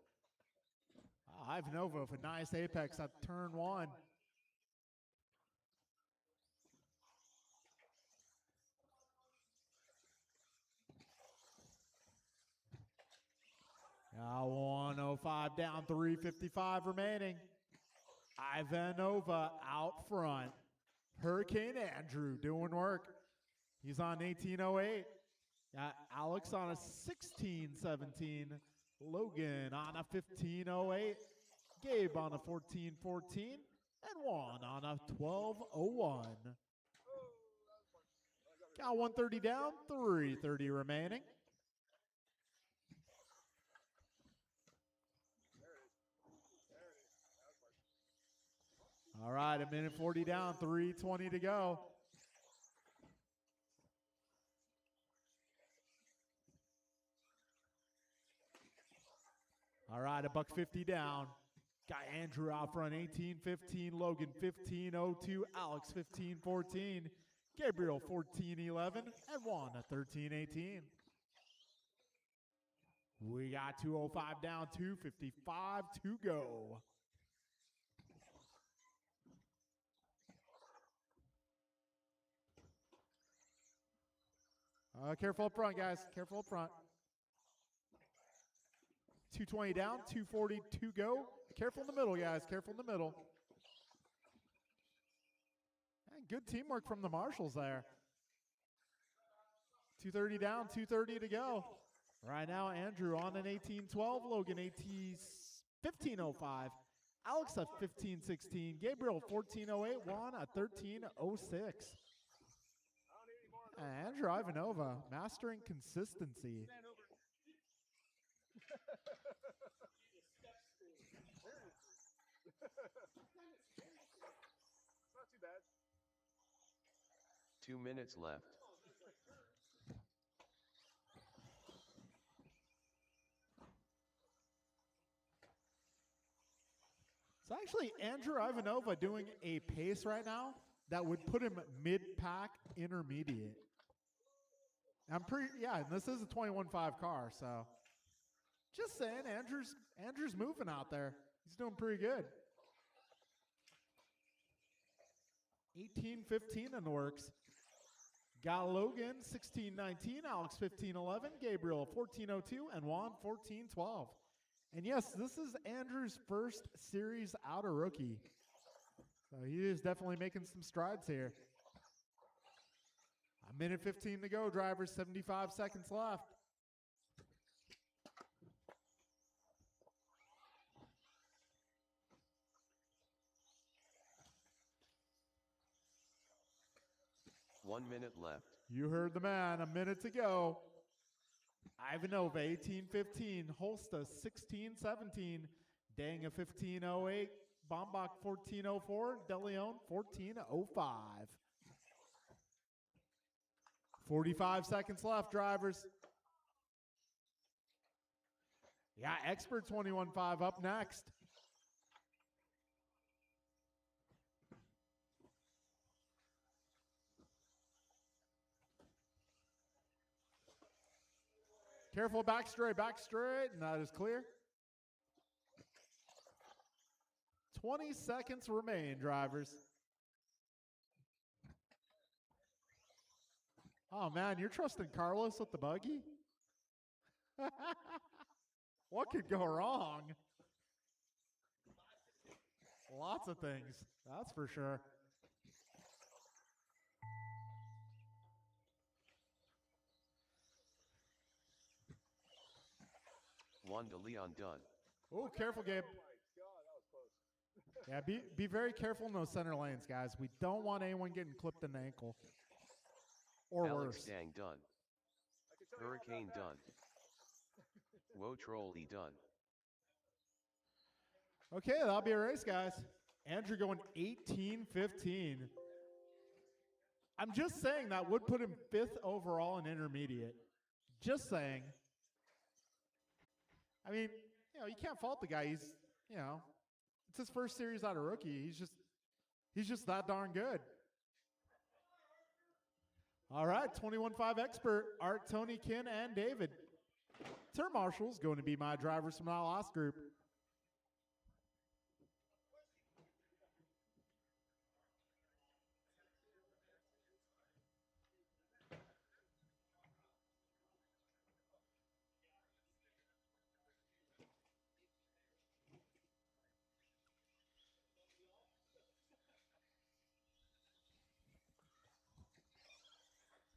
Ivanova with a nice apex at turn one. Now 105 down, 3:55 remaining. Ivanova out front. Hurricane Andrew doing work. He's on 18.08. Got Alex on a 16.17. Logan on a 15.08. Gabe on a 14.14. And Juan on a 12.01. Got 130 down, 3:30 remaining. All right, a minute 40 down, 3:20 to go. All right, a $150 down. Got Andrew out front, 18.15. Logan, 15.02. Alex, 15.14. Gabriel, 14.11. And Juan at 13.18. We got 205 down, 2:55 to go. Careful up front, guys. Careful up front. 220 down, 240 to go. Careful in the middle, guys. Careful in the middle. And good teamwork from the marshals there. 230 down, 230 to go. Right now, Andrew on an 18.12. Logan, 15.05. Alex at 15.16. Gabriel, 14.08. Juan at 13.06. Andrew Ivanova, mastering consistency. Not too bad. 2 minutes left. So actually, Andrew Ivanova doing a pace right now that would put him mid-pack intermediate. And this is a 21.5 car, so just saying, Andrew's moving out there. He's doing pretty good. 18.15 in the works. Got Logan, 16.19, Alex, 15.11, Gabriel, 14.02, and Juan, 14.12. And yes, this is Andrew's first series outer rookie. So he is definitely making some strides here. A minute 15 to go, drivers, 75 seconds left. One minute left. You heard the man, a minute to go. Ivanova, 18.15. Holsta, 16.17. Dang, a 15.08. Bombach, 14.04. DeLeon, 14.05. 45 seconds left, drivers. Yeah, Expert 21.5 up next. Careful, back straight, and that is clear. 20 seconds remain, drivers. Oh, man, you're trusting Carlos with the buggy? What could go wrong? Lots of things, that's for sure. Juan de Leon done. Oh, careful, Gabe. Oh my God, that was close. Yeah, be very careful in those center lanes, guys. We don't want anyone getting clipped in the ankle. Or Alex worse. Dang done. I can tell you Hurricane how done. Woe Trolley done. Okay, that'll be a race, guys. Andrew going 18.15. I'm just saying that would put him 5th overall in intermediate. Just saying. I mean, you can't fault the guy. He's, it's his first series out of rookie. He's just that darn good. All right, 21-5 expert, Art, Tony, Ken, and David. Turn marshals going to be my drivers from that last group.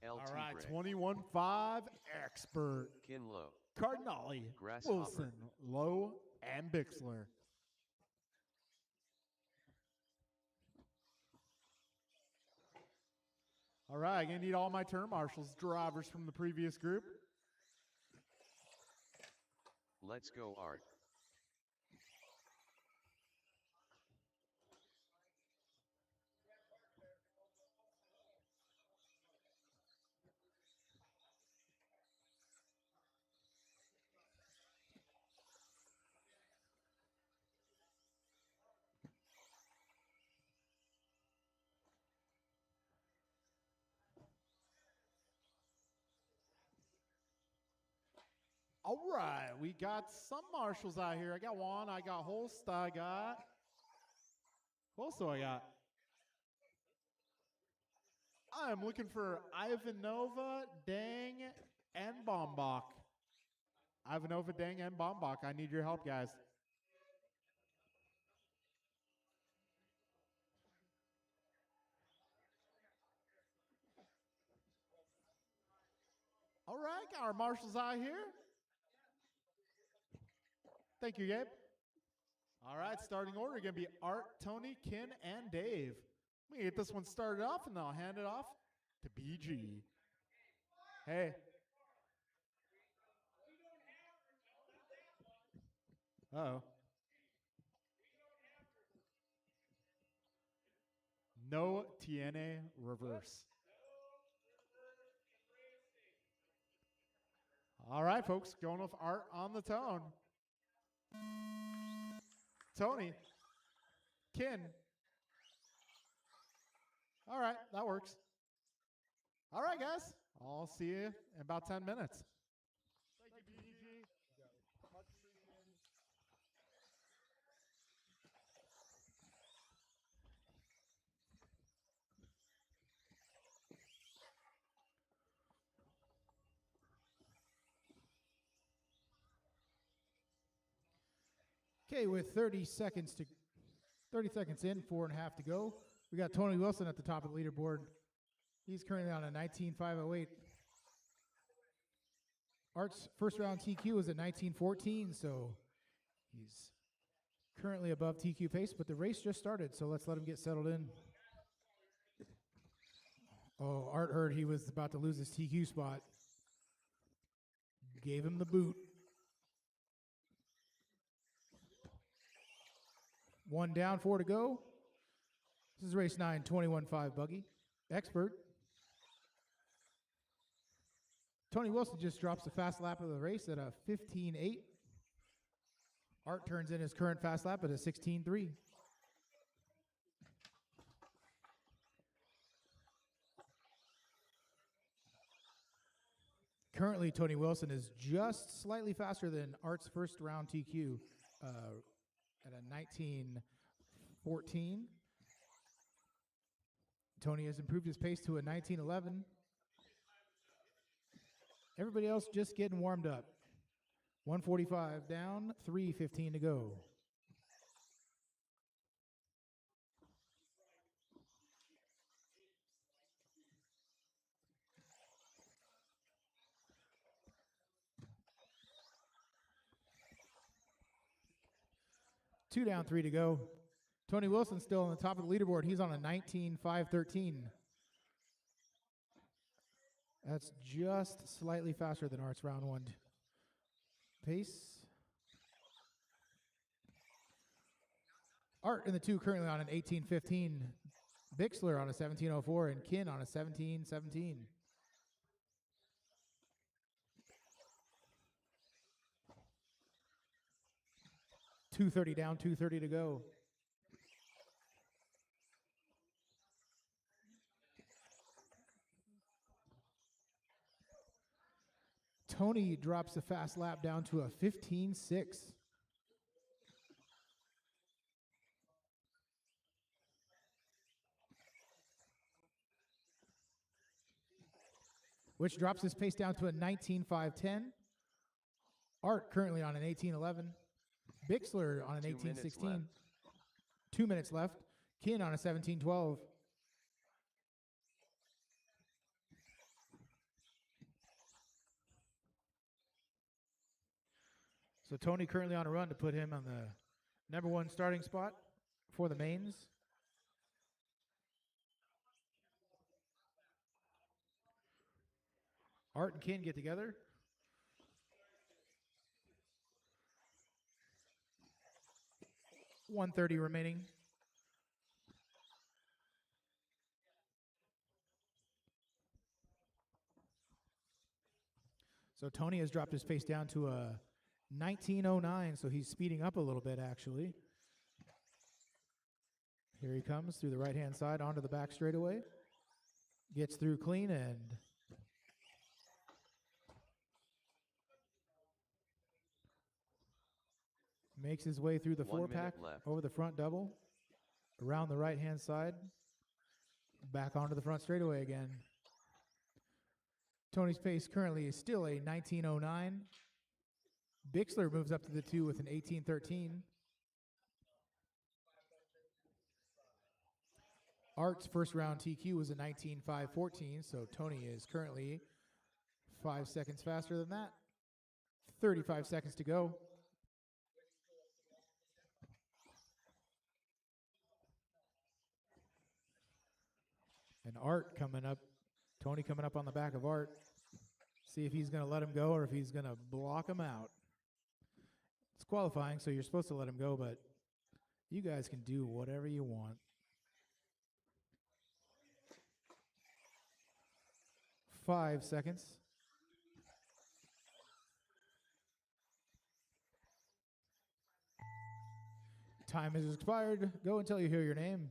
LT All right, Bray, 21-5 expert, Kinlow, Cardinale, Grasshopper. Wilson, Lowe, and Bixler. All right, I'm going to need all my turn marshals, drivers from the previous group. Let's go Art. All right, we got some marshals out here. I got Juan, I got Holst, I got... Who else do I got? I'm looking for Ivanova, Dang, and Bombach. Ivanova, Dang, and Bombach. I need your help, guys. All right, got our marshals out here. Thank you, Gabe. All right, starting order going to be Art, Tony, Ken, and Dave. Let me get this one started off, and then I'll hand it off to BG. Hey. Uh-oh. No Tiene reverse. All right, folks, going with Art on the tone. Tony, Ken. All right, that works. All right, guys, I'll see you in about 10 minutes. Thank you, BG. Much appreciated. Okay, with 30 seconds in, 4.5 to go. We got Tony Wilson at the top of the leaderboard. He's currently on a 19.508. Art's first round TQ was at 19.14, so he's currently above TQ pace, but the race just started, so let's let him get settled in. Oh, Art heard he was about to lose his TQ spot. Gave him the boot. One down, 4 to go. This is race 9, 21.5 buggy. Expert. Tony Wilson just drops the fast lap of the race at a 15.8. Art turns in his current fast lap at a 16.3. Currently, Tony Wilson is just slightly faster than Art's first round TQ at a 19.14. Tony has improved his pace to a 19.11. Everybody else just getting warmed up. 145 down, 3:15 to go. Two down, 3 to go. Tony Wilson still on the top of the leaderboard. He's on a 19.513. That's just slightly faster than Art's round 1 pace. Art in the 2 currently on an 18.15. Bixler on a 17.04 and Kin on a 17.17. 2:30 down, 2:30 to go. Tony drops the fast lap down to a 15.6. Which drops his pace down to a 19.510. Art currently on an 18.11. Bixler on an 18.16. 2 minutes left. Kin on a 17.12. So Tony currently on a run to put him on the number 1 starting spot for the mains. Art and Kin get together. .130 remaining. So Tony has dropped his pace down to a 19.09, so he's speeding up a little bit, actually. Here he comes through the right-hand side onto the back straightaway. Gets through clean and makes his way through the 4-pack over the front double, around the right-hand side, back onto the front straightaway again. Tony's pace currently is still a 19.09. Bixler moves up to the 2 with an 18.13. Art's first round TQ was a 19.514, so Tony is currently 5 seconds faster than that. 35 seconds to go. And Art coming up, Tony coming up on the back of Art. See if he's going to let him go or if he's going to block him out. It's qualifying, so you're supposed to let him go, but you guys can do whatever you want. 5 seconds. Time has expired. Go until you hear your name.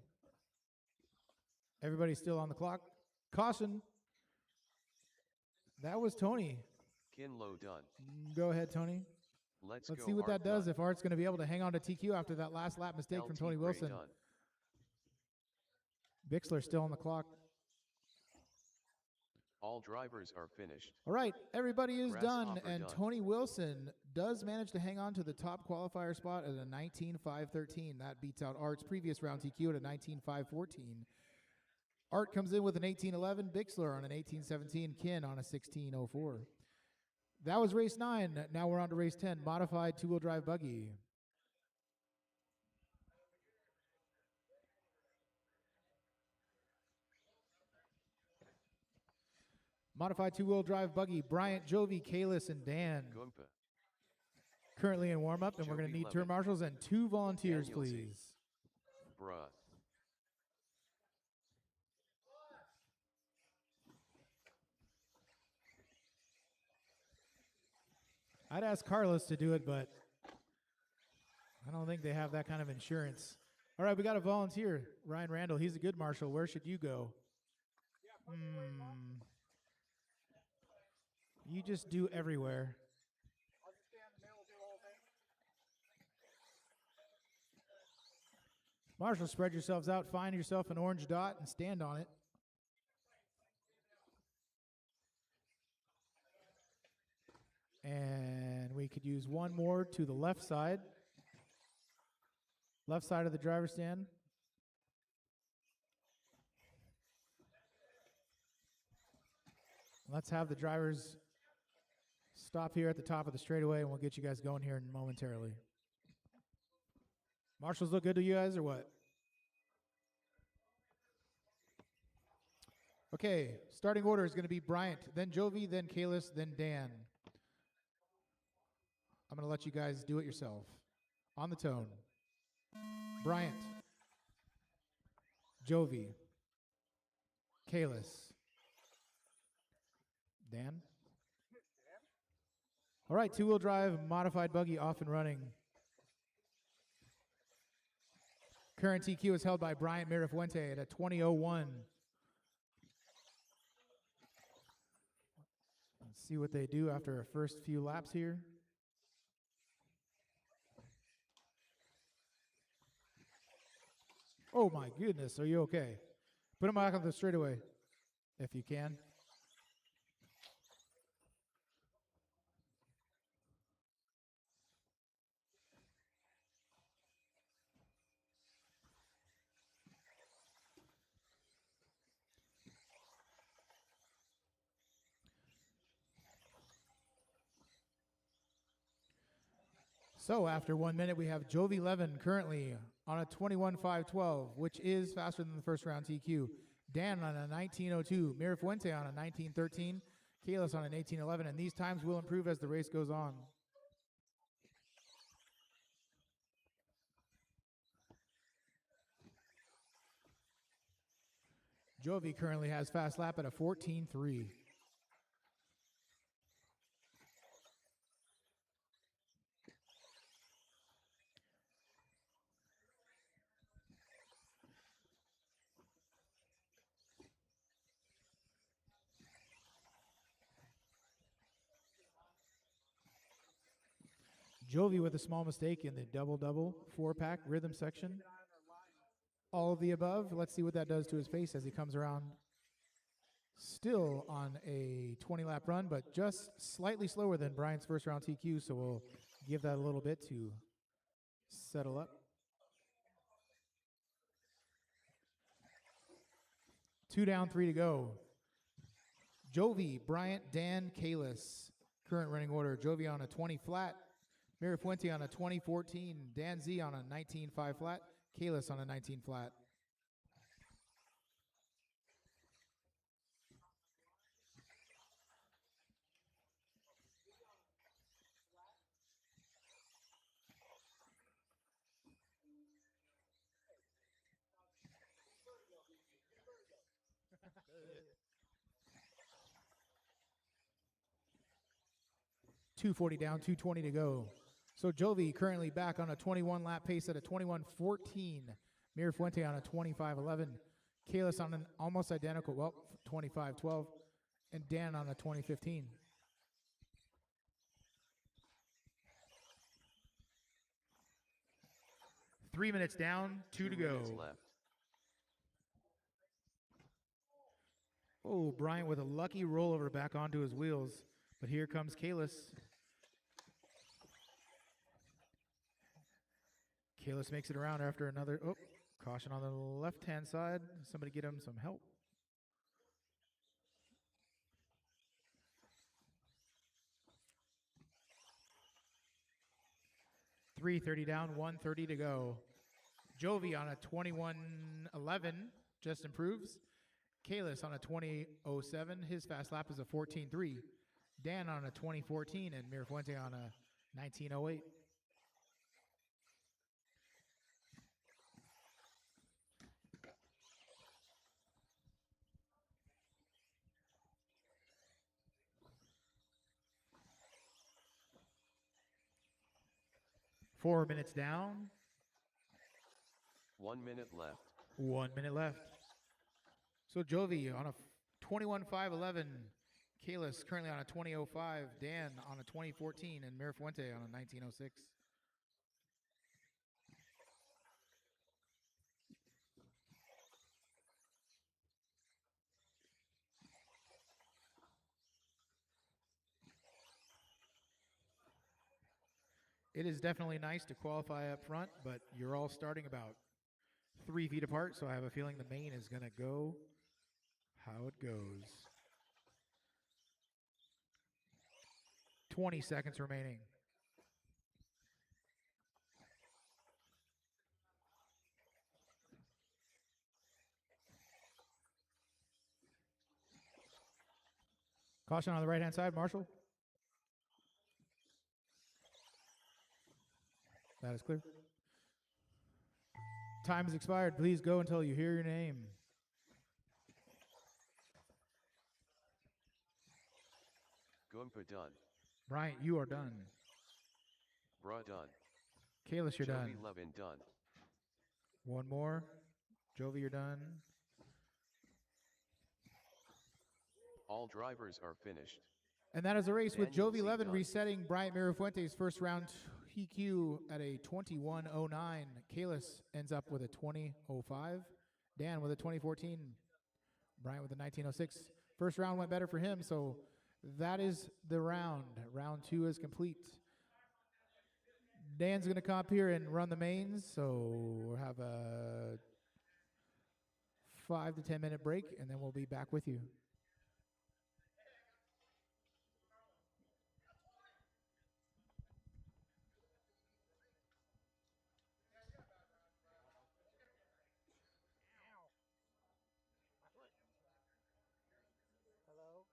Everybody's still on the clock. Caution. That was Tony. Kinlow done. Go ahead, Tony. Let's see what that does, if Art's going to be able to hang on to TQ after that last lap mistake from Tony Wilson. Bixler still on the clock. All drivers are finished. All right, everybody is done, and done. Tony Wilson does manage to hang on to the top qualifier spot at a 19.513. That beats out Art's previous round TQ at a 19.514. Art comes in with an 18.11, Bixler on an 18.17, Kin on a 16.04. That was race 9. Now we're on to race 10, modified two-wheel drive buggy. Modified two-wheel drive buggy, Bryant, Jovi, Kalis, and Dan. Gumpa. Currently in warm-up, and we're going to need turn marshals and 2 volunteers, Daniel Z. please. Bruh. I'd ask Carlos to do it, but I don't think they have that kind of insurance. All right, we got a volunteer, Ryan Randall. He's a good marshal. Where should you go? You just do everywhere. I'll just stay in the middle, do the whole thing. Marshal, spread yourselves out. Find yourself an orange dot and stand on it. And we could use one more to the left side. Left side of the driver's stand. Let's have the drivers stop here at the top of the straightaway, and we'll get you guys going here momentarily. Marshals look good to you guys, or what? Okay, starting order is going to be Bryant, then Jovi, then Kalis, then Dan. I'm going to let you guys do it yourself. On the tone. Bryant. Jovi. Kalis. Dan. All right, two-wheel drive, modified buggy off and running. Current TQ is held by Bryant Mirafuente at a 20:01. Let's see what they do after our first few laps here. Oh my goodness, are you okay? Put him back on the straightaway, if you can. So after 1 minute, we have Jovi Levin currently on a 21:5:12, which is faster than the first round TQ. Dan on a 19:02, Mirafuente on a 19:13, Kalis on an 18:11, and these times will improve as the race goes on. Jovi currently has fast lap at a 14:3. Jovi with a small mistake in the double-double 4-pack rhythm section. All of the above. Let's see what that does to his face as he comes around. Still on a 20-lap run, but just slightly slower than Brian's first round TQ, so we'll give that a little bit to settle up. 2 down, 3 to go. Jovi, Bryant, Dan, Kalis. Current running order. Jovi on a 20 flat. Mirafuente on a 2014. Dan Z on a 19.5 flat. Kalis on a 19 flat. .240 down, 2:20 to go. So Jovi currently back on a 21 lap pace at a 21:14. Mirafuente on a 25:11. Kalis on an almost identical, well, 25:12. And Dan on a 20:15. Three minutes down, 2 to go. Left. Oh, Bryant with a lucky rollover back onto his wheels. But here comes Kalis. Kalis makes it around after another, caution on the left-hand side. Somebody get him some help. .330 down, 1:30 to go. Jovi on a 21:11, just improves. Kalis on a 20:07, his fast lap is a 14:3. Dan on a 20:14, and Mirafuente on a 19:08. Four minutes down. 1 minute left. 1 minute left. So Jovi on a 21:5:11. Kalis currently on a 20:05. Dan on a 20:14, and Mirafuente on a 19:06. It is definitely nice to qualify up front, but you're all starting about 3 feet apart, so I have a feeling the main is going to go how it goes. 20 seconds remaining. Caution on the right-hand side, Marshall. That is clear. Time has expired. Please go until you hear your name. Goompa done. Bryant, you are done. Bruh done. Kalis, you're done. Jovi Levin done. One more. Jovi, you're done. All drivers are finished. And that is a race with Daniel Jovi Z. 11 Dunn. resetting Bryant Mirafuente's first round EQ at a 21.09. Kalis ends up with a 20.05. Dan with a 2014. Bryant with a 19.06. First round went better for him, so that is the round. Round 2 is complete. Dan's going to come up here and run the mains, so we'll have a 5 to 10 minute break, and then we'll be back with you. Hello?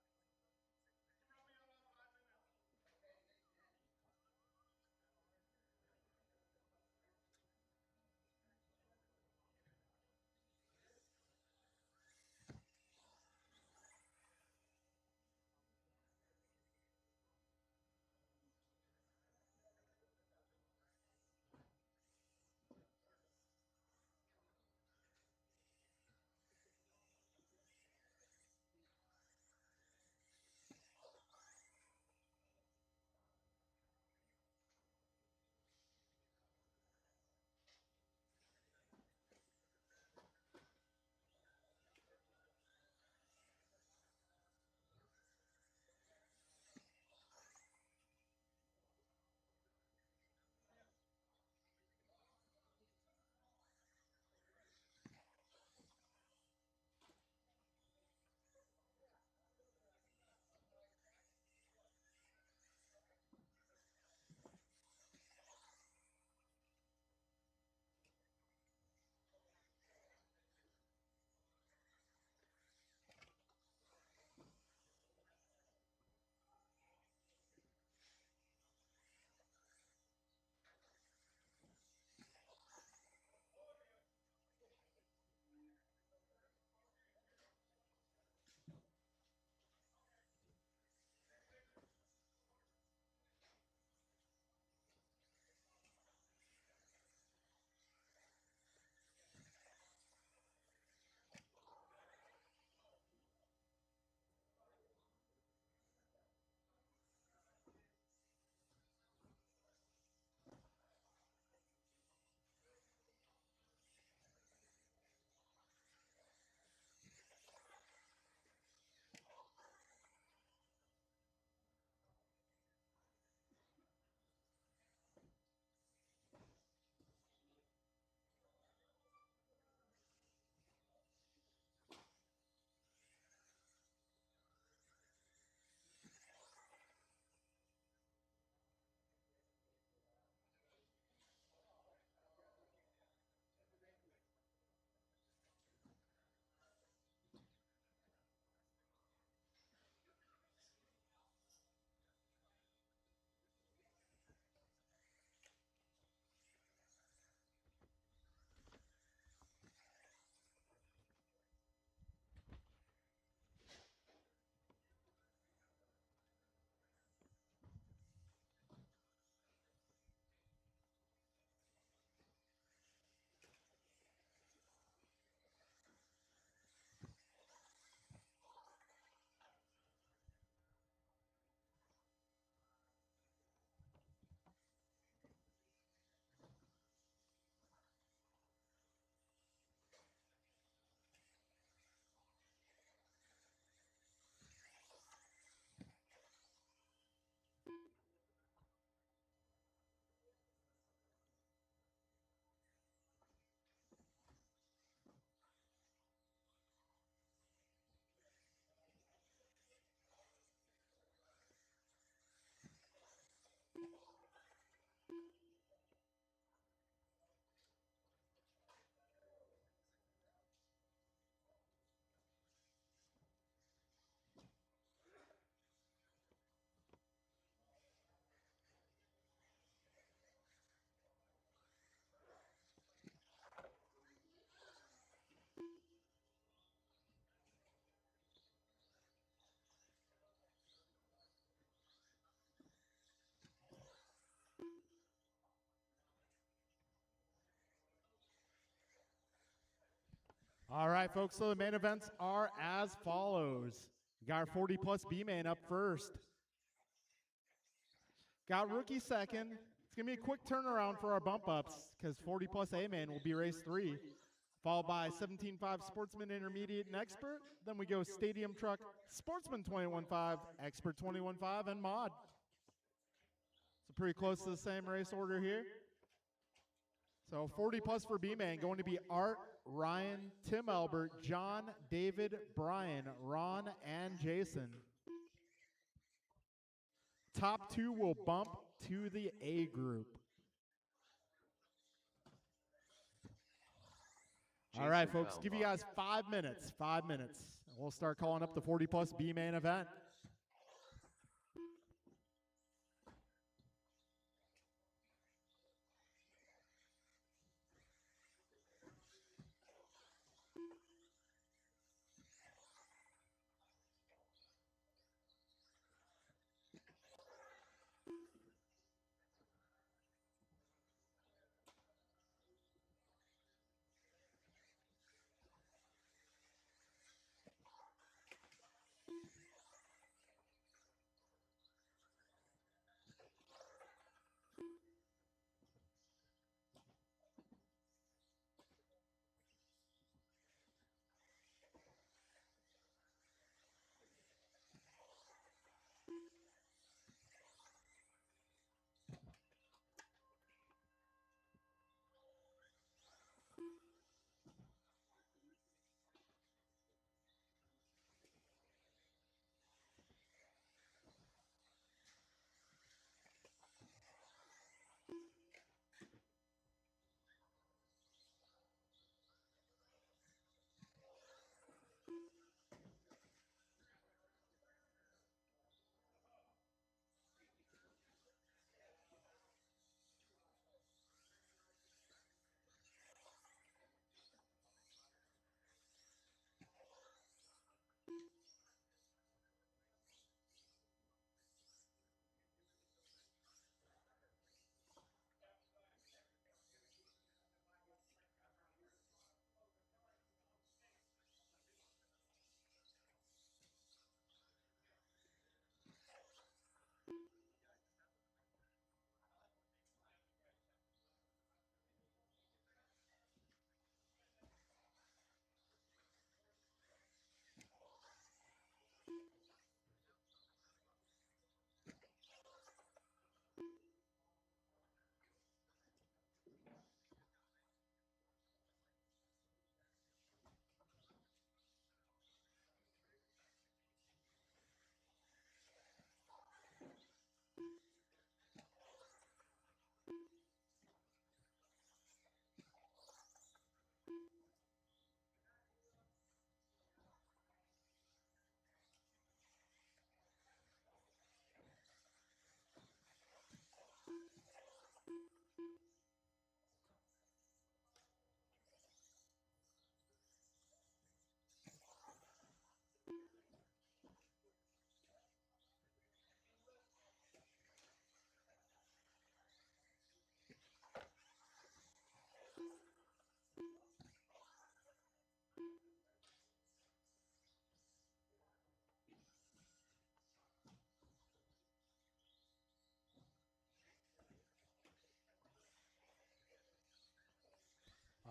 All right, folks, so the main events are as follows. We got our 40 plus B main up first. Got rookie second. It's going to be a quick turnaround for our bump ups because 40 plus A main will be race 3, followed by 17.5 Sportsman Intermediate and Expert. Then we go Stadium Truck, Sportsman 21.5, Expert 21.5, and Mod. So pretty close to the same race order here. So 40 plus for B-Man, going to be Art, Ryan, Tim Albert, John, David, Brian, Ron, and Jason. Top 2 will bump to the A group. All right, folks, give you guys 5 minutes. 5 minutes. We'll start calling up the 40 plus B-Man event.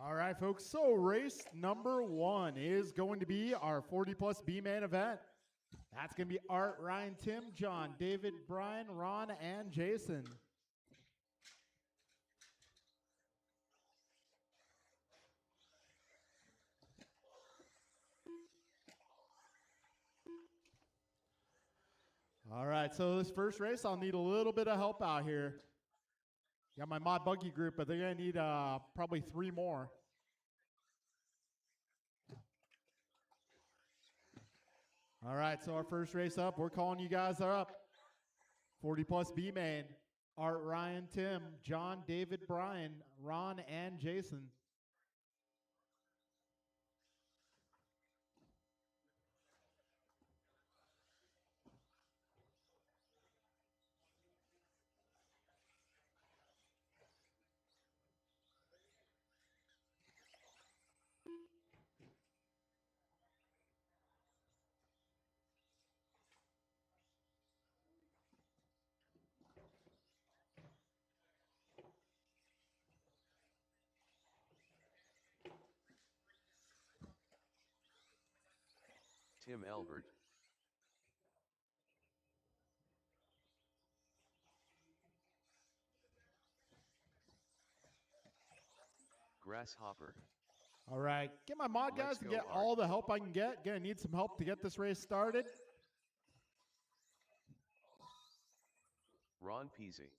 All right, folks, so race number 1 is going to be our 40 plus B-Man event. That's going to be Art, Ryan, Tim, John, David, Brian, Ron, and Jason. All right, so this first race, I'll need a little bit of help out here. Got my mod buggy group, but they're going to need probably 3 more. All right, so our first race up, we're calling you guys up. 40 plus B-Main, Art, Ryan, Tim, John, David, Brian, Ron, and Jason. Tim Elbert. Grasshopper. All right, get my mod Let's guys and go, get Art. all the help I can get. Gonna need some help to get this race started. Ron Peasy.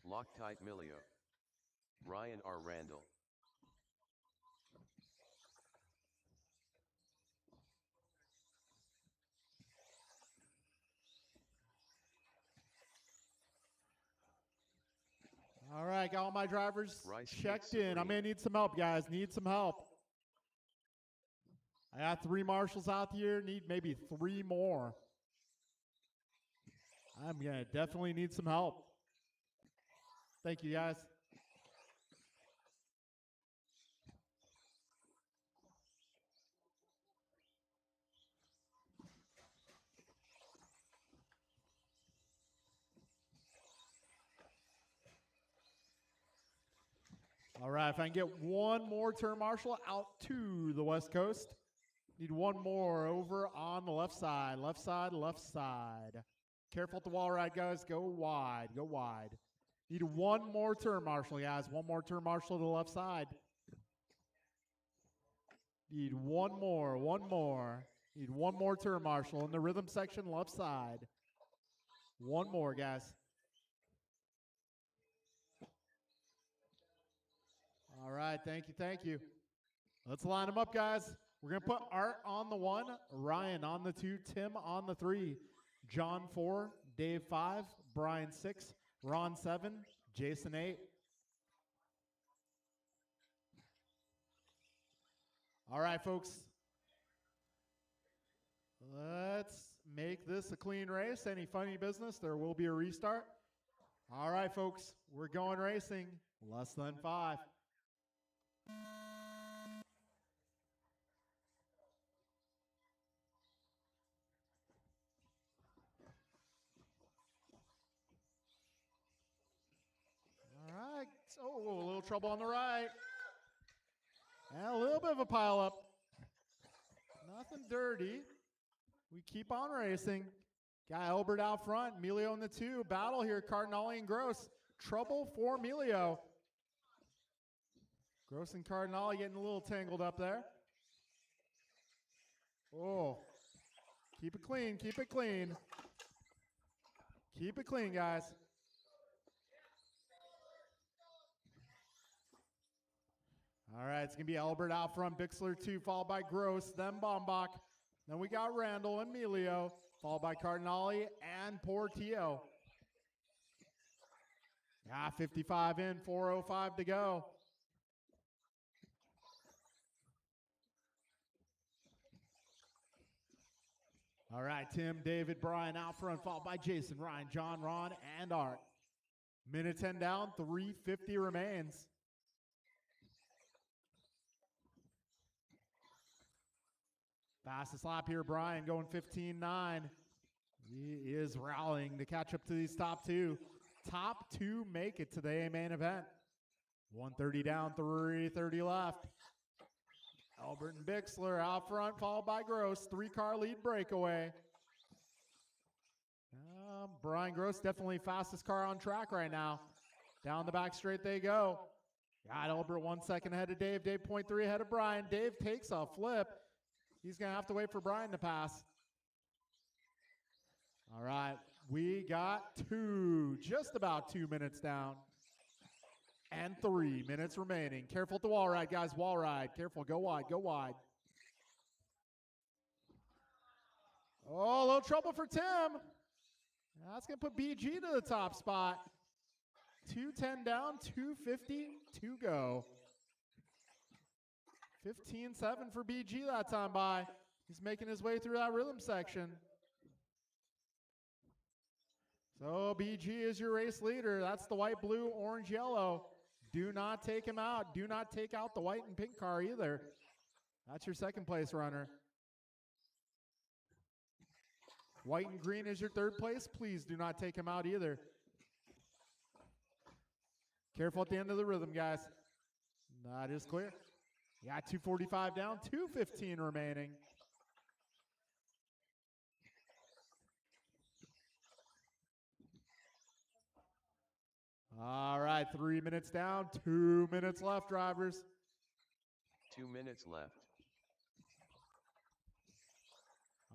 Loctite Milio. Ryan R. Randall. All right, got all my drivers Rice Cake checked in. I'm Supreme. gonna need some help, guys. Need some help. I got 3 marshals out here. Need maybe 3 more. I'm gonna definitely need some help. Thank you, guys. All right, if I can get one more turn marshal out to the west coast. Need one more over on the left side. Left side, left side. Careful at the wall ride, guys. Go wide, go wide. Need one more turn marshal, guys. One more turn marshal to the left side. Need one more, one more. Need one more turn marshal in the rhythm section, left side. One more, guys. All right, thank you, thank you. Let's line them up, guys. We're going to put Art on the 1, Ryan on the 2, Tim on the 3, John 4, Dave 5, Brian 6, Ron 7, Jason 8. All right, folks. Let's make this a clean race. Any funny business, there will be a restart. All right, folks. We're going racing. Less than 5. All right. Oh, a little trouble on the right. And a little bit of a pile up. Nothing dirty. We keep on racing. Got Elbert out front. Emilio in the 2. Battle here. Cardinale and Gross. Trouble for Emilio. Gross and Cardinale getting a little tangled up there. Oh. Keep it clean. Keep it clean. Keep it clean, guys. All right, it's going to be Albert out front, Bixler 2, followed by Gross, then Bombach. Then we got Randall and Emilio, followed by Cardinale and Portillo. 55 in, 4:05 to go. All right, Tim, David, Brian out front, followed by Jason, Ryan, John, Ron, and Art. Minute 10 down, 3:50 remains. Fastest lap here, Brian, going 15.9. He is rallying to catch up to these top 2. Top 2 make it to the A main event. 130 down, 330 left. Albert and Bixler out front, followed by Gross. 3-car lead breakaway. Brian Gross, definitely fastest car on track right now. Down the back straight they go. Got Albert 1 second ahead of Dave. Dave 0.3 ahead of Brian. Dave takes a flip. He's going to have to wait for Brian to pass. All right, we got 2, just about 2 minutes down. And 3 minutes remaining. Careful at the wall ride, guys. Wall ride. Careful. Go wide. Go wide. Oh, a little trouble for Tim. That's going to put BG to the top spot. 2:10 down, 2:50 to go. 15.7 for BG that time by. He's making his way through that rhythm section. So BG is your race leader. That's the white, blue, orange, yellow. Do not take him out. Do not take out the white and pink car either. That's your second place runner. White and green is your third place. Please do not take him out either. Careful at the end of the rhythm, guys. That is clear. You got 2:45 down, 2:15 remaining. All right, 3 minutes down, 2 minutes left, drivers. 2 minutes left.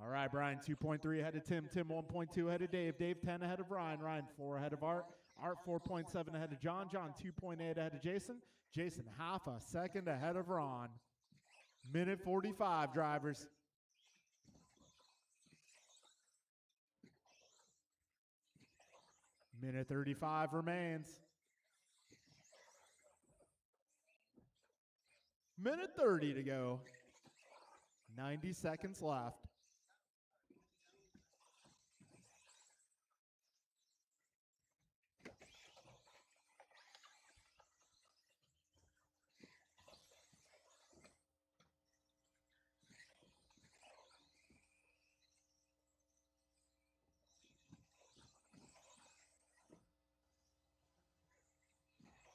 All right, Brian 2.3 ahead of Tim. Tim 1.2 ahead of Dave. Dave 10 ahead of Ryan. Ryan 4 ahead of Art. Art 4.7 ahead of John. John 2.8 ahead of Jason. Jason half a second ahead of Ron. Minute 45, drivers. Minute 35 remains. Minute 30 to go. 90 seconds left.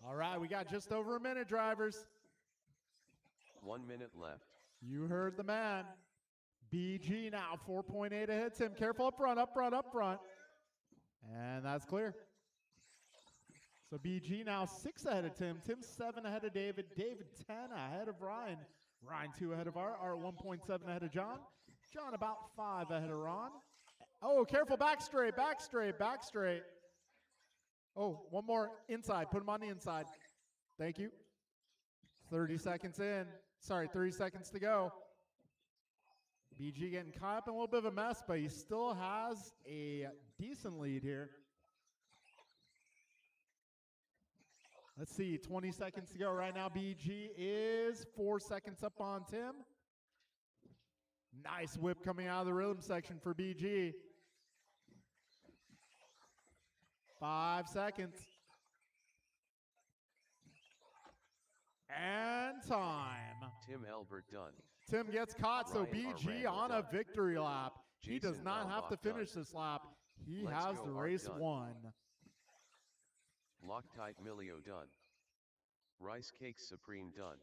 All right, we got just over a minute, drivers. 1 minute left. You heard the man. BG now 4.8 ahead. Tim, careful up front, up front, up front. And that's clear. So BG now 6 ahead of Tim. Tim 7 ahead of David. David 10 ahead of Ryan. Ryan 2 ahead of Art. Art 1.7 ahead of John. John about 5 ahead of Ron. Oh, careful, back straight, back straight, back straight. Oh, one more inside. Put him on the inside. Thank you. 30 seconds in. Sorry, 30 seconds to go. BG getting caught up in a little bit of a mess, but he still has a decent lead here. Let's see, 20 seconds to go right now. BG is 4 seconds up on Tim. Nice whip coming out of the rhythm section for BG. 5 seconds. And time. Tim Elbert done. Tim gets caught, so Ryan BG Randall on a done. victory lap. He does Jason not have to Baumbach done. finish this lap. He Let's has go, the Art race done. won. Loctite Milio done. Rice Cakes Supreme done.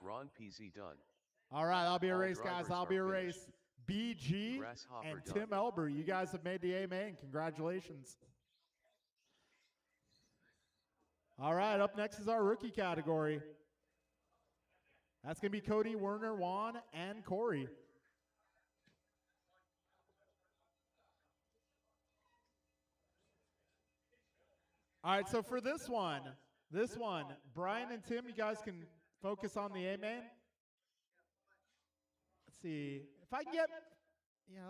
Ron PZ done. All right, that'll be a All race, guys. drivers That'll are be a finished. race. BG Grasshopper and done. Tim Elber, you guys have made the A main. Congratulations. All right, up next is our rookie category. That's going to be Cody, Werner, Juan, and Corey. All right, so for this one, Brian and Tim, you guys can focus on the A main. Let's see. If I can get,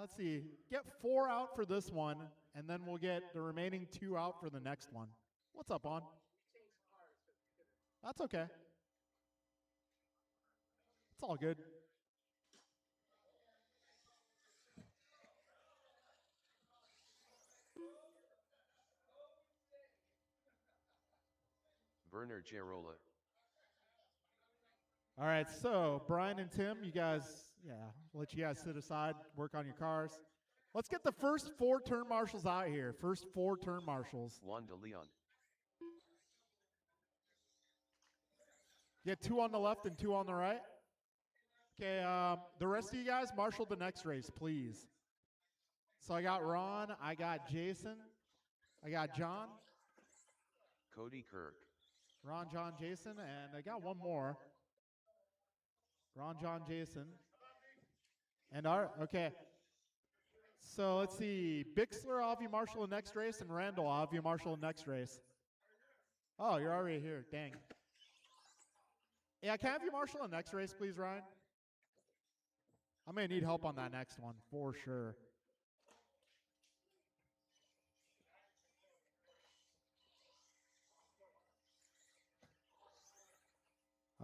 let's see. Get 4 out for this one, and then we'll get the remaining 2 out for the next one. What's up, On? That's okay. It's all good. Werner Gerola. All right, so Brian and Tim, you guys, I'll let you guys sit aside, work on your cars. Let's get the first 4 turn marshals out here. First 4 turn marshals. Juan de Leon. Get 2 on the left and 2 on the right. Okay, the rest of you guys, marshal the next race, please. So I got Ron, I got Jason, I got John. Cody Kirk. Ron, John, Jason, and I got one more. Ron, John, Jason. And Art, okay. So let's see. Bixler, I'll have you marshal the next race, and Randall, I'll have you marshal the next race. Oh, you're already here. Dang. Yeah, can I have you marshal the next race, please, Ryan? I'm going to need help on that next one, for sure.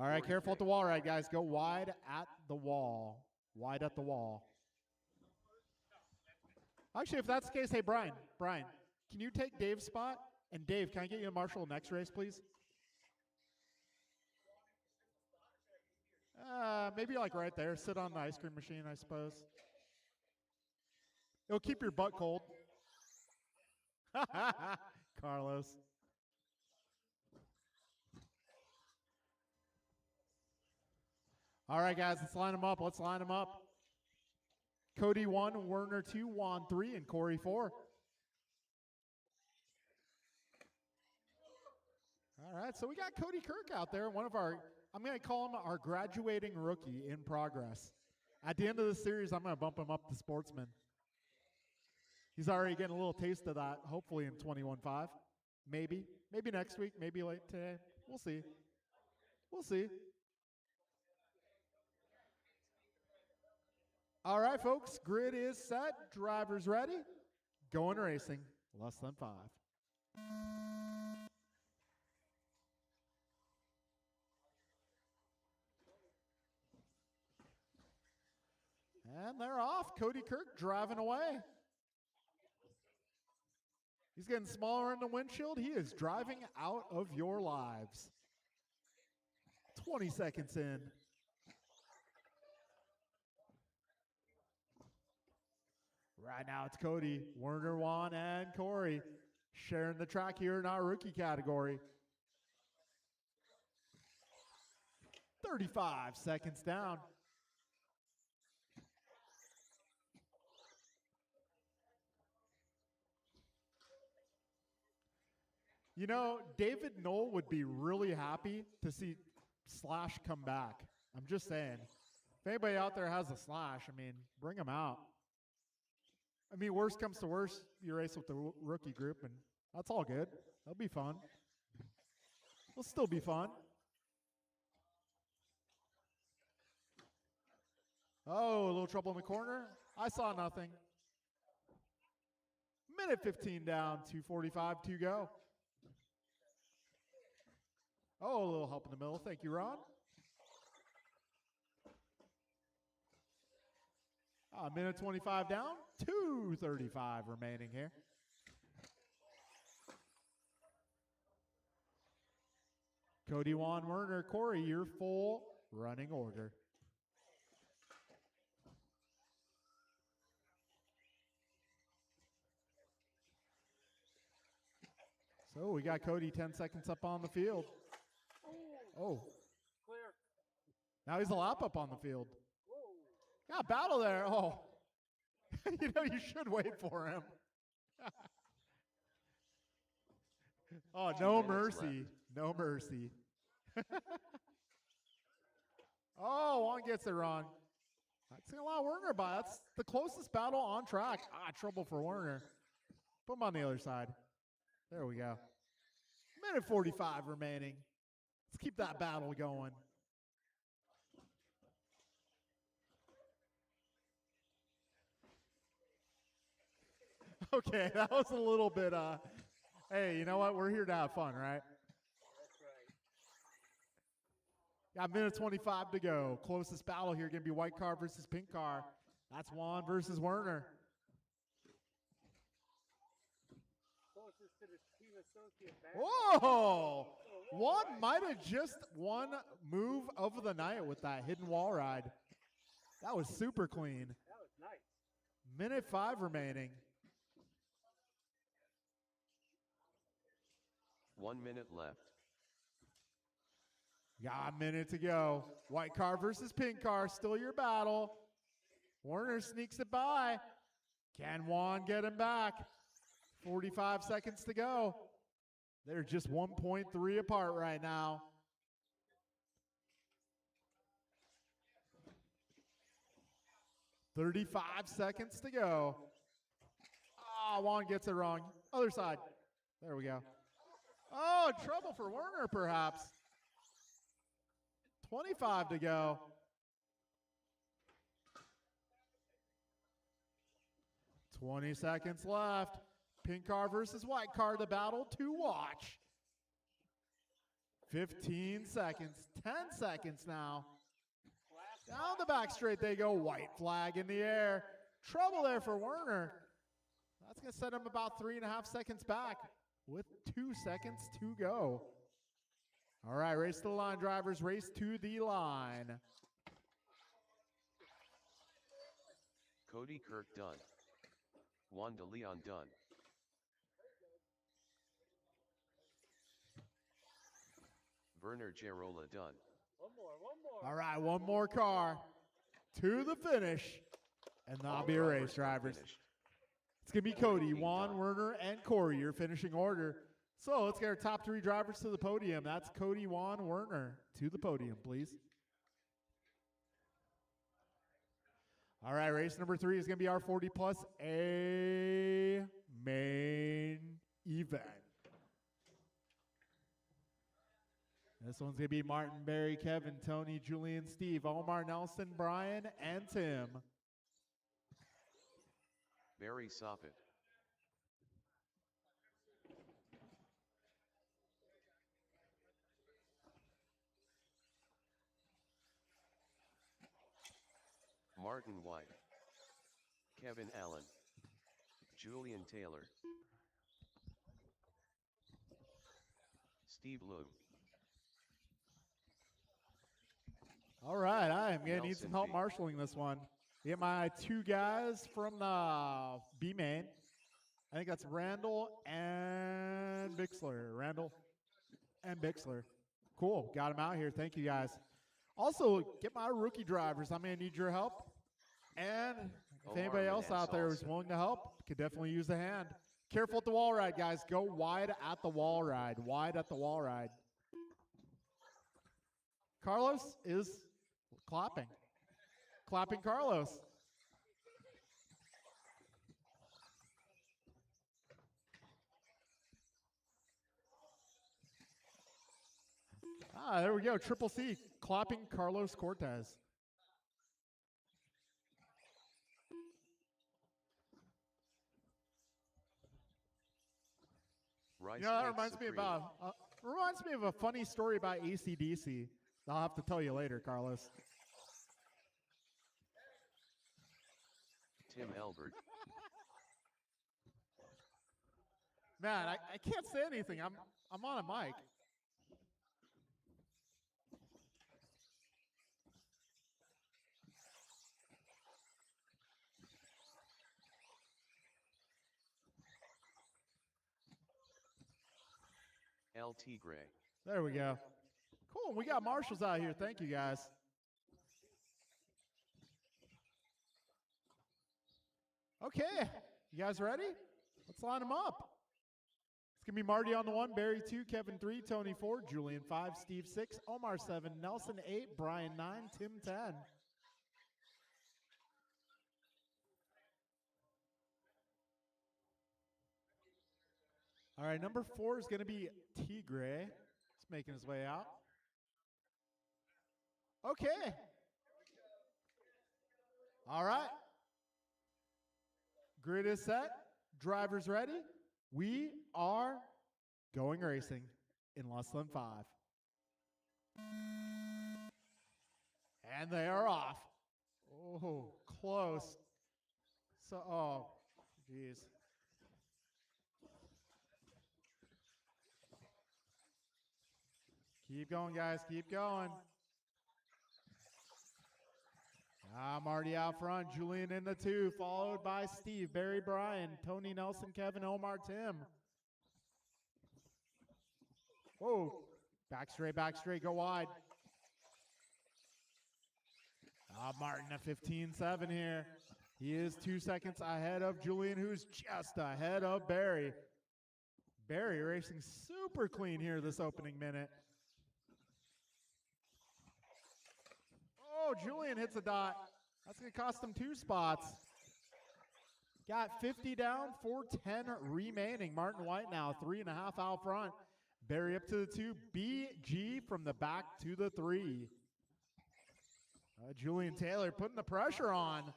All right, careful at the wall ride, guys. Go wide at the wall. Wide at the wall. Actually, if that's the case, hey, Brian, can you take Dave's spot? And Dave, can I get you a marshal next race, please? Maybe like right there. Sit on the ice cream machine, I suppose. It'll keep your butt cold. Carlos. All right, guys, let's line them up. Let's line them up. Cody 1, Werner 2, Juan 3, and Corey 4. All right, so we got Cody Kirk out there, one of our, I'm going to call him our graduating rookie in progress. At the end of the series, I'm going to bump him up to sportsman. He's already getting a little taste of that, hopefully in 21-5. Maybe. Maybe next week, maybe late today. We'll see. We'll see. All right, folks, grid is set. Drivers ready. Going racing. Less than 5. And they're off. Cody Kirk driving away. He's getting smaller in the windshield. He is driving out of your lives. 20 seconds in. Right now it's Cody, Werner, Juan, and Corey sharing the track here in our rookie category. 35 seconds down. You know, David Knoll would be really happy to see Slash come back. I'm just saying. If anybody out there has a Slash, I mean, bring him out. I mean, worst comes to worst, you race with the rookie group, and that's all good. That'll be fun. It'll still be fun. Oh, a little trouble in the corner. I saw nothing. Minute 15 down, 2:45 to go. Oh, a little help in the middle. Thank you, Ron. Minute 25 down, 2:35 remaining here. Cody, Juan, Werner, Corey, your full running order. So we got Cody 10 seconds up on the field. Oh. Clear. Now he's a lap up on the field. Got a battle there. Oh. You know, you should wait for him. Oh, no mercy. No mercy. Oh, Juan gets it wrong. That's a lot of Werner by. That's the closest battle on track. Trouble for Werner. Put him on the other side. There we go. Minute 45 remaining. Let's keep that battle going. Okay, that was a little bit, hey, you know what? We're here to have fun, right? That's right. Got minute 25 to go. Closest battle here going to be white car versus pink car. That's Juan versus Werner. Closest to the team associate badge. Whoa! Juan might have just won move of the night with that hidden wall ride. That was super clean. That was nice. Minute 5 remaining. 1 minute left. Got a minute to go. White car versus pink car, still your battle. Werner sneaks it by. Can Juan get him back? 45 seconds to go. They're just 1.3 apart right now. $35 seconds to go. Juan gets it wrong. Other side. There we go. Oh, trouble for Werner, perhaps. 25 to go. $20 seconds left. Pink car versus white car, the battle to watch. 15 seconds, 10 seconds now. Down the back straight they go, white flag in the air. Trouble there for Werner. That's going to set him about 3.5 seconds back with 2 seconds to go. All right, race to the line, drivers. Race to the line. Cody Kirk done. Juan de Leon done. Werner Gerola done. All right, one more car to the finish. And that'll All be a race, drivers are drivers. finished. It's going to be 14 Cody, Juan, done. Werner, and Corey, your finishing order. So let's get our top 3 drivers to the podium. That's Cody, Juan, Werner to the podium, please. All right, race number 3 is going to be our 40 plus A main event. This one's going to be Martin, Barry, Kevin, Tony, Julian, Steve, Omar, Nelson, Brian, and Tim. Barry Soffit. Martin White. Kevin Allen. Julian Taylor. Steve Loom. All right, I am going to need Nelson some help B. marshaling this one. Get my 2 guys from the B main. I think that's Randall and Bixler. Randall and Bixler. Cool, got them out here. Thank you, guys. Also, get my rookie drivers. I'm going to need your help. And if anybody else out there is willing to help, could definitely use a hand. Careful at the wall ride, guys. Go wide at the wall ride. Wide at the wall ride. Carlos is clapping. Clapping Carlos. Ah, there we go. Triple C. Clapping Carlos Cortez. Rice You know, that Cake reminds me of a funny story about AC/DC. I'll have to tell you later, Carlos. Tim Elbert. Man, I can't say anything. I'm on a mic. El Tigre. There we go. Cool. We got marshals out here. Thank you, guys. Okay. You guys ready? Let's line them up. It's going to be Marty on the 1, Barry 2, Kevin 3, Tony 4, Julian 5, Steve 6, Omar 7, Nelson 8, Brian 9, Tim 10. All right, number 4 is going to be Tigre. He's making his way out. Okay. All right. Grid is set. Drivers ready. We are going racing in less than 5. And they are off. Oh, close. So, oh, geez. Keep going, guys. Keep going. Marty out front. Julian in the 2, followed by Steve, Barry, Brian, Tony, Nelson, Kevin, Omar, Tim. Whoa. Back straight, go wide. Martin at 15.7 here. He is 2 seconds ahead of Julian, who's just ahead of Barry. Barry racing super clean here this opening minute. Oh, Julian hits a dot. That's going to cost him 2 spots. Got 50 down, 410 remaining. Martin White now 3.5 out front. Barry up to the 2. BG from the back to the 3. Julian Taylor putting the pressure on.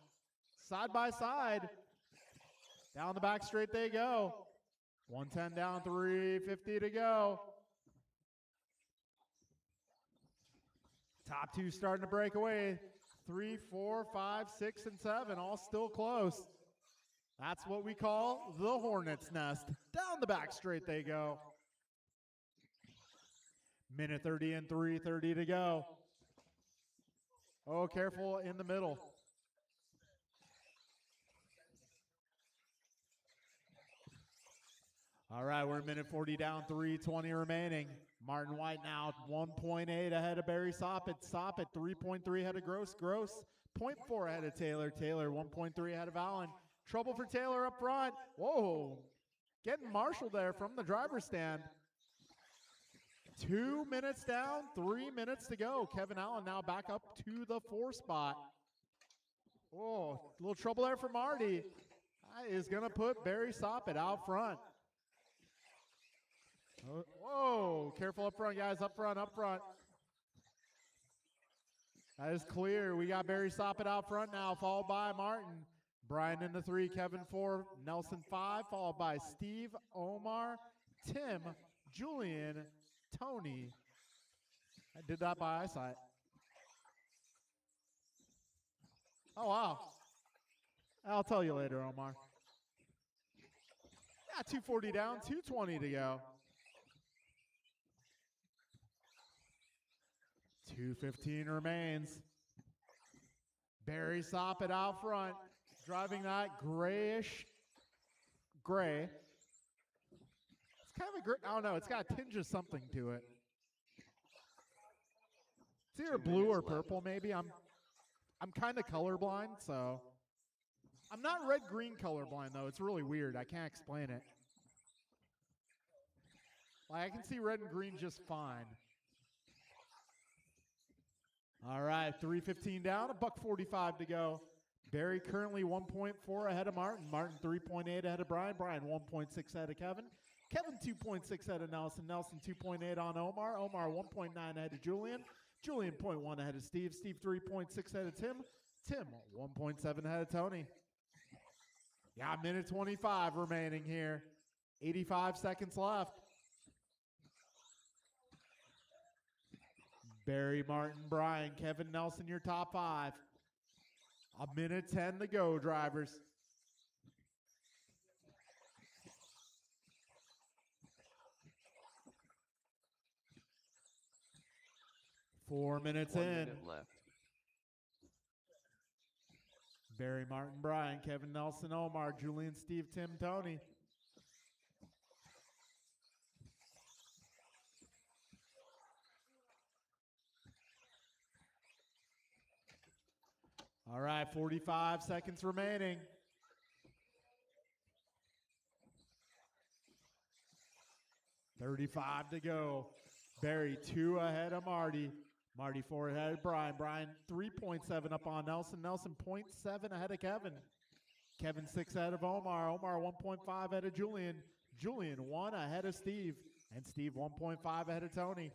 Side by side. Down the back straight they go. 110 down, 350 to go. Top 2 starting to break away. 3, 4, 5, 6, and 7, all still close. That's what we call the Hornet's Nest. Down the back straight they go. Minute 30 and 3:30 to go. Oh, careful in the middle. All right, we're a minute 40 down, 3:20 remaining. Martin White now 1.8 ahead of Barry Soppet. Soppet 3.3 ahead of Gross. Gross 0.4 ahead of Taylor. Taylor 1.3 ahead of Allen. Trouble for Taylor up front. Whoa. Getting marshaled there from the driver's stand. 2 minutes down, 3 minutes to go. Kevin Allen now back up to the 4 spot. Oh, a little trouble there for Marty. That is going to put Barry Soppet out front. Whoa, careful up front, guys. Up front, up front. That is clear. We got Barry Soppet out front now, followed by Martin. Brian in the 3, Kevin 4, Nelson 5, followed by Steve, Omar, Tim, Julian, Tony. I did that by eyesight. Oh, wow. I'll tell you later, Omar. Yeah, 240 down, 220 to go. 2:15 remains. Barry Soppet out front, driving that grayish gray. It's kind of a gray, I don't know, it's got a tinge of something to it. It's either blue or purple, maybe. I'm kind of colorblind, so. I'm not red-green colorblind, though. It's really weird. I can't explain it. Like, I can see red and green just fine. All right, 3:15 down, $1:45 to go. Barry currently 1.4 ahead of Martin. Martin 3.8 ahead of Brian. Brian 1.6 ahead of Kevin. Kevin 2.6 ahead of Nelson. Nelson 2.8 on Omar. Omar 1.9 ahead of Julian. Julian 0.1 ahead of Steve. Steve 3.6 ahead of Tim. Tim 1.7 ahead of Tony. Yeah, minute 25 remaining here. 85 seconds left. Barry, Martin, Brian, Kevin, Nelson, your top 5. A minute 10 to go, drivers. Four minutes 1 in. minute left. Barry, Martin, Brian, Kevin, Nelson, Omar, Julian, Steve, Tim, Tony. All right, 45 seconds remaining. $35 to go. Barry 2 ahead of Marty. Marty 4 ahead of Brian. Brian 3.7 up on Nelson. Nelson 0.7 ahead of Kevin. Kevin 6 ahead of Omar. Omar 1.5 ahead of Julian. Julian 1 ahead of Steve. And Steve 1.5 ahead of Tony.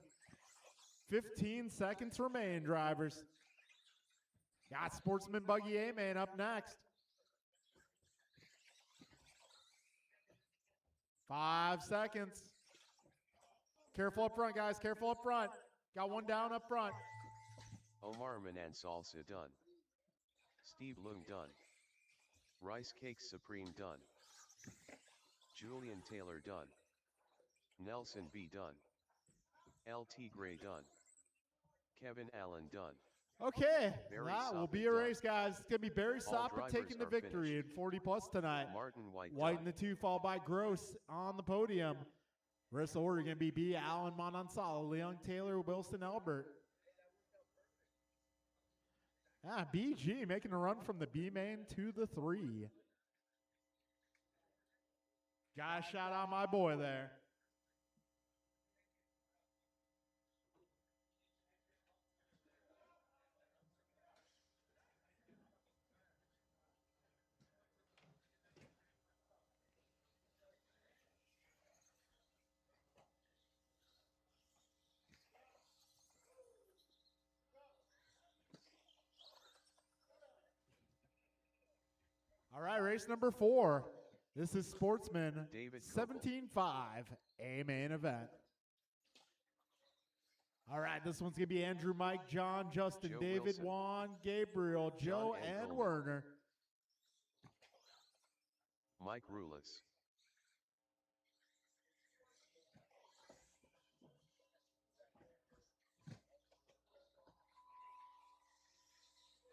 15 seconds remain, drivers. Got Sportsman Buggy A-Man up next. 5 seconds. Careful up front, guys. Careful up front. Got one down up front. Omar Manan Salsa done. Steve Loom done. Rice Cakes Supreme done. Julian Taylor done. Nelson B done. LT Gray done. Kevin Allen done. Okay, Barry that will Soppet be a done. race, guys. It's going to be Barry All Soppet drivers taking the are victory finished. in 40-plus tonight. Martin White White in done. the 2, followed by Gross on the podium. Rest of the order going to be B, Allen, Mononsala, Leon Taylor, Wilson, Albert. Ah, BG making a run from the B main to the 3. Gotta shout out my boy there. All right, race number 4. This is Sportsman David Koppel. 17.5, a main event. All right, this one's going to be Andrew, Mike, John, Justin, Joe David, Wilson. Juan, Gabriel, Joe, John and Angola. Werner. Mike Rulis.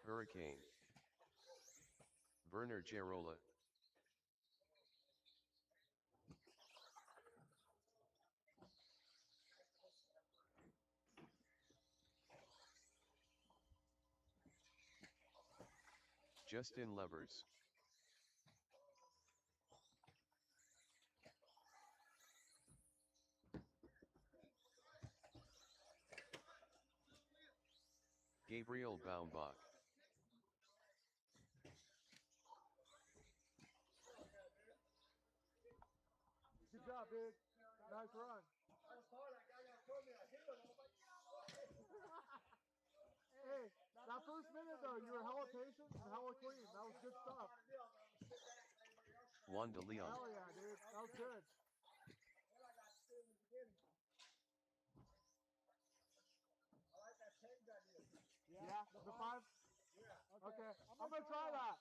Hurricane. Werner Gerola. Justin Levers. Gabriel Baumbach. Good job, dude. Nice run. Hey, that first minute though, you were hella patient and hella clean. That was good stuff. Wanda Leon. Hell yeah, dude. That was good. Yeah, the 5? Okay, I'm gonna try that.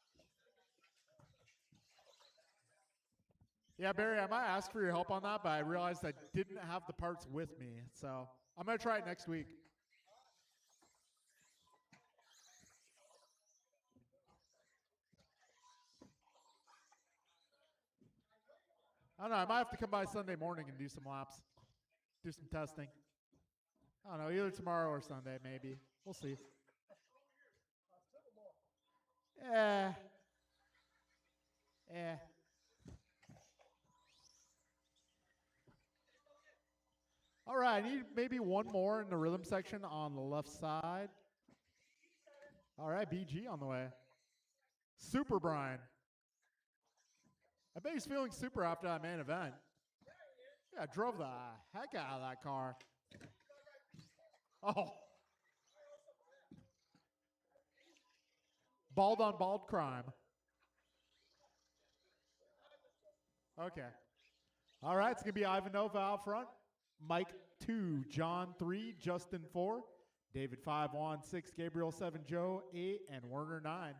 Yeah, Barry, I might ask for your help on that, but I realized I didn't have the parts with me. So I'm going to try it next week. I don't know. I might have to come by Sunday morning and do some laps, do some testing. I don't know, either tomorrow or Sunday, maybe. We'll see. Yeah. All right, I need maybe one more in the rhythm section on the left side. All right, BG on the way. Super Brian. I bet he's feeling super after that main event. Yeah, drove the heck out of that car. Oh. Bald on bald crime. Okay. All right, it's going to be Ivanova out front. Mike 2, John 3, Justin 4, David 5, Juan 6, Gabriel 7, Joe 8, and Werner 9.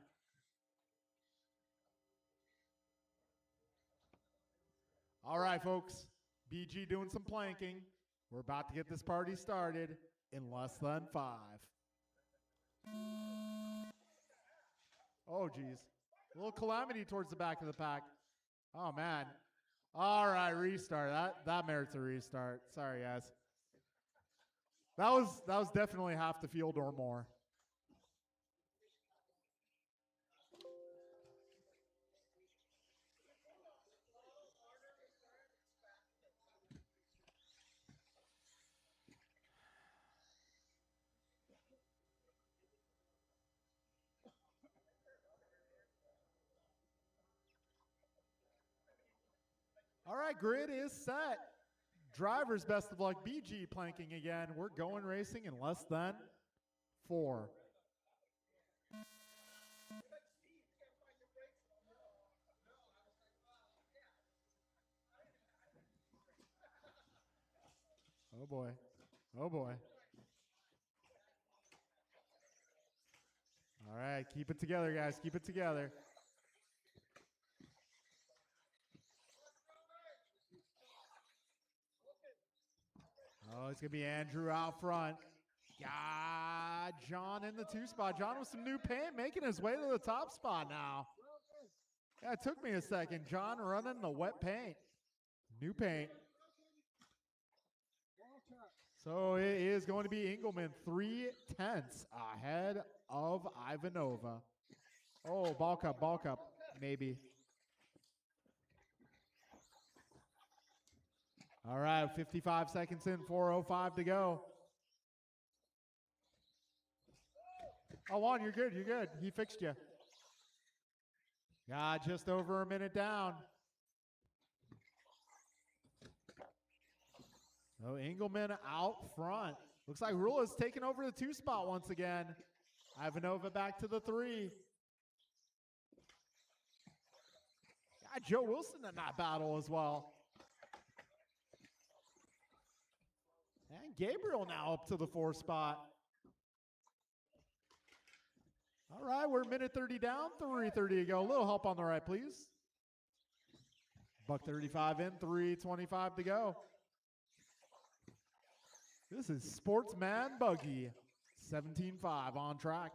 All right, folks. BG doing some planking. We're about to get this party started in less than 5. Oh, geez. A little calamity towards the back of the pack. Oh, man. All right, restart. That merits a restart. Sorry, guys. That was definitely half the field or more. All right, grid is set. Drivers, best of luck. BG planking again. We're going racing in less than 4. Oh, boy. Oh, boy. All right, keep it together, guys. Keep it together. Oh, it's going to be Andrew out front. Yeah, John in the 2 spot. John with some new paint, making his way to the top spot now. Yeah, it took me a second. John running the wet paint. New paint. So it is going to be Engelman 3/10 ahead of Ivanova. Oh, ball cup, maybe. All right, 55 seconds in, 4:05 to go. Oh, Juan, you're good, you're good. He fixed you. Yeah, just over a minute down. Oh, Engelman out front. Looks like Rula's taking over the 2 spot once again. Ivanova back to the 3. Yeah, Joe Wilson in that battle as well. And Gabriel now up to the 4 spot. All right, we're minute 30 down, 3:30 to go. A little help on the right, please. Buck 35 in, 3:25 to go. This is Sportsman Buggy, 17.5 on track.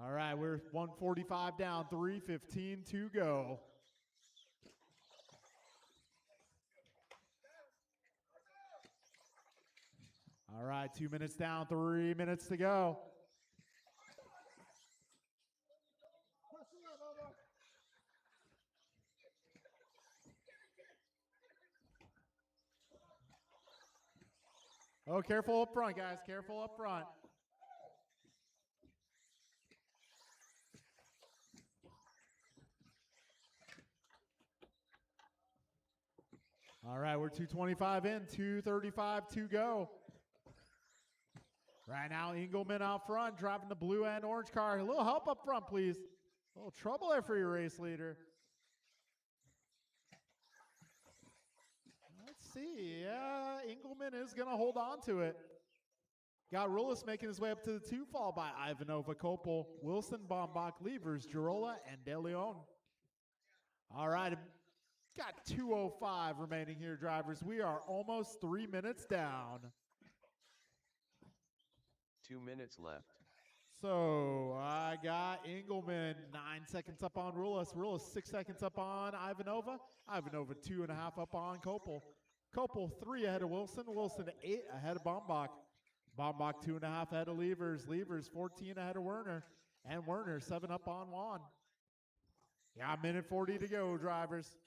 All right, we're 1:45 down, 3:15 to go. All right, 2 minutes down, 3 minutes to go. Oh, careful up front, guys. Careful up front. All right, we're 2:25 in, 2:35 to go. Right now, Engelman out front, driving the blue and orange car. A little help up front, please. A little trouble there for your race leader. Let's see. Yeah, Engelman is going to hold on to it. Got Rulis making his way up to the 2, followed by Ivanova, Kopel, Wilson, Bombach, Levers, Girola, and De Leon. All right, got 2:05 remaining here, drivers. We are almost 3 minutes down. 2 minutes left. So I got Engelman 9 seconds up on Rulis. Rulis 6 seconds up on Ivanova. Ivanova 2.5 up on Kopel. Kopel 3 ahead of Wilson. Wilson 8 ahead of Bombach. Bombach 2.5 ahead of Levers. Levers 14 ahead of Werner. And Werner 7 up on Juan. Yeah, a minute 40 to go, drivers.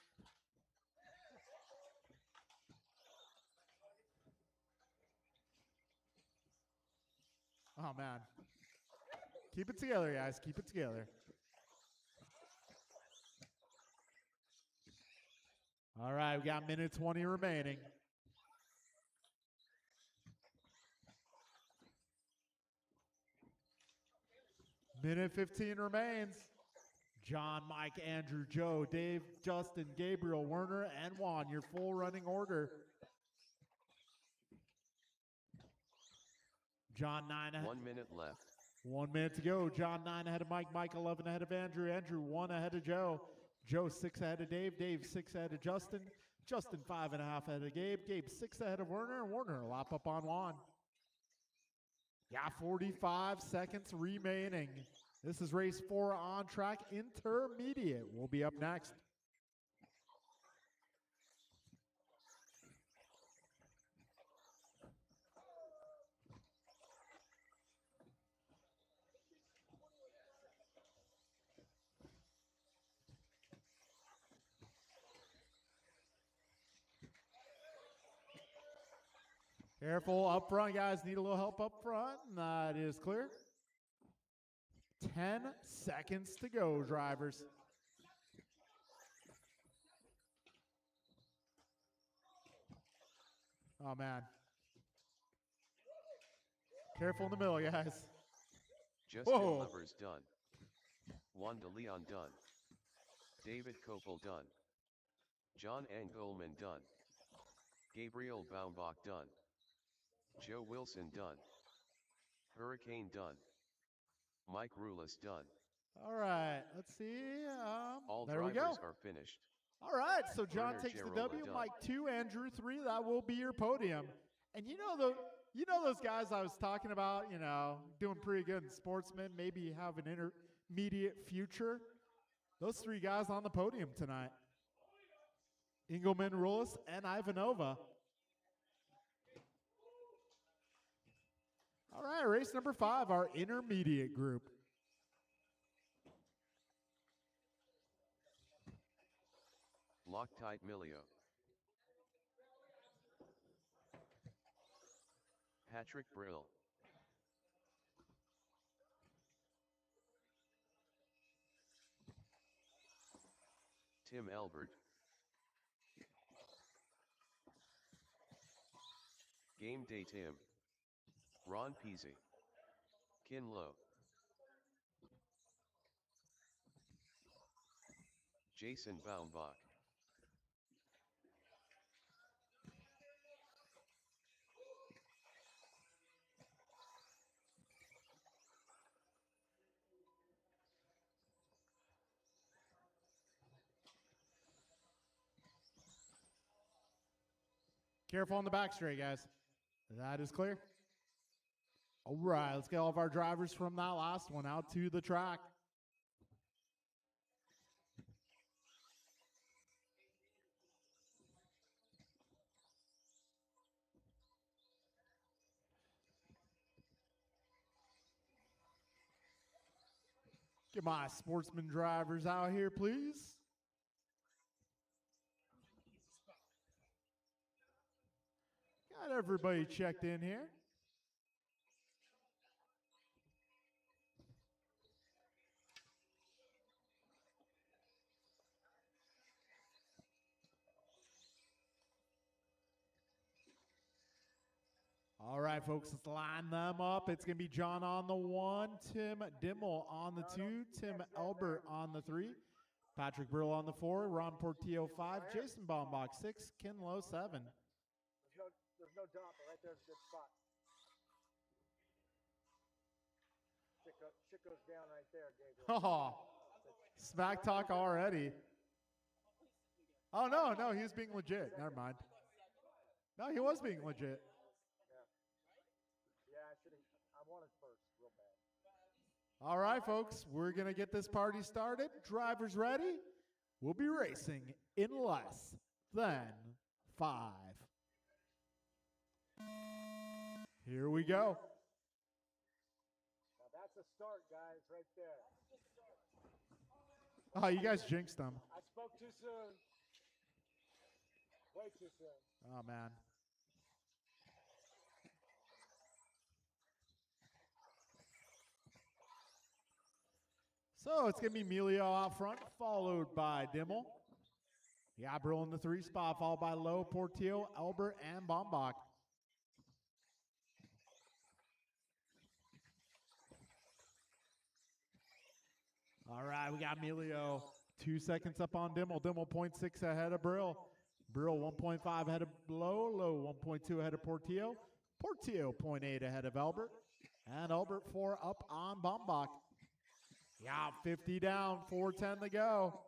Oh, man. Keep it together, guys. Keep it together. All right, we got minute 20 remaining. Minute 15 remains. John, Mike, Andrew, Joe, Dave, Justin, Gabriel, Werner, and Juan, your full running order. John 9 ahead. 1 minute left. 1 minute to go. John 9 ahead of Mike. Mike 11 ahead of Andrew. Andrew 1 ahead of Joe. Joe 6 ahead of Dave. Dave 6 ahead of Justin. Justin 5.5 ahead of Gabe. Gabe 6 ahead of Werner. Werner a lap up on Juan. Yeah, 45 seconds remaining. This is race 4 on track intermediate. We'll be up next. Careful up front, guys. Need a little help up front. That is clear. 10 seconds to go, drivers. Oh, man. Careful in the middle, guys. Justin Whoa. Levers done. Juan de Leon done. David Kopel done. John Engelman done. Gabriel Baumbach done. Joe Wilson done. Hurricane done. Mike Rulis done. All right, let's see. All there we drivers go. are finished. All right, so John Werner takes the Girola W, done. Mike 2, Andrew 3. That will be your podium. And you know those guys I was talking about, doing pretty good in sportsmen, maybe have an intermediate future. Those 3 guys on the podium tonight. Engelman, Rulis, and Ivanova. All right, race number 5, our intermediate group. Loctite Milio. Patrick Brill. Tim Elbert. Game Day Tim. Ron Peasy. Kinlow. Jason Baumbach. Careful on the back straight, guys. That is clear. All right, let's get all of our drivers from that last one out to the track. Get my sportsman drivers out here, please. Got everybody checked in here. All right, folks, let's line them up. It's going to be John on the 1, Tim Dimmel on the 2, Tim Elbert on the 3, Patrick Brill on the 4, Ron Portillo 5, Jason Baumbach 6, Ken Lowe 7. There's no dropper. Right there's a good spot. Shit goes down right there, Gabriel. Oh, smack talk already. Oh, no, he was being legit. Never mind. No, he was being legit. I wanted first, real bad. All right, folks, we're going to get this party started. Drivers ready? We'll be racing in less than 5. Here we go. Now that's a start, guys, right there. Oh, you guys jinxed them. I spoke too soon. Way too soon. Oh, man. So it's going to be Emilio out front, followed by Dimmel. Brill in the 3 spot, followed by Lowe, Portillo, Albert, and Baumbach. All right, we got Emilio 2 seconds up on Dimmel. Dimmel 0.6 ahead of Brill. Brill 1.5 ahead of Lowe. Lowe 1.2 ahead of Portillo. Portillo 0.8 ahead of Albert. And Albert 4 up on Baumbach. 50 down, 4:10 to go.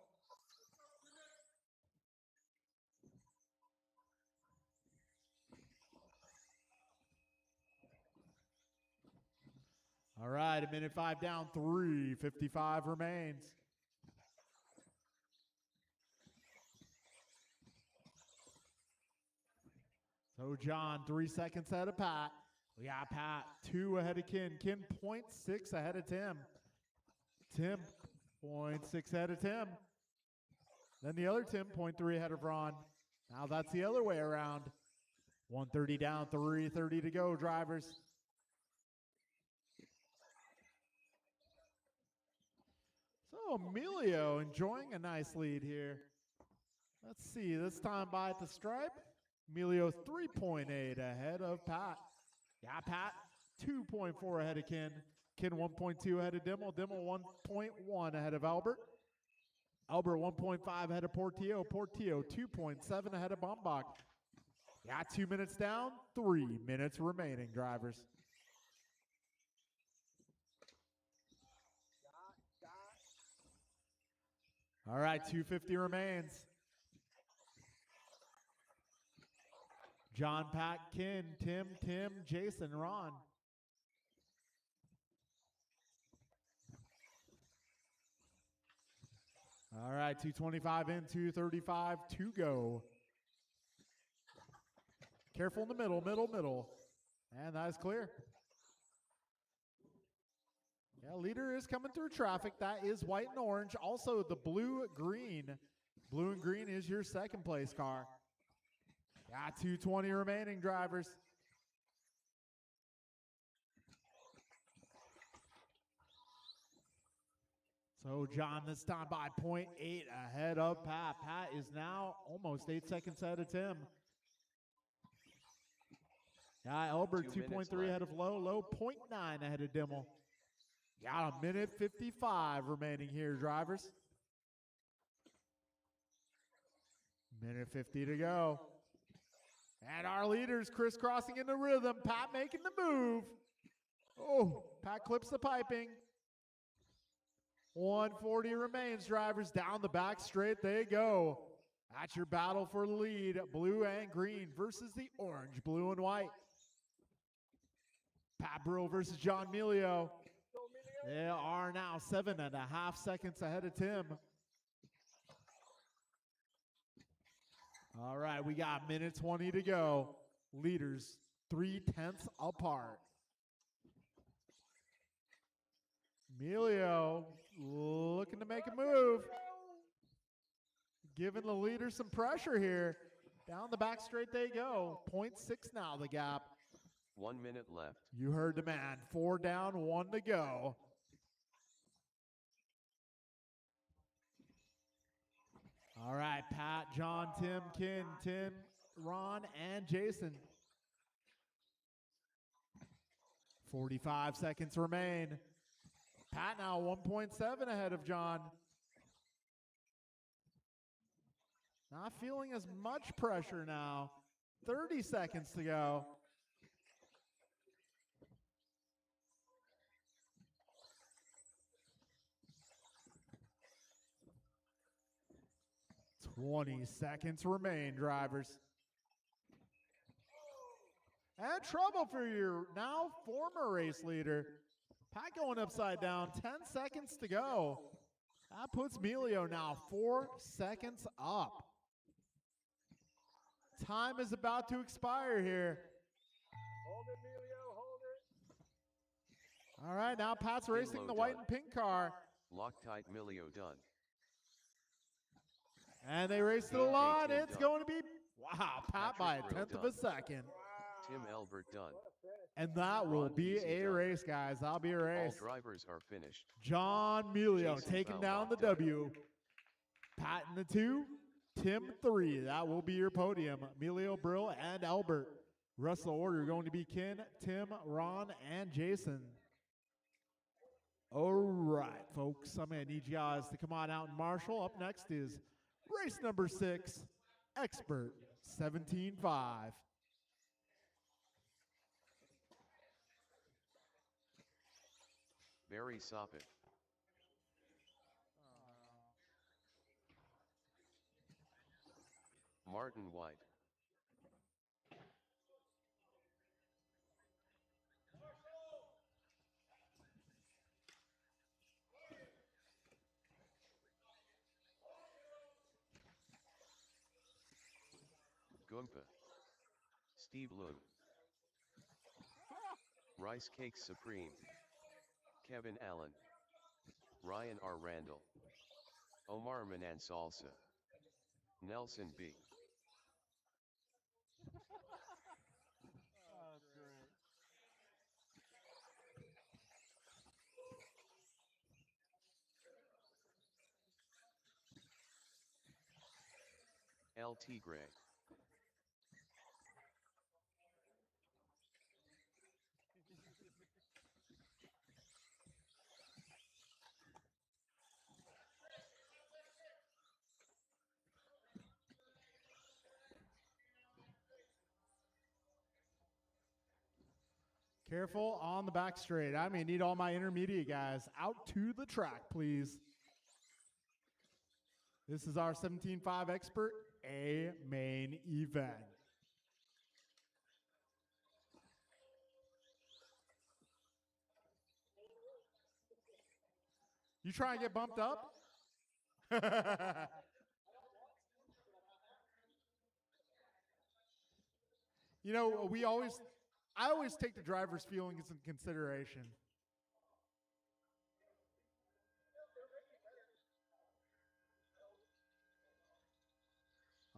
All right, 1:05 down, 3:55 remains. So John, 3 seconds ahead of Pat. We got Pat 2 ahead of Ken. Ken 0.6 ahead of Tim. Tim 0.6 ahead of Tim. Then the other Tim 0.3 ahead of Ron. Now that's the other way around. 1:30 down, 3:30 to go, drivers. So Emilio enjoying a nice lead here. Let's see, this time by at the stripe. Emilio 3.8 ahead of Pat. Pat 2.4 ahead of Ken. Ken 1.2 ahead of Dimmel. Dimmel 1.1 ahead of Albert. Albert 1.5 ahead of Portillo. Portillo 2.7 ahead of Baumbach. 2 minutes down, 3 minutes remaining, drivers. All right, 2:50 remains. John, Pat, Ken, Tim, Jason, Ron. All right, 2:25 in, 2:35 to go. Careful in the middle. And that is clear. Leader is coming through traffic. That is white and orange. Also, the blue-green. Blue and green is your second place car. 2:20 remaining, drivers. So John this time by 0.8 ahead of Pat. Pat is now almost 8 seconds ahead of Tim. Albert 2.3 ahead of Lowe. Lowe 0.9 ahead of Dimmel. 1:55 remaining here, drivers. 1:50 to go. And our leaders crisscrossing into rhythm. Pat making the move. Oh, Pat clips the piping. 1:40 remains, drivers. Down the back straight they go. That's your battle for the lead. Blue and green versus the orange, blue and white. Pat Brill versus John Emilio. They are now 7.5 seconds ahead of Tim. All right, we got 1:20 to go. Leaders 3/10 apart. Emilio looking to make a move. Giving the leader some pressure here. Down the back straight they go. 0.6 now the gap. 1 minute left. You heard the man. 4 down, 1 to go. All right, Pat, John, Tim, Tim, Ron, and Jason. 45 seconds remain. Pat now 1.7 ahead of John. Not feeling as much pressure now. 30 seconds to go. "20 seconds remain, drivers. And trouble for your now former race leader. Pat going upside down, 10 seconds to go. That puts Emilio now 4 seconds up. Time is about to expire here. Hold it, Emilio, hold it. All right, now Pat's racing the white and pink car. Loctite Emilio done. And they race to the line. It's going to be, wow, Pat by a tenth of a second. Tim Elbert done. And that will be a race, guys. That'll be a race. All drivers are finished. John Emilio Jason taking down the Baumbach done. W. Pat in the 2, Tim 3. That will be your podium. Emilio, Brill, and Albert. Rest of the order going to be Ken, Tim, Ron, and Jason. All right, folks. I'm going to need you guys to come on out and marshal. Up next is race number 6, Expert 17.5. Barry Soppit. Martin White. Goompa. Steve Loom. Rice Cakes Supreme. Kevin Allen. Ryan R. Randall. Omar Manan Salsa. Nelson B. El Tigre. Careful on the back straight. I may need all my intermediate guys out to the track, please. This is our 17.5 Expert A main event. You try and get bumped up? You know, I always take the driver's feelings into consideration.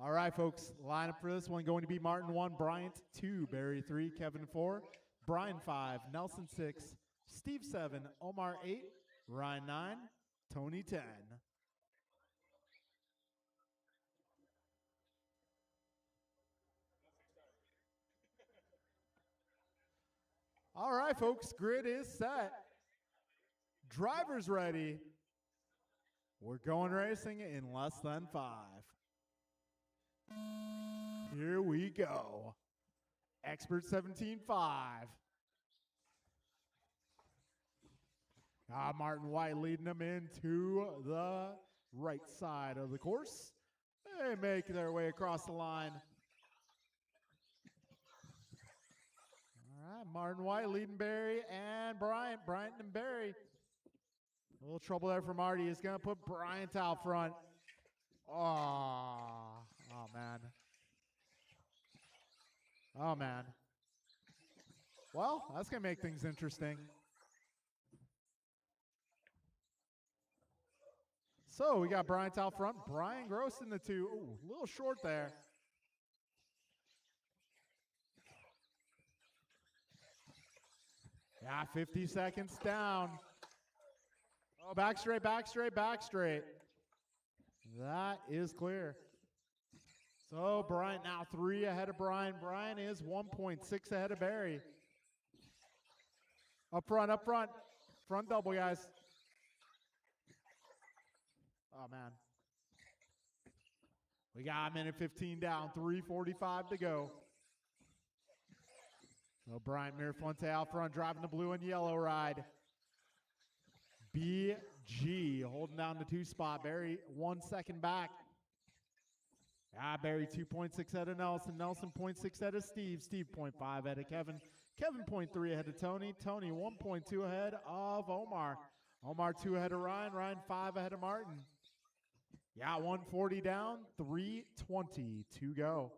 All right, folks, lineup for this one going to be Martin 1, Bryant 2, Barry 3, Kevin 4, Brian 5, Nelson 6, Steve 7, Omar 8, Ryan 9, Tony 10. All right, folks, grid is set. Drivers ready. We're going racing in less than 5. Here we go. Expert 17.5. Martin White leading them into the right side of the course. They make their way across the line. All right, Martin White leading Barry and Bryant. Bryant and Barry. A little trouble there for Marty. He's going to put Bryant out front. Oh, man. Oh, man. Well, that's going to make things interesting. So we got Bryant out front. Brian Gross in the 2. Ooh, a little short there. Yeah, 50 seconds down. Oh, back straight, back straight, back straight. That is clear. So Bryant now 3 ahead of Brian. Brian is 1.6 ahead of Barry. Up front, up front. Front double, guys. Oh, man. We got a minute 15 down, 3:45 to go. So Bryant Mirafonte out front, driving the blue and yellow ride. BG holding down the 2 spot. Barry 1 second back. Barry 2.6 ahead of Nelson. Nelson 0.6 ahead of Steve. Steve 0.5 ahead of Kevin. Kevin 0.3 ahead of Tony. Tony 1.2 ahead of Omar. Omar 2 ahead of Ryan. Ryan 5 ahead of Martin. 140 down, 3:20 to go.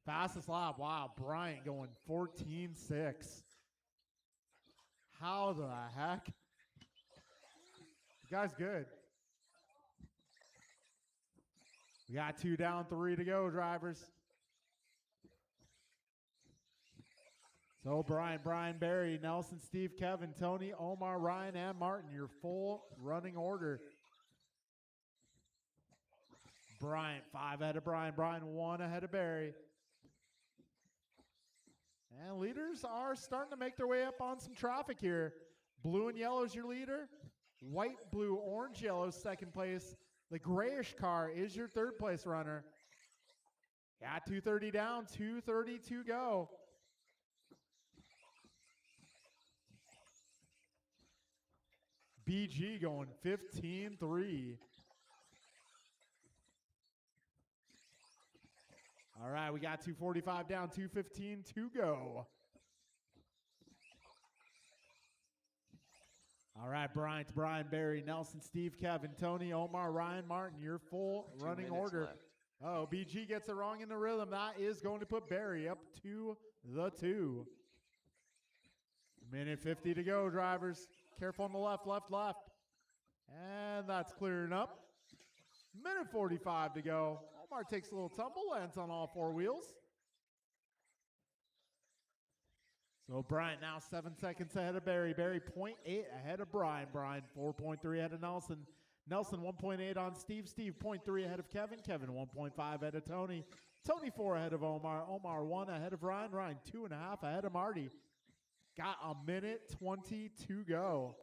Fastest lap. Wow, Bryant going 14.6. How the heck? The guy's good. We got 2 down, 3 to go, drivers. So Brian, Barry, Nelson, Steve, Kevin, Tony, Omar, Ryan, and Martin, your full running order. Bryant 5 ahead of Brian. Brian 1 ahead of Barry. And leaders are starting to make their way up on some traffic here. Blue and yellow is your leader. White, blue, orange, yellow, second place. The grayish car is your third place runner. 2:30 down, 2:30 to go. BG going 15.3. All right, we got 2:45 down, 2:15 to go. All right, Bryant, Brian, Barry, Nelson, Steve, Kevin, Tony, Omar, Ryan, Martin, your full running order. Left. Oh, BG gets it wrong in the rhythm. That is going to put Barry up to the 2. Minute 50 to go, drivers. Careful on the left, left, left. And that's clearing up. Minute 45 to go. Omar takes a little tumble, lands on all 4 wheels. So Bryant now 7 seconds ahead of Barry. Barry 0.8 ahead of Brian. Brian 4.3 ahead of Nelson. Nelson 1.8 on Steve. Steve 0.3 ahead of Kevin. Kevin 1.5 ahead of Tony. Tony 4 ahead of Omar. Omar 1 ahead of Ryan. Ryan 2.5 ahead of Marty. Got a minute 20 to go.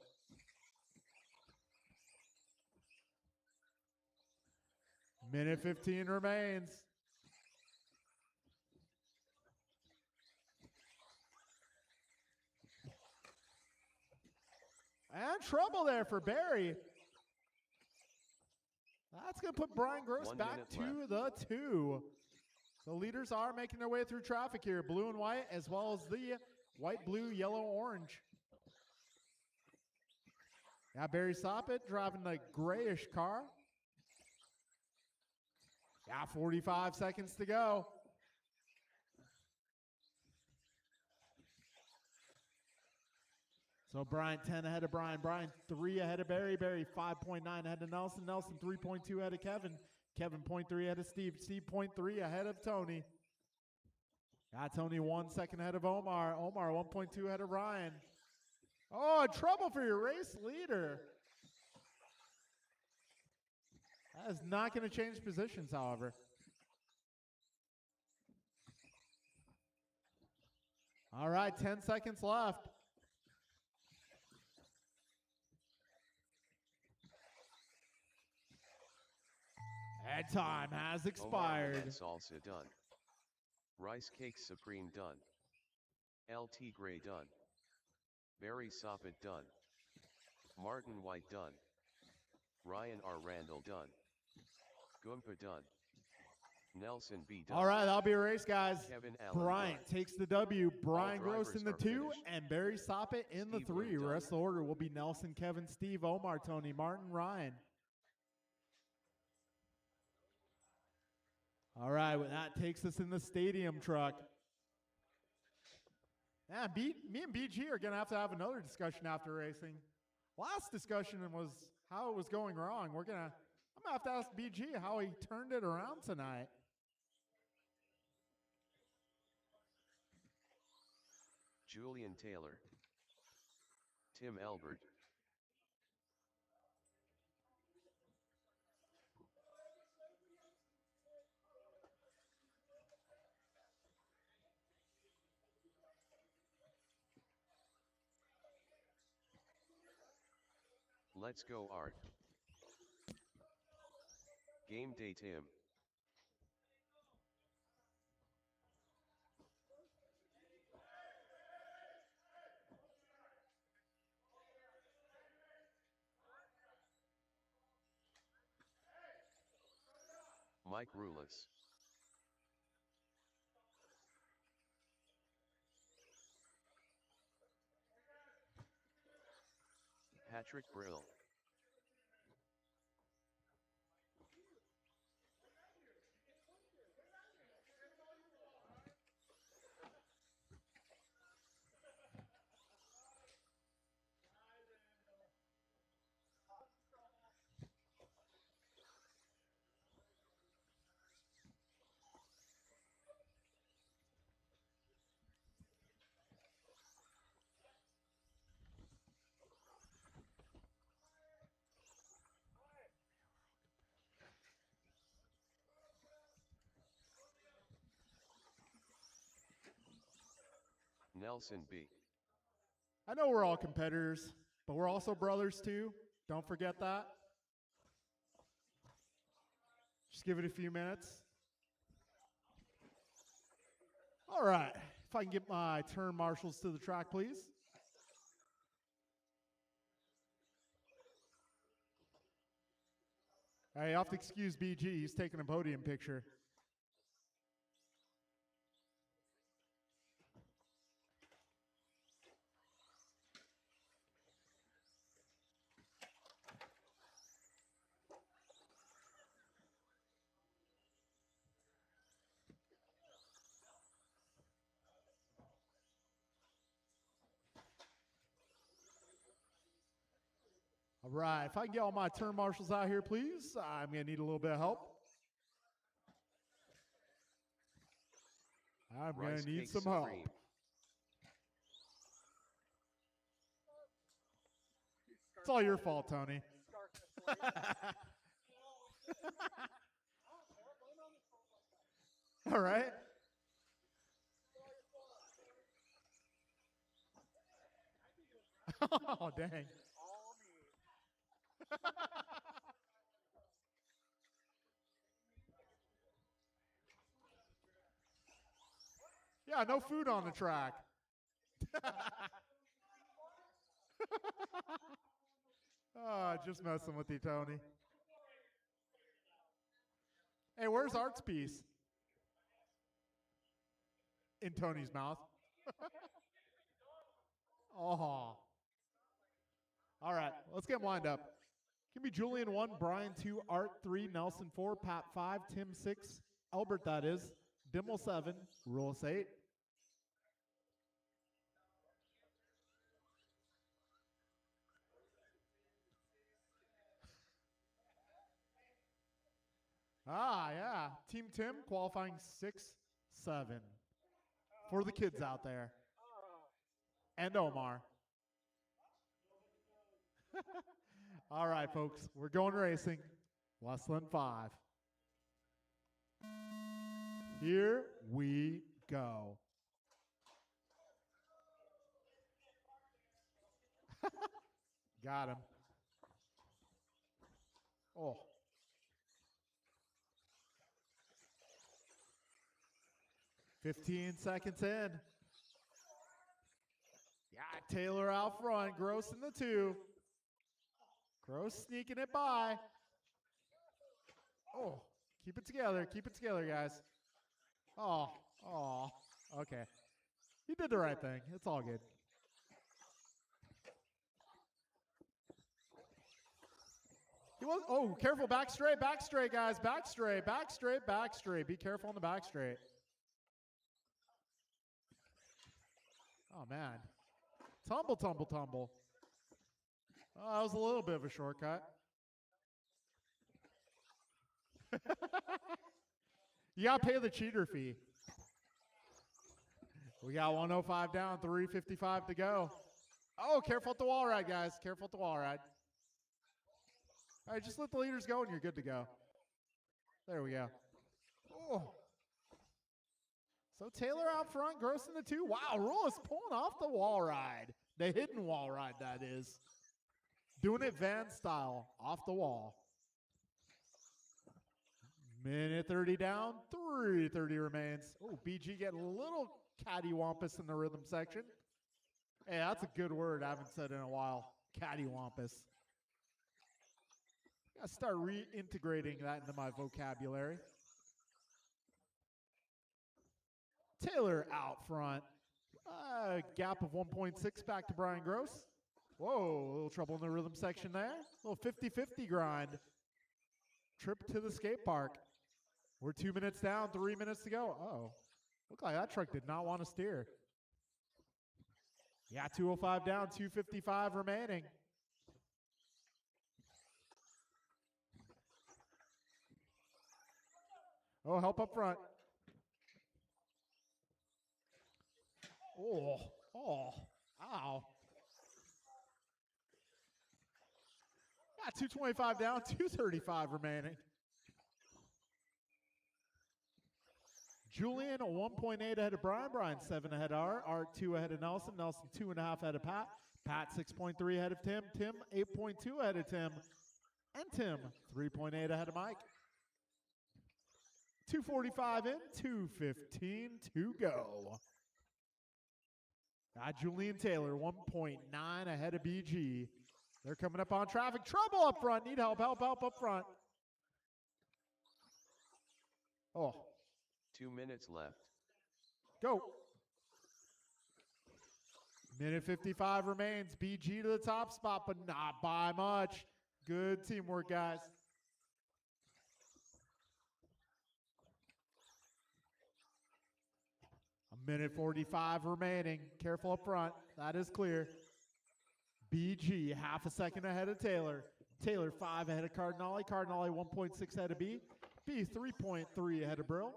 Minute 15 remains. And trouble there for Barry. That's going to put Brian Gross 1 back minute to the 2. The leaders are making their way through traffic here. Blue and white, as well as the white, blue, yellow, orange. Barry Soppet driving the grayish car. 45 seconds to go. So Brian 10 ahead of Brian. Brian 3 ahead of Barry. Barry 5.9 ahead of Nelson. Nelson 3.2 ahead of Kevin. Kevin 0.3 ahead of Steve. Steve 0.3 ahead of Tony. Tony 1 second ahead of Omar. Omar 1.2 ahead of Ryan. Oh, trouble for your race leader. That is not going to change positions, however. All right, 10 seconds left. And time has expired. Omar salsa done. Rice cake supreme done. LT Gray done. Barry Soppet done. Martin White done. Ryan R. Randall done. Goompa done. Nelson B. done. All right, that'll be a race, guys. Kevin Allen Bryant done. takes the W. Brian All Gross in the drivers 2 are finished. and Barry Soppet in the Steve 3. Wood done. Rest of the order will be Nelson, Kevin, Steve, Omar, Tony, Martin, Ryan. All right, well, that takes us in the stadium truck. Yeah, me and BG are going to have another discussion after racing. Last discussion was how it was going wrong. I'm going to have to ask BG how he turned it around tonight. Julian Taylor, Tim Elbert, Let's Go Art, Game Day Tim, Mike Rulis, Patrick Brill, Nelson B. I know we're all competitors, but we're also brothers too. Don't forget that. Just give it a few minutes. All right. If I can get my turn marshals to the track, please. All right, you have to excuse BG. He's taking a podium picture. All right, if I can get all my turn marshals out here, please. I'm going to need a little bit of help. I'm going Rice to need Cake some help. Supreme, It's all your fault, Tony. All right. Oh, dang. Yeah, no food on the track. Oh, just messing with you, Tony. Hey, where's Art's piece? In Tony's mouth. Oh. All right, let's get lined up. Give me Julian 1, Brian 2, Art 3, Nelson 4, Pat 5, Tim 6, Albert that is, Dimmel 7, Rules 8. Ah, yeah. Team Tim qualifying 6, 7. For the kids out there. And Omar. All right, folks. We're going racing. Less than 5. Here we go. Got him. Oh. "15 seconds in. Yeah, Taylor out front. Gross in the 2. Gross sneaking it by. Oh, keep it together. Keep it together, guys. Oh, okay. He did the right thing. It's all good. He was, oh, careful. Back straight, guys. Back straight. Be careful on the back straight. Oh, man. Tumble. Oh, that was a little bit of a shortcut. You got to pay the cheater fee. We got 105 down, 3:55 to go. Oh, careful at the wall ride, guys. Careful at the wall ride. All right, just let the leaders go and you're good to go. There we go. Oh. So Taylor out front, Gross in the 2. Wow, Rule is pulling off the wall ride. The hidden wall ride, that is. Doing it van style, off the wall. Minute 30 down, 3:30 remains. Oh, BG getting a little cattywampus in the rhythm section. Hey, that's a good word I haven't said in a while. Cattywampus. Gotta start reintegrating that into my vocabulary. Taylor out front. Gap of 1.6 back to Brian Gross. Whoa, a little trouble in the rhythm section there. A little 50-50 grind. Trip to the skate park. We're 2 minutes down, 3 minutes to go. Uh-oh. Looked like that truck did not want to steer. Yeah, 205 down, 255 remaining. Oh, help up front. Oh, ow. Yeah, 225 down, 235 remaining. Julian, 1.8 ahead of Brian. Brian, 7 ahead of Art. Art, 2 ahead of Nelson. Nelson, 2.5 ahead of Pat. Pat, 6.3 ahead of Tim. Tim, 8.2 ahead of Tim. And Tim, 3.8 ahead of Mike. 245 in, 215 to go. Julian Taylor, 1.9 ahead of BG. They're coming up on traffic. Trouble up front. Need help up front. Oh. 2 minutes left. Go. Minute 55 remains. BG to the top spot, but not by much. Good teamwork, guys. A minute 45 remaining. Careful up front. That is clear. BG, half a second ahead of Taylor. Taylor, 5 ahead of Cardinale. Cardinale, 1.6 ahead of B. B, 3.3 ahead of Brill.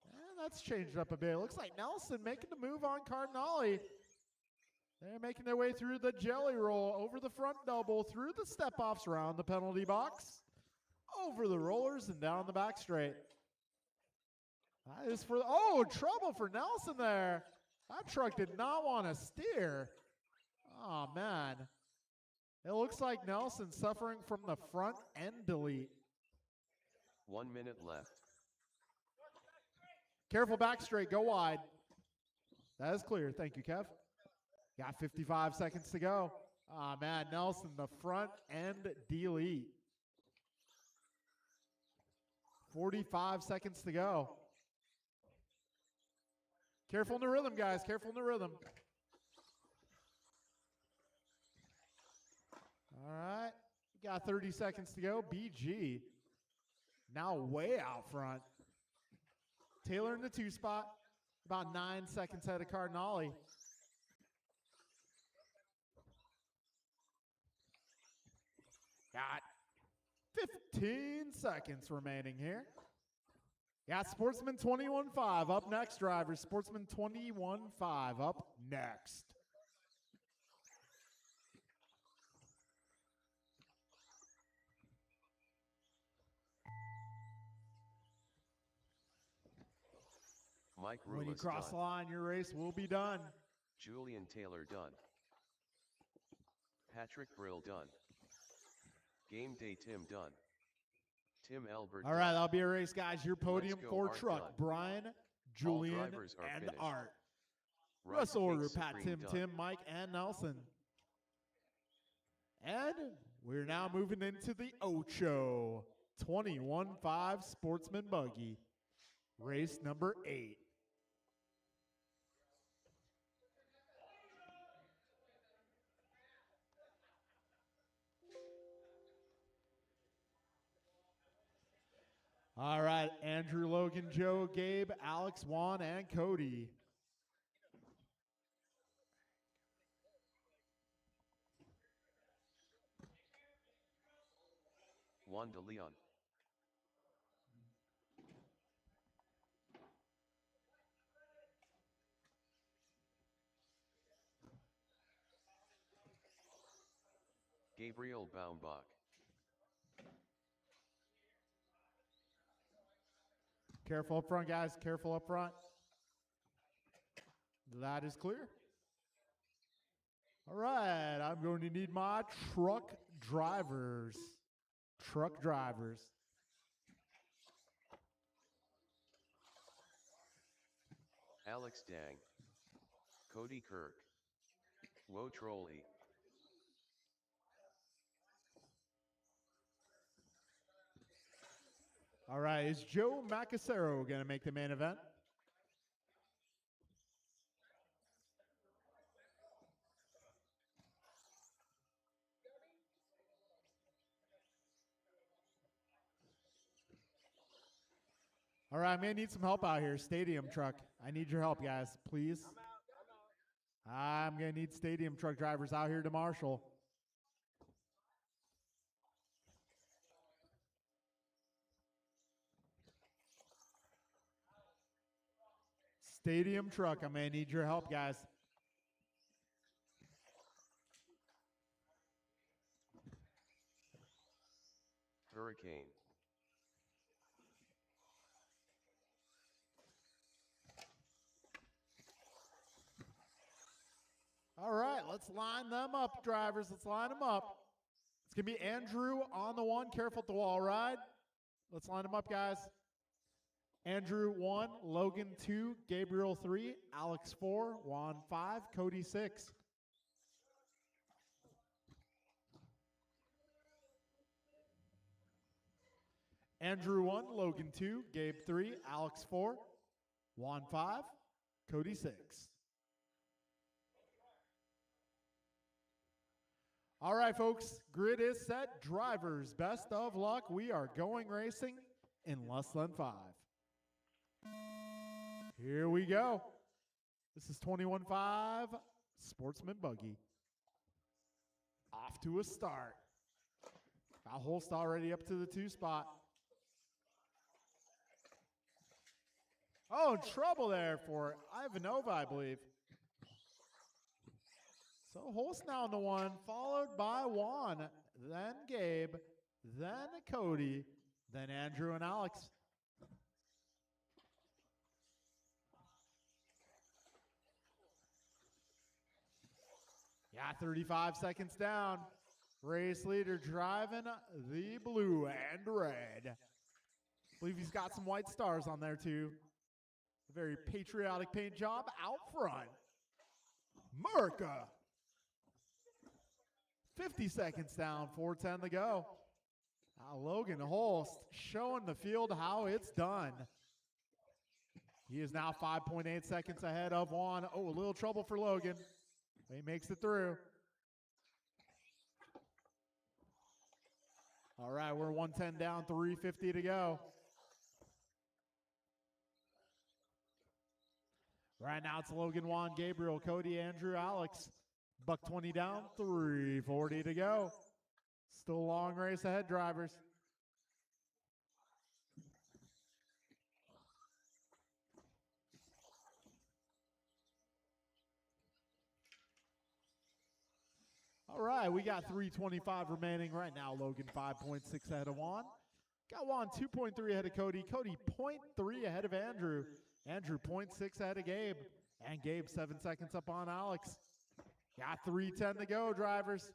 And that's changed up a bit. It looks like Nelson making the move on Cardinale. They're making their way through the jelly roll, over the front double, through the step-offs, around the penalty box, over the rollers, and down the back straight. That is for, trouble for Nelson there. That truck did not want to steer. Oh, man. It looks like Nelson suffering from the front end delete. 1 minute left. Careful back straight. Go wide. That is clear. Thank you, Kev. Got 55 seconds to go. Oh, man. Nelson, the front end delete. 45 seconds to go. Careful in the rhythm, guys. Careful in the rhythm. All right. We got 30 seconds to go. BG now way out front. Taylor in the 2 spot. About 9 seconds ahead of Cardinale. Got 15 seconds remaining here. Got Sportsman 21.5 up next, drivers. Sportsman 21.5 up next. Mike When you Rulis cross the done. line, your race will be done. Julian Taylor done. Patrick Brill done. Game Day Tim done. Tim Elbert All done. right, that'll be a race, guys. Your podium go, for Art truck. done. Brian, Julian, drivers are and finished. Art. Rice Russ order, Cakes Pat, Supreme Tim, done. Tim, Mike, and Nelson. And we're now moving into the Ocho 21.5 Sportsman Buggy. Race number 8. All right, Andrew, Logan, Joe, Gabe, Alex, Juan, and Cody. Juan de Leon. Gabriel Baumbach. Careful up front, guys. Careful up front. That is clear. All right, I'm going to need my truck drivers. Truck drivers. Alex Dang. Cody Kirk. Wo Trolley. All right, is Joe Macasero going to make the main event? All right, I may need some help out here. Stadium truck. I need your help, guys, please. I'm going to need stadium truck drivers out here to marshal. Stadium truck. I'm going to need your help, guys. Hurricane. All right, let's line them up, drivers. Let's line them up. It's going to be Andrew on the 1. Careful at the wall ride. Let's line them up, guys. Andrew 1, Logan 2, Gabriel 3, Alex 4, Juan 5, Cody 6. Andrew 1, Logan 2, Gabe 3, Alex 4, Juan 5, Cody 6. All right, folks, grid is set. Drivers, best of luck. We are going racing in less than 5. Here we go. This is 21.5 Sportsman Buggy. Off to a start. Got Holst already up to the 2 spot. Oh, trouble there for Ivanova, I believe. So Holst now in the 1, followed by Juan, then Gabe, then Cody, then Andrew and Alex. Yeah, 35 seconds down. Race leader driving the blue and red. I believe he's got some white stars on there too. A very patriotic paint job out front. America. 50 seconds down, 4:10 to go. Now Logan Holst showing the field how it's done. He is now 5.8 seconds ahead of Juan. Oh, a little trouble for Logan. He makes it through. All right, we're 110 down, 3:50 to go. Right now it's Logan, Juan, Gabriel, Cody, Andrew, Alex. Buck 20 down, 3:40 to go. Still a long race ahead, drivers. All right, we got 3:25 remaining right now. Logan 5.6 ahead of Juan. Got Juan 2.3 ahead of Cody. Cody 0.3 ahead of Andrew. Andrew 0.6 ahead of Gabe. And Gabe 7 seconds up on Alex. Got 3:10 to go, drivers.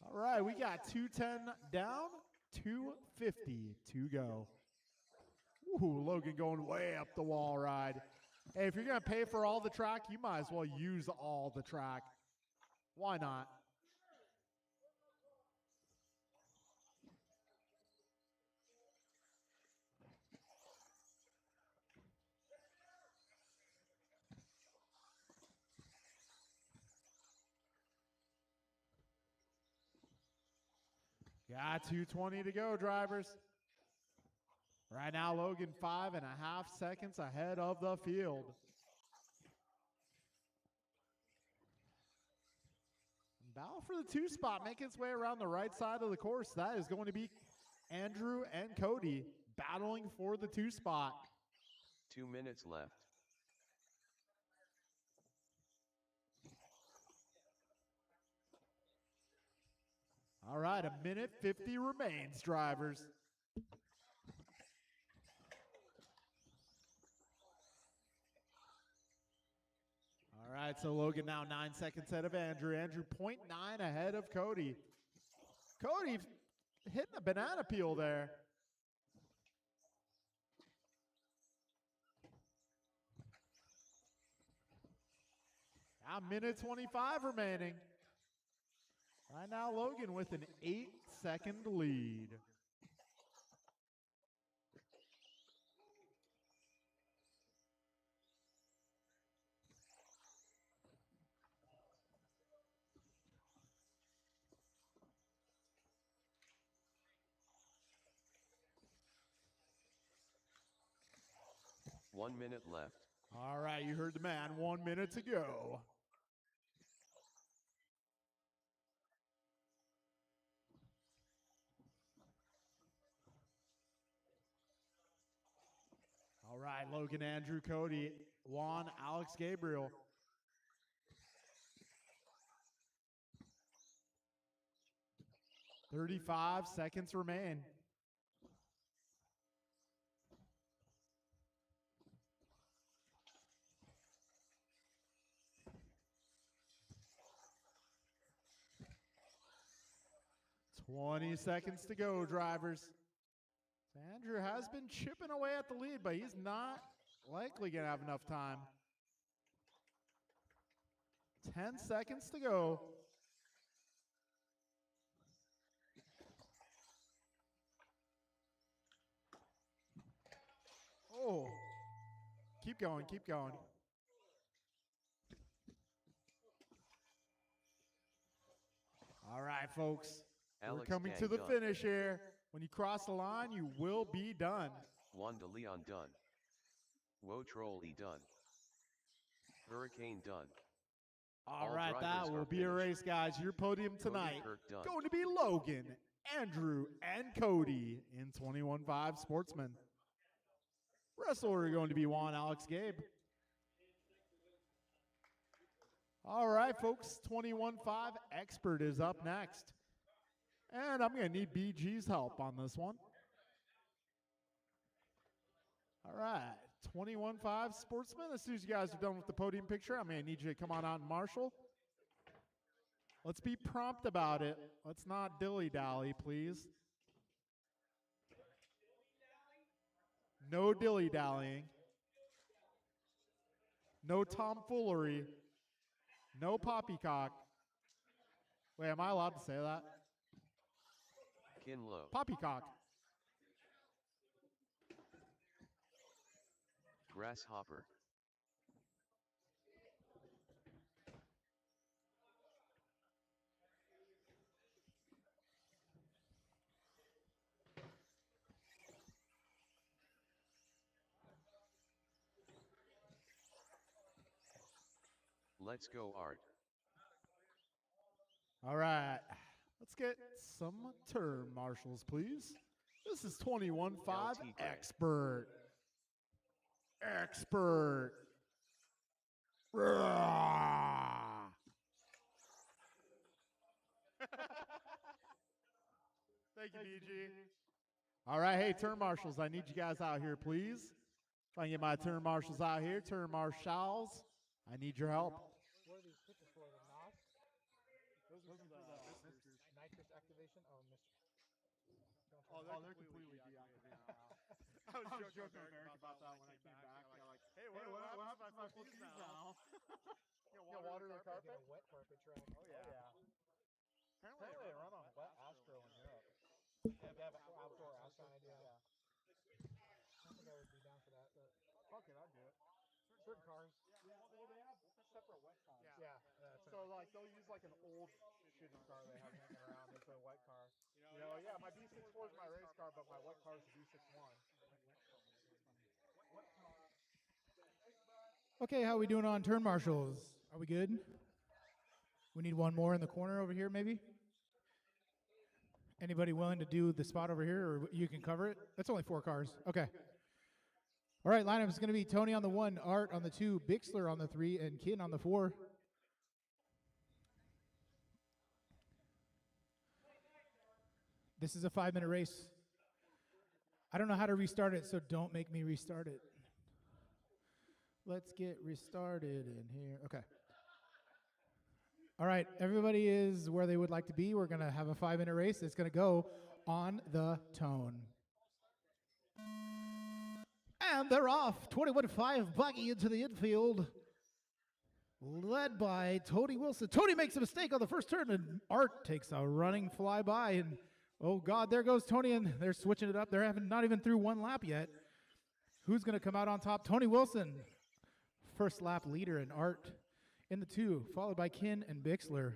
All right, we got 2:10 down, 2:50 to go. Ooh, Logan going way up the wall ride. Hey, if you're going to pay for all the track, you might as well use all the track. Why not? Got 2:20 to go, drivers. Right now, Logan 5.5 seconds ahead of the field. Battle for the 2 spot, making its way around the right side of the course. That is going to be Andrew and Cody battling for the 2 spot. 2 minutes left. All right, 1:50 remains, drivers. All right, so Logan now 9 seconds ahead of Andrew. Andrew 0.9 ahead of Cody. Cody hitting a banana peel there. Now 1:25 remaining. Right now, Logan with an 8-second lead. One minute left. All right, you heard the man. 1 minute to go. All right, Logan, Andrew, Cody, Juan, Alex, Gabriel. "35 seconds remain. "20 seconds to go, drivers. So Andrew has been chipping away at the lead, but he's not likely going to have enough time. 10 seconds to go. Oh, keep going, keep going. All right, folks. Alex We're coming Gang to the done. finish here. When you cross the line, you will be done. Juan de Leon done. Woe Troll E done. Hurricane done. All All right, that drivers will are be a finished. race, guys. Your podium Cody tonight Kirk done. going to be Logan, Andrew, and Cody in 21.5 Sportsman. Rest order going to be Juan, Alex, Gabe. All right, folks, 21.5 Expert is up next. And I'm going to need BG's help on this one. All right, 21.5 Sportsman. As soon as you guys are done with the podium picture, I'm going to need you to come on out and marshal. Let's be prompt about it. Let's not dilly-dally, please. No dilly-dallying. No tomfoolery. No poppycock. Wait, am I allowed to say that? Kinlo. Poppycock. Grasshopper. Let's go, Art. All right. Let's get some turn marshals, please. This is 21.5 LT Gray. Expert. Expert. Rah. Thank you, BG. All right, hey, turn marshals, I need you guys out here, please. If I can get my turn marshals out here, turn marshals, I need your help. What are these pictures for? The NOS? Those are the misters. Nitrous activation? Oh, mister. Oh, they're completely deactivated now. I was joking with Eric about that when I came back. Yeah, like, hey, what happens if I flip these now? You water the carpet? Get a wet carpet track. Oh, yeah. Apparently they run on wet Astro in Europe. Yeah, they have outdoor Astro idea. Yeah. I don't think I would be down for that, but Fuck it, I'd do it. certain cars. Yeah, well, they have separate wet cars. Yeah. That's So, like, they'll use, like, an old shitty car they have hanging around as a wet car. You know, yeah, my B64 is my race car, but my wet car is the B61. Okay, how are we doing on turn marshals? Are we good? We need one more in the corner over here, maybe. Anybody willing to do the spot over here, or you can cover it? That's only 4 cars. Okay. All right, lineup is going to be Tony on the 1, Art on the 2, Bixler on the 3, and Kin on the 4. This is a 5-minute race. I don't know how to restart it, so don't make me restart it. Let's get restarted in here. Okay. All right, everybody is where they would like to be. We're going to have a 5-minute race. It's going to go on the tone. And they're off. 21-5 buggy into the infield. Led by Tony Wilson. Tony makes a mistake on the first turn, and Art takes a running flyby. And, oh, God, there goes Tony, and they're switching it up. They're not even through 1 lap yet. Who's going to come out on top? Tony Wilson, first lap leader, and Art in the 2, followed by Kin and Bixler.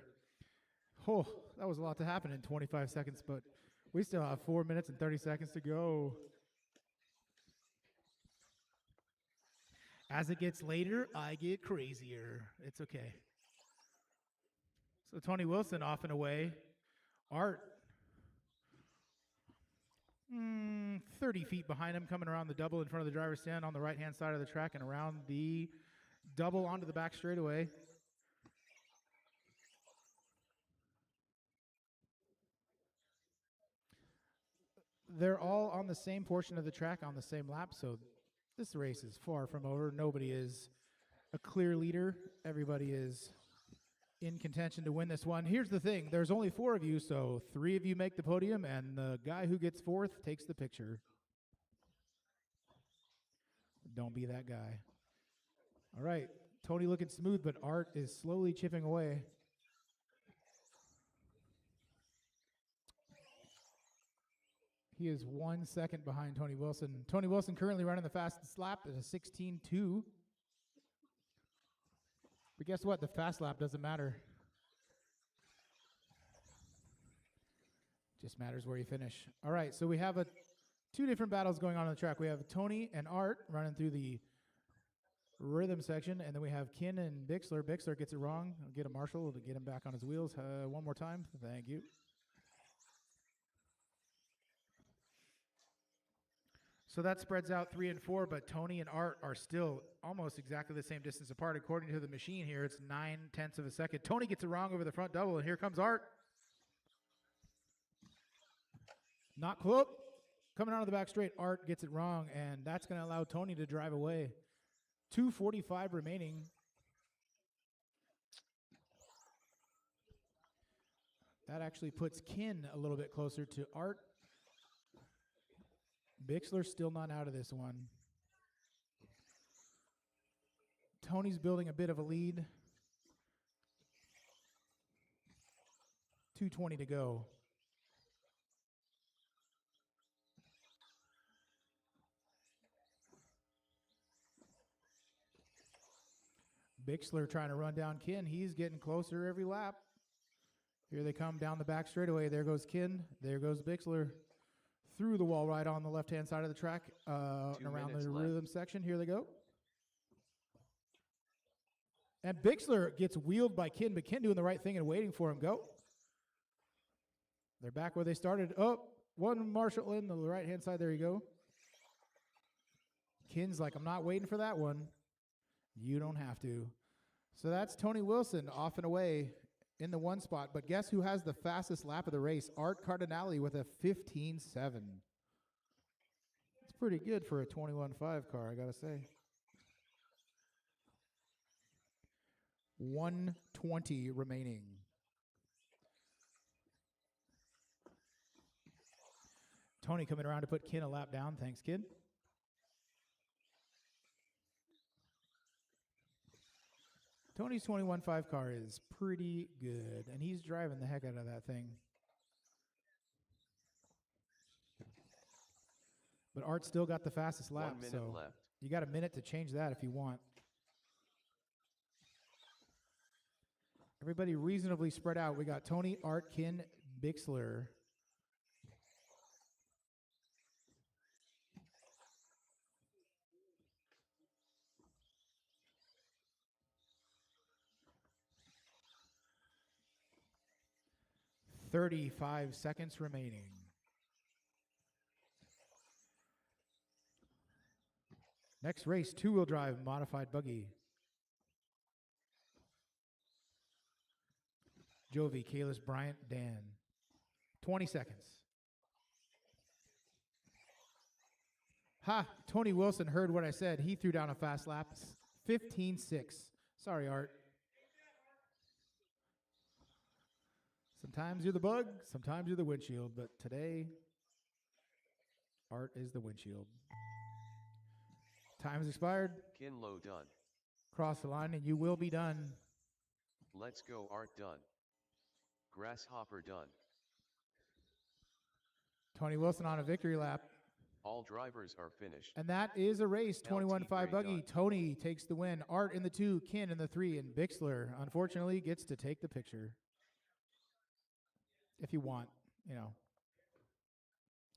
Oh, that was a lot to happen in 25 seconds, but we still have 4 minutes and 30 seconds to go. As it gets later, I get crazier. It's okay. So Tony Wilson off and away. Art, 30 feet behind him, coming around the double in front of the driver's stand on the right-hand side of the track and around the double onto the back straightaway. They're all on the same portion of the track on the same lap, so this race is far from over. Nobody is a clear leader. Everybody is in contention to win this one. Here's the thing. There's only 4 of you, so 3 of you make the podium, and the guy who gets 4th takes the picture. Don't be that guy. All right. Tony looking smooth, but Art is slowly chipping away. He is 1 second behind Tony Wilson. Tony Wilson currently running the fastest lap at a 16.2. But guess what? The fast lap doesn't matter. Just matters where you finish. All right, so we have 2 different battles going on the track. We have Tony and Art running through the rhythm section, and then we have Kin and Bixler. Bixler gets it wrong. I'll get a Marshall to get him back on his wheels one more time. Thank you. So that spreads out 3 and 4, but Tony and Art are still almost exactly the same distance apart. According to the machine here, it's 0.9 of a second. Tony gets it wrong over the front double, and here comes Art. Not close. Coming out of the back straight, Art gets it wrong, and that's going to allow Tony to drive away. 2:45 remaining. That actually puts Kin a little bit closer to Art. Bixler still not out of this one. Tony's building a bit of a lead. 2:20 to go. Bixler trying to run down Kin. He's getting closer every lap. Here they come down the back straightaway. There goes Kin. There goes Bixler. Through the wall right on the left-hand side of the track and around the rhythm section. Here they go. And Bixler gets wheeled by Kin, but Kin doing the right thing and waiting for him. Go. They're back where they started. Oh, one Marshall in the right-hand side. There you go. Kin's like, I'm not waiting for that one. You don't have to. So that's Tony Wilson off and away in the 1 spot. But guess who has the fastest lap of the race? Art Cardinale with a 15.7. It's pretty good for a 21.5 car, I got to say. 1:20 remaining. Tony coming around to put Kin a lap down. Thanks, kid. Tony's 21.5 car is pretty good, and he's driving the heck out of that thing. But Art still got the fastest lap, 1 minute so left. You got a minute to change that if you want. Everybody reasonably spread out. We got Tony, Art, Kin, Bixler. 35 seconds remaining. Next race, two-wheel drive modified buggy. Jovi, Kalis, Bryant, Dan. 20 seconds. Ha! Tony Wilson heard what I said. He threw down a fast lap. 15-6. Sorry, Art. Sometimes you're the bug, sometimes you're the windshield, but today, Art is the windshield. Time's expired. Kinlow done. Cross the line and you will be done. Let's go Art done. Grasshopper done. Tony Wilson on a victory lap. All drivers are finished. And that is a race, 21-5 Gray buggy. done. Tony takes the win. Art in the 2, Kin in the 3, and Bixler, unfortunately, gets to take the picture. If you want, you know.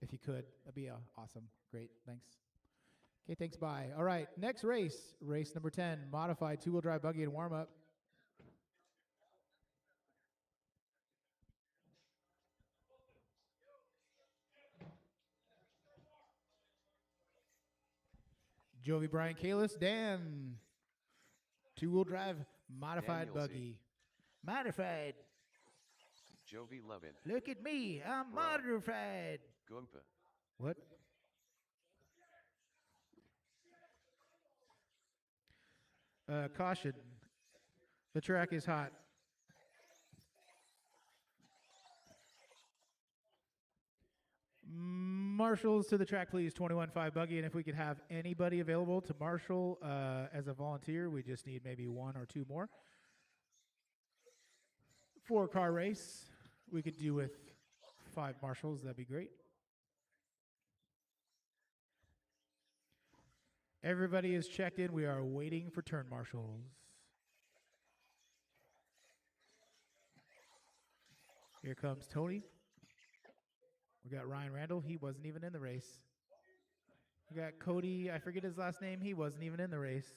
If you could, that'd be awesome. Great, thanks. Okay, thanks, bye. All right, next race, race number 10, modified two-wheel drive buggy and warm-up. Jovi, Brian, Kalis, Dan. Two-wheel drive modified Daniel Z. buggy. Modified. Jovi Levin. Look at me, I'm Right. modified. Gumpa. What? Caution. The track is hot. Marshals to the track, please. 21-5 buggy. And if we could have anybody available to marshal as a volunteer, we just need maybe one or two more. 4-car race. We could do with 5 marshals. That'd be great. Everybody is checked in. We are waiting for turn marshals. Here comes Tony. We got Ryan Randall. He wasn't even in the race. We got Cody. I forget his last name. He wasn't even in the race.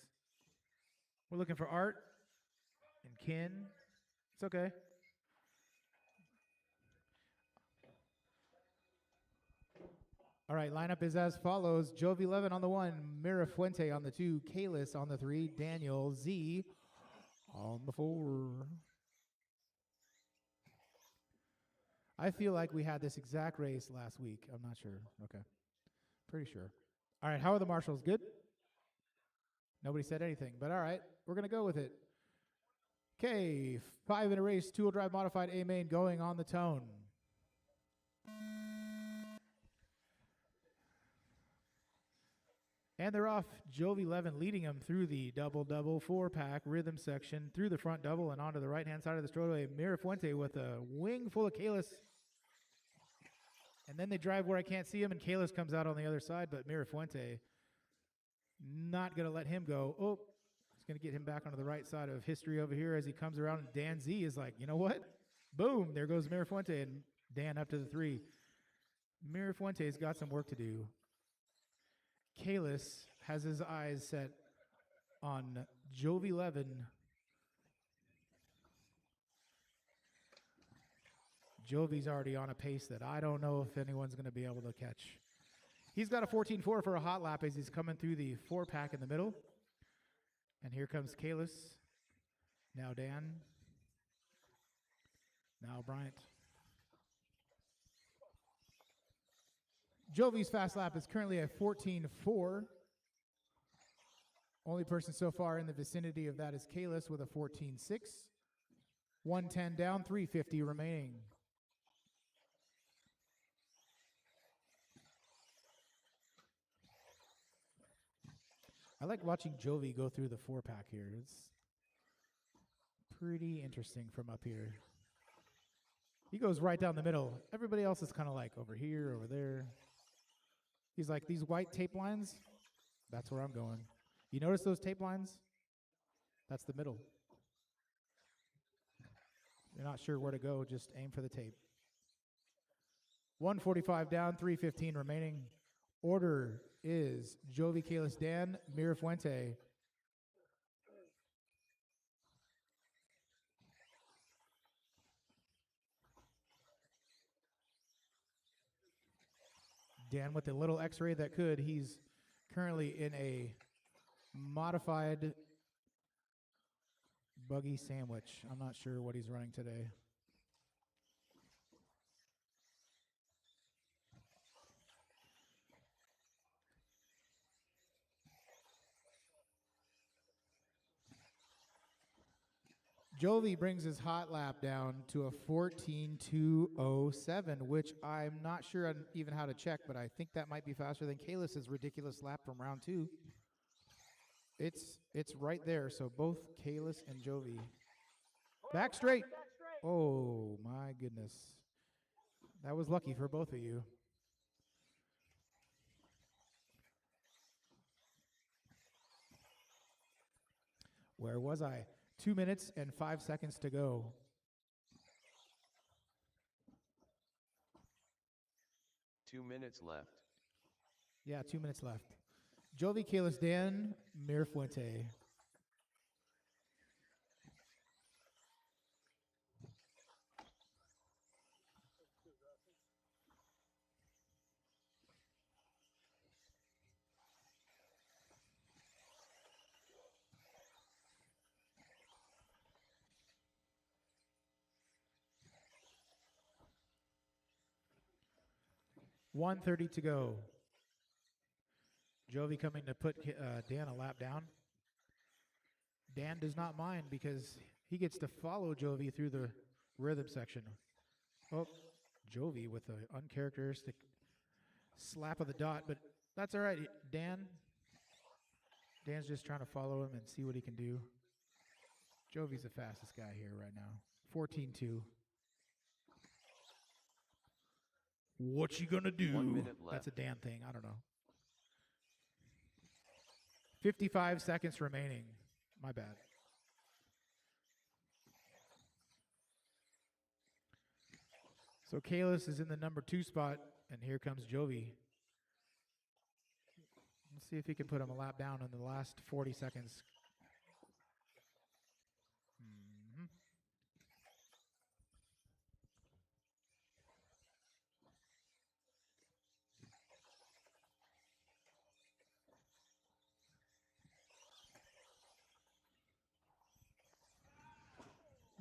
We're looking for Art and Kin. It's okay. All right, lineup is as follows. Jovi Levin on the 1, Mira Fuente on the 2, Kalis on the 3, Daniel Z on the 4. I feel like we had this exact race last week. I'm not sure. Okay. Pretty sure. All right, how are the marshals? Good? Nobody said anything, but all right, we're going to go with it. Okay, 5 in a race, two-wheel drive modified A main going on the tone. And they're off. Jovi Levin leading them through the double-double 4-pack rhythm section, through the front double and onto the right-hand side of the straightaway. Mira Fuente with a wing full of Kalis. And then they drive where I can't see him, and Kalis comes out on the other side, but Mira Fuente not going to let him go. Oh, it's going to get him back onto the right side of history over here as he comes around, and Dan Z is like, you know what? Boom, there goes Mira Fuente, and Dan up to the 3. Mira Fuente's got some work to do. Kalis has his eyes set on Jovi Levin. Jovi's already on a pace that I don't know if anyone's going to be able to catch. He's got a 14.4 for a hot lap as he's coming through the 4-pack in the middle. And here comes Kalis. Now Dan. Now Bryant. Jovi's fast lap is currently at 14.4. Only person so far in the vicinity of that is Kalis with a 14.6. 110 down, 350 remaining. I like watching Jovi go through the 4-pack here. It's pretty interesting from up here. He goes right down the middle. Everybody else is kind of like over here, over there. He's like, these white tape lines, that's where I'm going. You notice those tape lines? That's the middle. You're not sure where to go, just aim for the tape. 145 down, 315 remaining. Order is Jovi, Kalis, Dan, Mira Fuente. Dan with the little x-ray that could. He's currently in a modified buggy sandwich. I'm not sure what he's running today. Jovi brings his hot lap down to a 14.207, which I'm not sure even how to check, but I think that might be faster than Kalis' ridiculous lap from round 2. It's right there, so both Kalis and Jovi. Back straight. Oh, my goodness. That was lucky for both of you. Where was I? 2 minutes and 5 seconds to go. 2 minutes left. Yeah, 2 minutes left. Jovi, Kalis, Dan, Mirfuente. .130 to go. Jovi coming to put Dan a lap down. Dan does not mind because he gets to follow Jovi through the rhythm section. Oh, Jovi with an uncharacteristic slap of the dot, but that's all right. Dan's just trying to follow him and see what he can do. Jovi's the fastest guy here right now. 14.2. What you gonna do? 1 minute left. That's a Dan thing. I don't know. 55 seconds remaining. My bad. So Kalis is in the number 2 spot, and here comes Jovi. Let's see if he can put him a lap down in the last 40 seconds.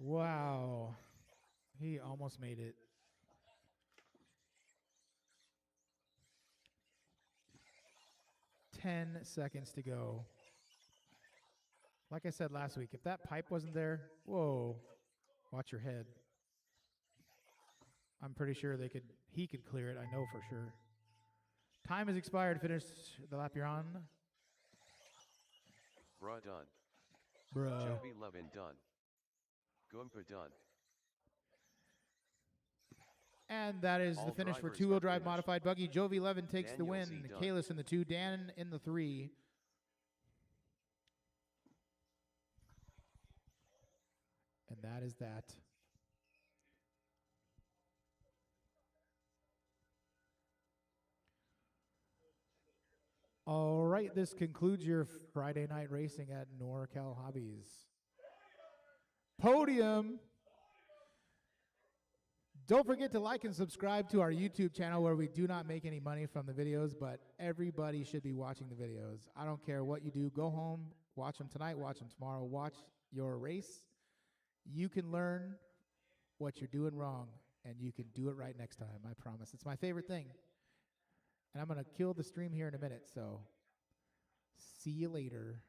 Wow. He almost made it. Ten seconds to go. Like I said last week, if that pipe wasn't there, whoa, watch your head. I'm pretty sure he could clear it, I know for sure. Time has expired. Finish the lap you're on. Bruh done. Bruh. Jovi Levin done. Goompa done. And that is All the finish for drivers two-wheel are drive finished. modified buggy. Jovi Levin takes the Daniel win. Z. Dunn. Kalis in the 2, Dan in the 3. And that is that. All right, this concludes your Friday night racing at NorCal Hobbies. Podium. Don't forget to like and subscribe to our YouTube channel where we do not make any money from the videos, but everybody should be watching the videos. I don't care what you do. Go home, watch them tonight, watch them tomorrow, watch your race. You can learn what you're doing wrong, and you can do it right next time, I promise. It's my favorite thing. And I'm going to kill the stream here in a minute, so see you later.